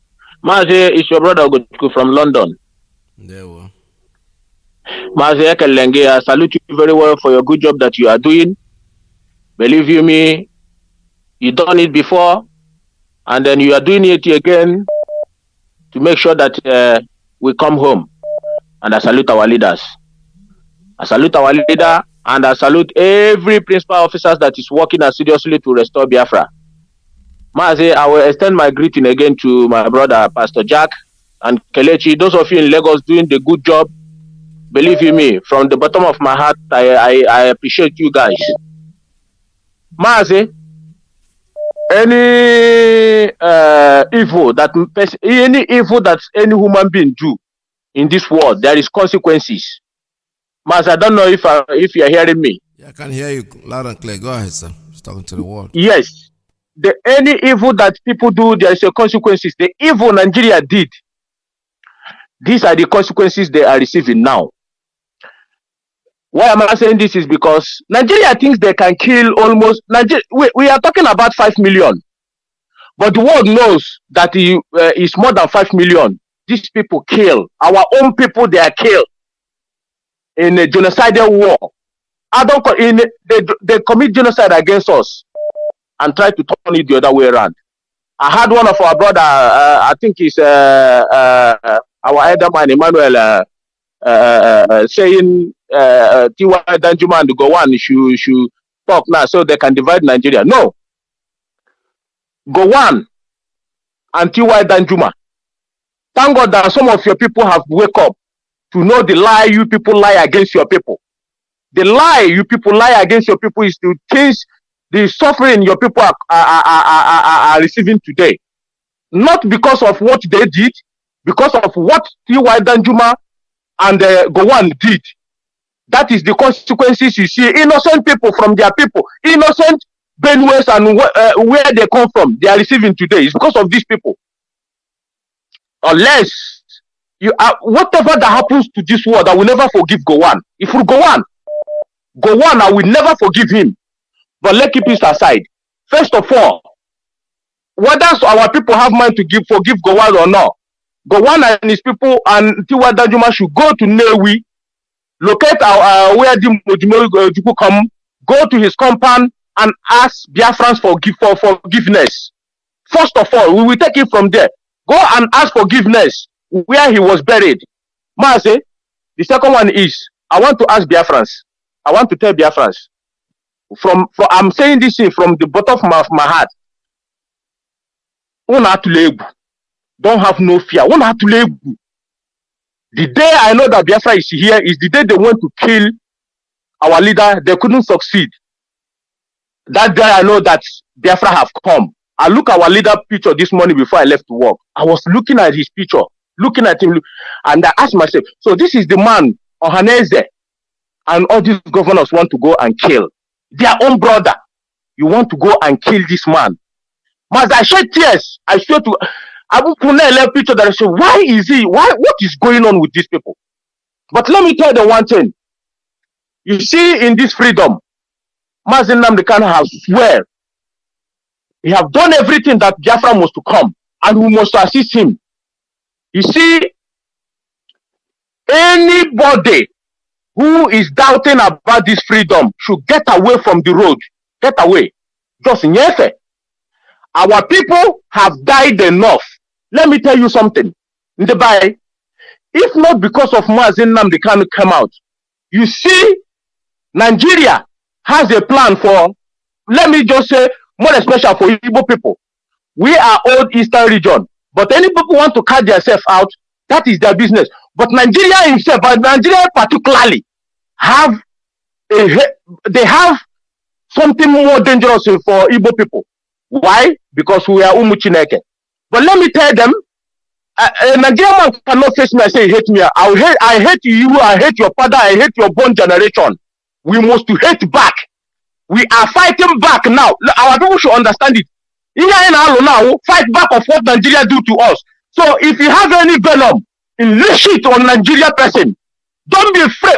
Mazi, it's your brother Ogochukwu from London. There we are. Mazi Ekelenge, I salute you very well for your good job that you are doing. Believe you me, you done it before, and then you are doing it again to make sure that we come home. And I salute our leaders. I salute our leader, and I salute every principal officer that is working assiduously to restore Biafra. Mazi, I will extend my greeting again to my brother, Pastor Jack and Kelechi. Those of you in Lagos doing the good job. Believe you me, from the bottom of my heart, I appreciate you guys. Mazi, any evil that any human being do in this world, there is consequences. Mazi, I don't know if you are hearing me. Yeah, I can hear you loud and clear. Go ahead, sir. Just talking to the world. Yes. Any evil that people do, there is a consequences. The evil Nigeria did, these are the consequences they are receiving now. Why am I saying this is because Nigeria thinks they can kill almost we are talking about 5 million, but the world knows that it's more than 5 million. These people kill our own people. They are killed in a genocidal war. They commit genocide against us and try to turn it the other way around. I had one of our brother, I think it's our elder man Emmanuel, saying T.Y. Danjuma and Gowon should talk now so they can divide Nigeria. No. Gowon and T.Y. Danjuma. Thank God that some of your people have wake up to know the lie you people lie against your people. The lie you people lie against your people is to change the suffering your people are receiving today. Not because of what they did, because of what T.Y. Danjuma and Gowon did. That is the consequences you see. Innocent people from their people, innocent Benwes and where they come from, they are receiving today. It's because of these people. Unless whatever that happens to this world, I will never forgive Gowon. If we Gowon, I will never forgive him. But let's keep it aside. First of all, whether our people have mind to forgive Gowon or not, Gowon and his people and T.Y. Danjuma should go to Newi, locate where the people come, go to his compound and ask Biafrans for forgiveness. First of all, we will take it from there. Go and ask forgiveness where he was buried. Mazi, the second one is, I want to ask Biafrans. I want to tell Biafrans. I'm saying this thing from the bottom of my heart. Don't have no fear. The day I know that Biafra is here is the day they want to kill our leader. They couldn't succeed. That day I know that Biafra have come. I look at our leader picture this morning before I left to work. I was looking at his picture, looking at him, and I asked myself, so this is the man, Ohaneze, and all these governors want to go and kill their own brother. You want to go and kill this man. Mas I shed tears. I swear to I will put a picture that I say, what is going on with these people? But let me tell you one thing. You see, in this freedom, Mazi Nnamdi Kanu has swear he have done everything that Biafra must to come, and we must assist him. You see, anybody who is doubting about this freedom should get away from the road. Get away. Just nyefe. Our people have died enough. Let me tell you something. Ndebai, if not because of Mazi Nnamdi Kanu come out, you see, Nigeria has a plan for, let me just say, more especially for Igbo people. We are old Eastern region, but any people want to cut themselves out, that is their business. But Nigeria himself, but Nigeria particularly, they have something more dangerous for Igbo people. Why? Because we are Umuchineke. But let me tell them, a Nigerian man cannot face me and say he hate me. I hate you, I hate your father, I hate your born generation. We must hate back. We are fighting back now. Our people should understand it. Now, fight back of what Nigeria do to us. So if you have any venom, unleash it on Nigeria person. Don't be afraid.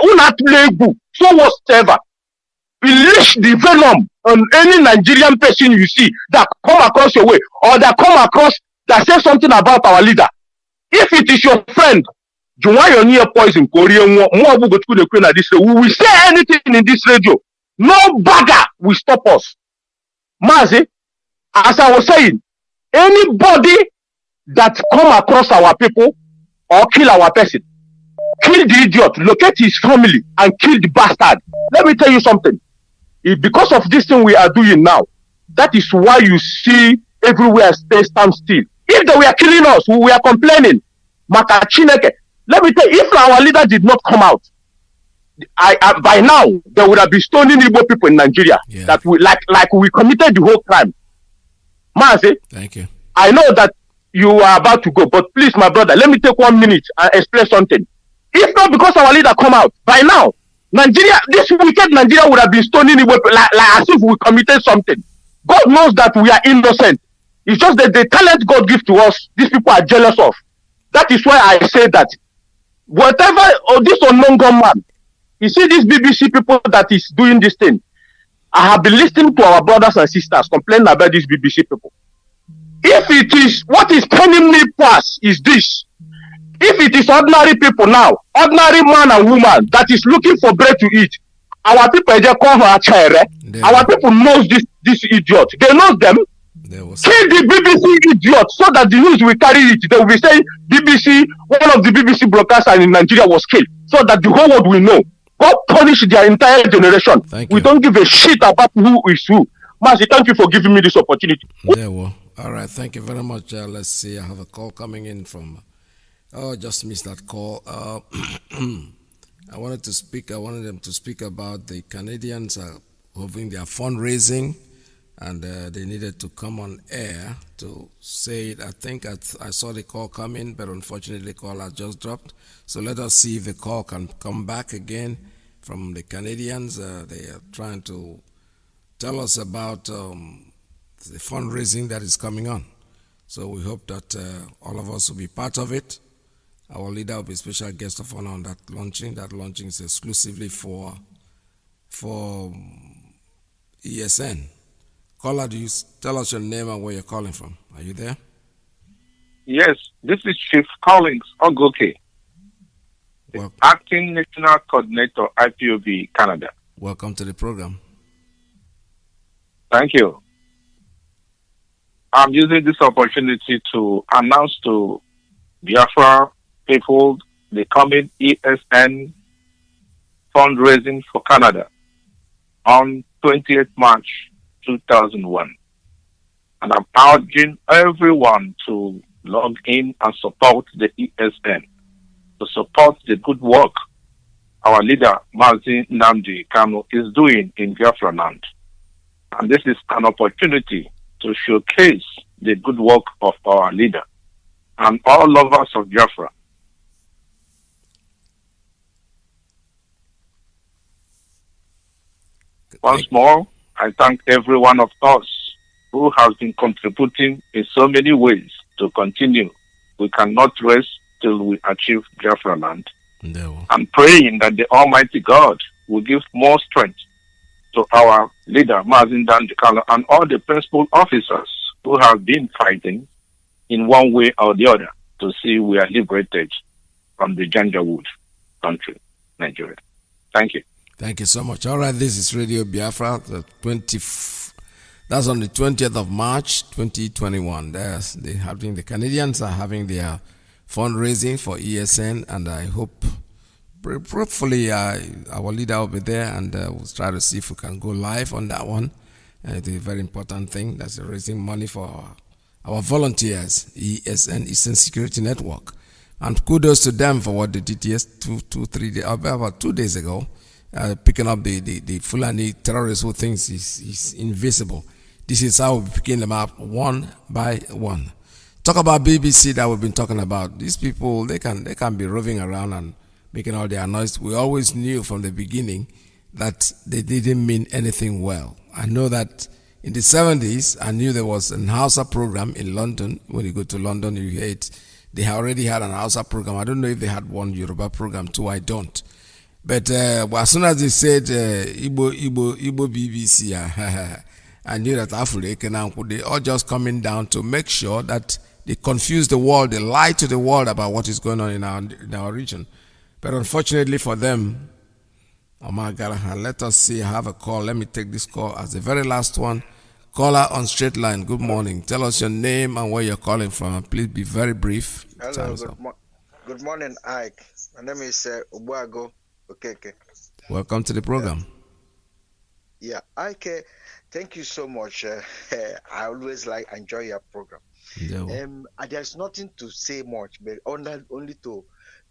So whatsoever. Unleash the venom on any Nigerian person you see that come across your way or that come across that says something about our leader. If it is your friend, you want your near poison, Korean, we will say anything in this radio. No bagger will stop us. Mazi, as I was saying, anybody that come across our people or kill our person, kill the idiot, locate his family and kill the bastard. Let me tell you something. Because of this thing we are doing now, that is why you see everywhere stand still. If they were killing us, we were complaining. Makachineke. Let me tell you, if our leader did not come out, by now they would have been stoning Igbo people in Nigeria. Yeah. That we like we committed the whole crime. Mazi, thank you. I know that you are about to go, but please, my brother, let me take 1 minute and explain something. If not because our leader come out, by now, Nigeria, this wicked Nigeria would have been stoning Igbo like as if we committed something. God knows that we are innocent. It's just that the talent God gives to us, these people are jealous of. That is why I say that whatever this unknown gunman, you see these BBC people that is doing this thing. I have been listening to our brothers and sisters complaining about these BBC people. If it is what is paining me past is this. If it is ordinary people now, ordinary man and woman that is looking for bread to eat, our people just call her chair. Our people knows this idiot. They know them. Kill the BBC idiot so that the news will carry it. They will be saying BBC, one of the BBC broadcasters in Nigeria was killed, so that the whole world will know. God punish their entire generation. We don't give a shit about who is who. Mazi, thank you for giving me this opportunity. Yeah, well, all right, thank you very much. Let's see, I have a call coming in from. Oh, just missed that call. I wanted them to speak about the Canadians having their fundraising, and they needed to come on air to say it. I think I saw the call come in, but unfortunately the call had just dropped. So let us see if the call can come back again from the Canadians. They are trying to tell us about the fundraising that is coming on. So we hope that all of us will be part of it. Our leader will be a special guest of honor on that launching. That launching is exclusively for ESN. Caller, do you tell us your name and where you're calling from? Are you there? Yes, this is Chief Collins Ogoke, the Acting National Coordinator, IPOB Canada. Welcome to the program. Thank you. I'm using this opportunity to announce to Biafra people the coming ESN fundraising for Canada on 28th March 2001. And I'm urging everyone to log in and support the ESN, to support the good work our leader, Mazi Nnamdi Kanu, is doing in Biafra land. And this is an opportunity to showcase the good work of our leader and all lovers of Biafra. Once more, I thank every one of us who has been contributing in so many ways to continue. We cannot rest till we achieve Biafra land. I'm praying that the Almighty God will give more strength to our leader, Mazi Nnamdi Kanu, and all the principal officers who have been fighting in one way or the other to see we are liberated from the Janjaweed country, Nigeria. Thank you. Thank you so much. All right, this is Radio Biafra, that's on the 20th of March, 2021. The Canadians are having their fundraising for ESN, and I hope, hopefully, our leader will be there, and we'll try to see if we can go live on that one. It's a very important thing. That's raising money for our volunteers, ESN, Eastern Security Network. And kudos to them for what they did about 2 days ago, picking up the Fulani terrorists who thinks is invisible. This is how we're picking them up one by one. Talk about BBC that we've been talking about. These people, they can be roving around and making all their noise. We always knew from the beginning that they didn't mean anything well. I know that in the 70s, I knew there was an Hausa program in London. When you go to London, you hear it. They already had an Hausa program. I don't know if they had one Yoruba program too. I don't. But as soon as they said Igbo BBC, I knew that Africa, they all just coming down to make sure that they confuse the world, they lie to the world about what is going on in our region. But unfortunately for them, oh my God, let us see. I have a call. Let me take this call as the very last one. Caller on straight line. Good morning. Tell us your name and where you're calling from. Please be very brief. Hello. Good morning, Ike. My name is Ubuago Okeke. Welcome to the program. Yeah, Ike. Thank you so much. I always enjoy your program. Yeah. There's nothing to say much, but only to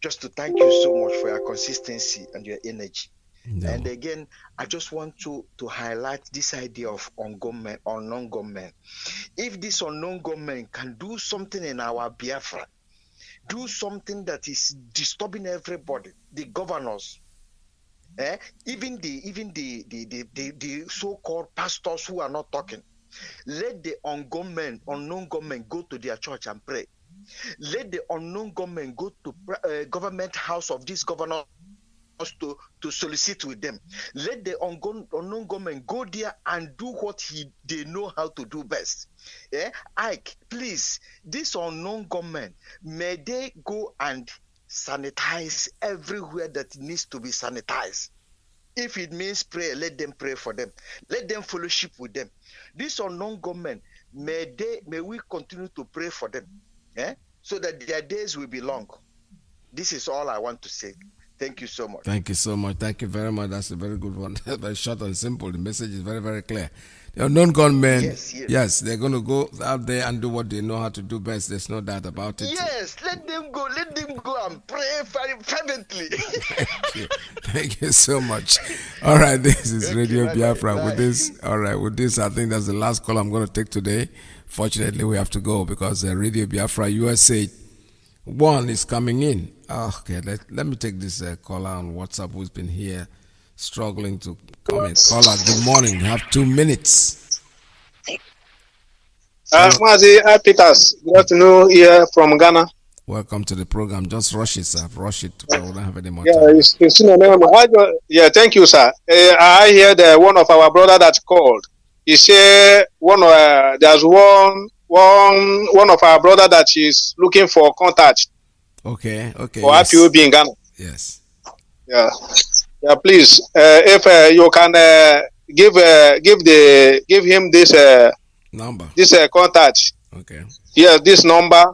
thank you so much for your consistency and your energy. No. And again, I just want to highlight this idea of unknown government. If this unknown government can do something in our Biafra, do something that is disturbing everybody, the governors, even the so-called pastors who are not talking, let the unknown government go to their church and pray. Let the unknown government go to government house of this governor to solicit with them. Let the unknown government go there and do what they know how to do best. Ike, please, this unknown government, may they go and sanitize everywhere that needs to be sanitized. If it means pray, let them pray for them. Let them fellowship with them. This unknown government, may we continue to pray for them, so that their days will be long. This is all I want to say. Thank you so much. Thank you so much. Thank you very much. That's a very good one. Very short and simple. The message is very, very clear. The unknown gunmen, yes, they're going to go out there and do what they know how to do best. There's no doubt about it. Yes, let them go. Let them go and pray fervently. Thank you. Thank you so much. All right, this is Radio Biafra. With this, I think that's the last call I'm going to take today. Fortunately, we have to go because Radio Biafra USA 1 is coming in. Okay, let me take this caller on WhatsApp who's been here struggling to comment. Caller, good morning. You have 2 minutes. Mazi, Peters. Good afternoon here from Ghana. Welcome to the program. Just rush it, sir. Rush it. We don't have any more time. Thank you, sir. I heard one of our brother that called. He said there's one of our brother that is looking for contact. Okay. For IPOB in Ghana. Yes. Yeah. Please, if you can give him this number, this contact. Okay. Yeah, this number,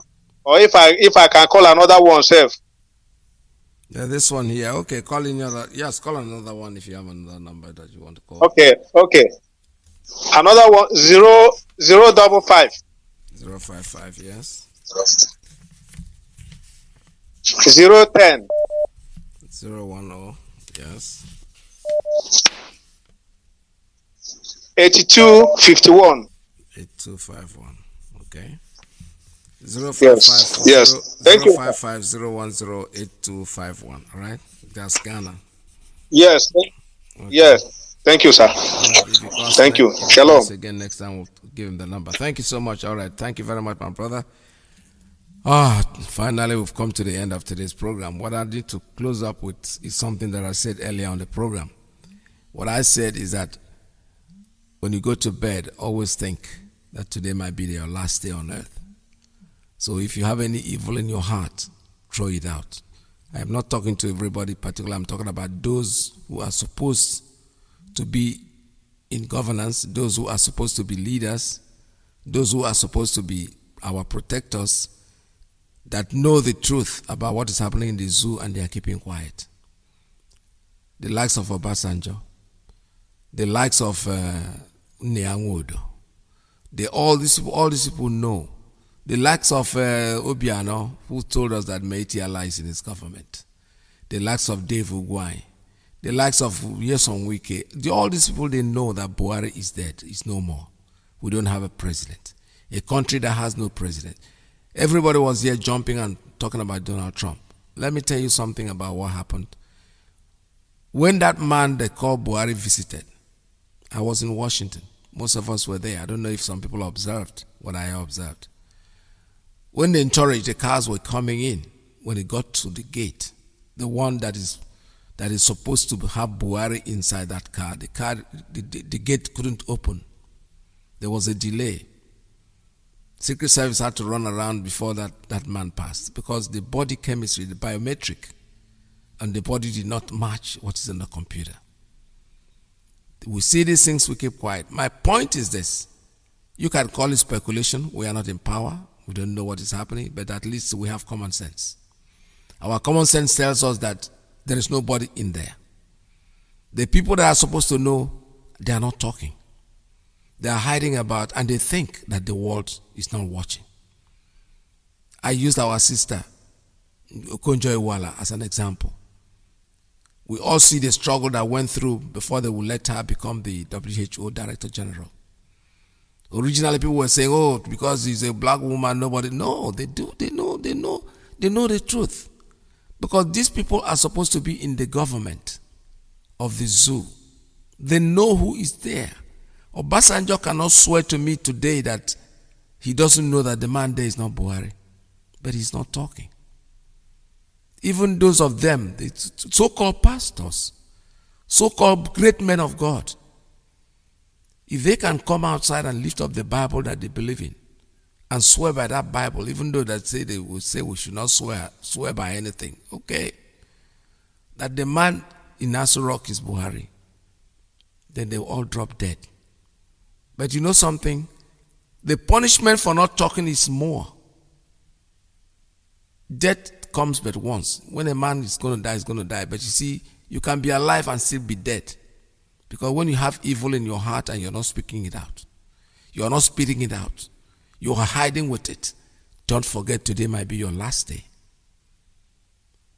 or if I can call another one, self. Yeah, this one here. Okay, call another one if you have another number that you want to call. Okay. Another one 055. 055, yes. 010. 010, yes. 8251. 8251. Okay. 055. Yes. Thank you. 055-010-8251. All right. That's Ghana. Yes. Okay. Yes. Thank you, sir. Thank you. Shalom. Again, next time we'll give him the number. Thank you so much. All right. Thank you very much, my brother. Finally, we've come to the end of today's program. What I need to close up with is something that I said earlier on the program. What I said is that when you go to bed, always think that today might be your last day on earth. So if you have any evil in your heart, throw it out. I am not talking to everybody particular. I'm talking about those who are supposed to be in governance, those who are supposed to be leaders, those who are supposed to be our protectors, that know the truth about what is happening in the zoo and they are keeping quiet. The likes of Obasanjo, the likes of Nyangodo, all these people know. The likes of Obiano, who told us that Meiti lies in his government. The likes of Dave Ugwai. The likes of Yeson Wike. All these people, they know that Buhari is dead. He's no more. We don't have a president. A country that has no president. Everybody was here jumping and talking about Donald Trump. Let me tell you something about what happened. When that man they called Buhari visited, I was in Washington. Most of us were there. I don't know if some people observed what I observed. When they encouraged, the cars were coming in. When it got to the gate, the one that is supposed to have Buhari inside that car, the gate couldn't open. There was a delay. Secret Service had to run around before that man passed because the body chemistry, the biometric, and the body did not match what is in the computer. We see these things, we keep quiet. My point is this. You can call it speculation. We are not in power. We don't know what is happening, but at least we have common sense. Our common sense tells us that there is nobody in there. The people that are supposed to know, they are not talking. They are hiding about, and they think that the world is not watching. I used our sister, Okonjo Iweala, as an example. We all see the struggle that went through before they would let her become the WHO Director General. Originally, people were saying, "Oh, because she's a black woman, nobody." No, they do. They know the truth, because these people are supposed to be in the government of the zoo. They know who is there. Obasanjo cannot swear to me today that he doesn't know that the man there is not Buhari, but he's not talking. Even those of them, the so-called pastors, so-called great men of God, if they can come outside and lift up the Bible that they believe in and swear by that Bible, even though they will say we should not swear by anything, okay, that the man in Aso Rock is Buhari, then they will all drop dead. But you know something? The punishment for not talking is more. Death comes but once. When a man is going to die, he's going to die. But you see, you can be alive and still be dead. Because when you have evil in your heart and you're not speaking it out, you're not spitting it out, you're hiding with it, don't forget today might be your last day.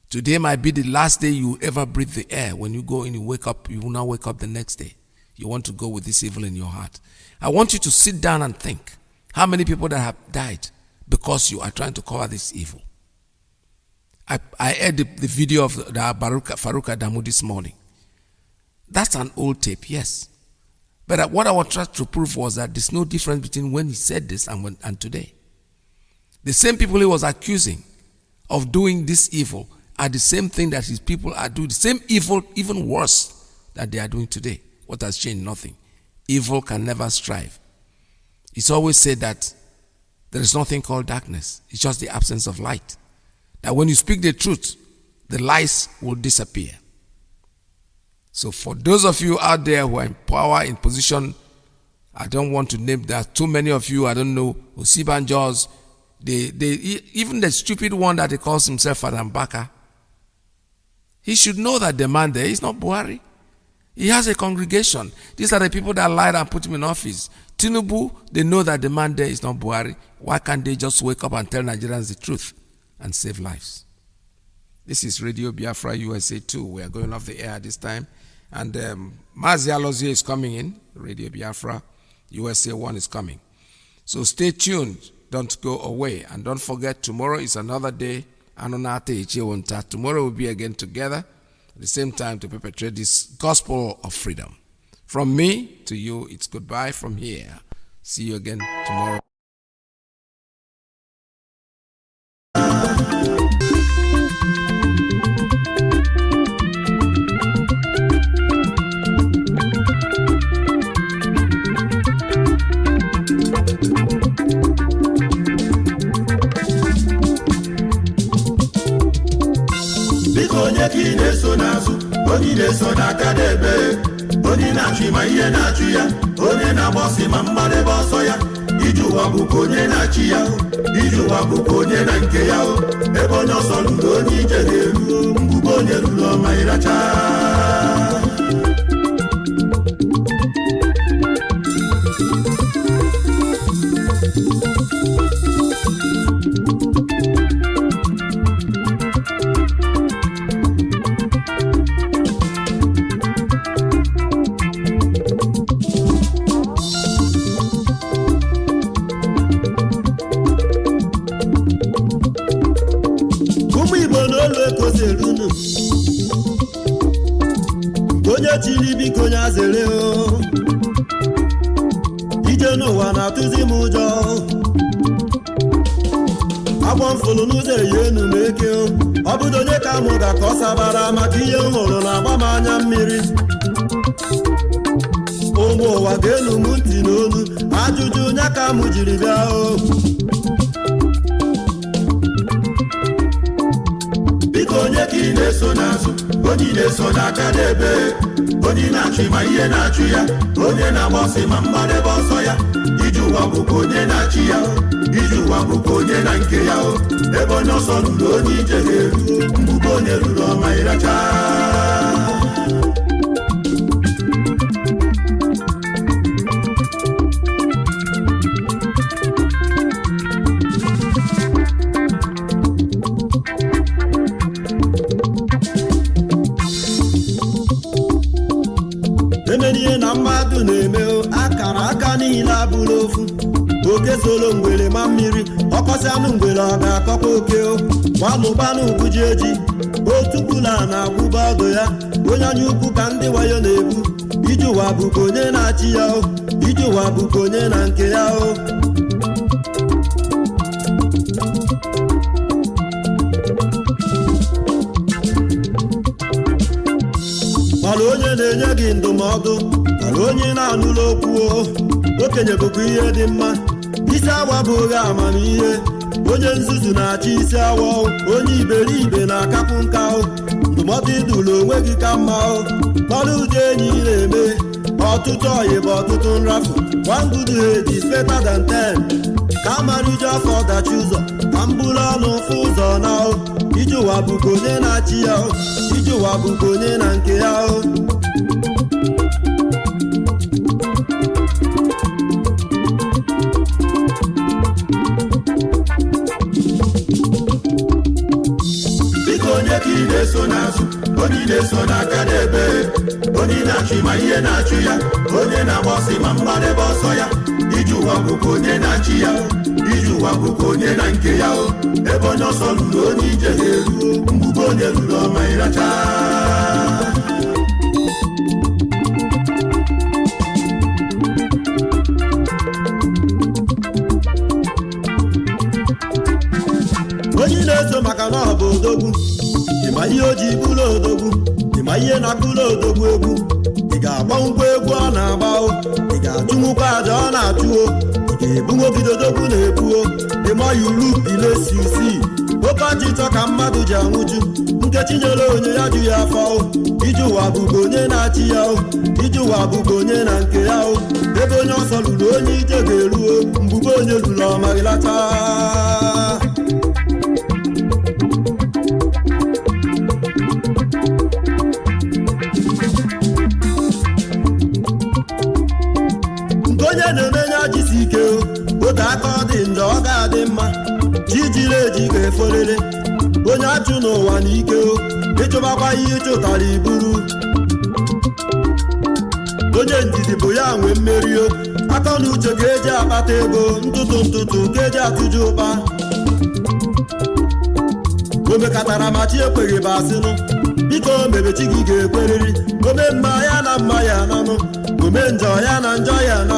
Today might be the last day you ever breathe the air. When you go in, you wake up, you will not wake up the next day. You want to go with this evil in your heart. I want you to sit down and think how many people that have died because you are trying to cover this evil. I heard the video of the Faruk Adamu this morning. That's an old tape, yes. But what I was trying to prove was that there's no difference between when he said this and today. The same people he was accusing of doing this evil are the same thing that his people are doing. The same evil, even worse, that they are doing today. What has changed? Nothing. Evil can never strive. It's always said that there is nothing called darkness. It's just the absence of light. That when you speak the truth, the lies will disappear. So for those of you out there who are in power, in position, I don't want to name, there are too many of you, I don't know, Osibanjos, even the stupid one that he calls himself Adam Baka, he should know that the man there is not Buhari. He has a congregation. These are the people that lied and put him in office. Tinubu, they know that the man there is not Buhari. Why can't they just wake up and tell Nigerians the truth and save lives? This is Radio Biafra USA 2. We are going off the air at this time. And Mazi Alozio is coming in. Radio Biafra USA 1 is coming. So stay tuned. Don't go away. And don't forget, tomorrow is another day. Tomorrow we'll be again together at the same time to perpetrate this gospel of freedom. From me to you, it's goodbye from here. See you again tomorrow. onye ka ị na-eso n'azụ onye na-eso n'aka n'ebe onye na-achụ ma ihe na-achụ ya onye na-agbọsị ma mgbadebe ọsọ ya ije ụwa bụkwa onye na-achị ya ije ụwa bụkwa onye na nke ya ebe onye ọsọ lụrụ onye ije ga-eru mgbugbo onye lụrụ ọma ịracha onye chiri biko onye azere ije n'ụwa na-atụzi m ụjọ agbọ mfụlụ n'ụzọ eyi enu m eke ọ bụdo onye ka mụ ga ka ọ sabara maka ihe m hụrụ na-agba m anya mmiri ụmụ ụwa ga-elu m ntị n'olu ajụjụ onye ka mụ jiri bịa biko onye ka ị na-eso n'azụ onye na-eso n'aka n'ebe onye na-achụ ma ihe na-achụ ya onye na-agbọsị ma mgbadebe ọsọ ya ije ụwa bụkwa onye na-achị ya ije ụwa bụkwa onye na nke ya ebe onye ọsọ lụrụ onye ije ga-eru mgbugbo onye lụrụ ọma ịracha emenihe na mmadụ na-eme akara aka niile abụrụ ofu oke solo ngwere ma mmiri ọkọsị anụ ngwere ọ ga-akọkwa oke gbalụgbanụ ubuji eji otupula na-agwụba ọdụ ya onye anya ukwu ka ndị wayo na-ebu ije ụwa bụkwa onye na-achị ya ije ụwa bụkwa onye na nke ya mana onye na-enye gị ndụmọdụ mana onye na-anụla okwu okenye bụkwa ihe dị mma isi awa bụghị amamihe onye nzuzu na-achị isi awa onye iberibe na-akapụ nka ndụmọdụ idụlụ onwe gị ka mma ọrụ ụdị enyi na-eme ọtụtụ ọyị bụ ọtụtụ nrafu one good head is better than 10 ka amarụju afọ ọdachi ụzọ ka m bụrụ ọnụ fụ ụzọ na ije ụwa bụkwa onye na-achị ya ije ụwa bụkwa onye na nke ya biko onye ka ị na-eso n'azụ onye na-eso n'aka n'ebe onye na-achụ ma ihe na-achụ ya onye na-agbọsị ma mgbadebe ọsọ ya ije ụwa bụkwa onye na-achị ya ije ụwa bụkwa onye na nke ya ebe onye ọsọ lụrụ onye ije ga-eru mgbugbo onye lụrụ ọma ịracha onye na-eso maka na ọ bụ odogwu ịma ihe o ji bụrụ odogwu ịma ihe na-akụrụ odogwu egwu ị ga-agbanwukwa egwu ọ na-agba ị ga-achụnwukwa aja ọ na-achụo ị ga-ebunwogide odogwu na-ebuo ịma yuru ilesi usi oke ọchịchọ ka mmadụ ji anwụju nkechi nyere onye ya ju ya afọ ije ụwa bụkwa onye na-achị ya ije ụwa bụkwa onye na nke ya ebe onye ọsọ lụrụ onye ije ga-eruo mgbugbo onye lụrụ ọmaghịlata onye na-emenye ajisi ike oge aka ọ dị njọ ọ ga-adị mma chi jiri eji ga-eforere onye achụ n'ụwa n'ike ịchụbakwa ihe ịchụtara iburu onye ndidi bụ ya nwe mmeri aka na uche ka eji akpata ego ntụtụ ka eji atụju ụkpa omekatara ma chi ekweghị bụ asịnụ biko mebechi gị ga-ekweriri ome mma ya na mma ya nanụ ome njọ ya na njọ ya na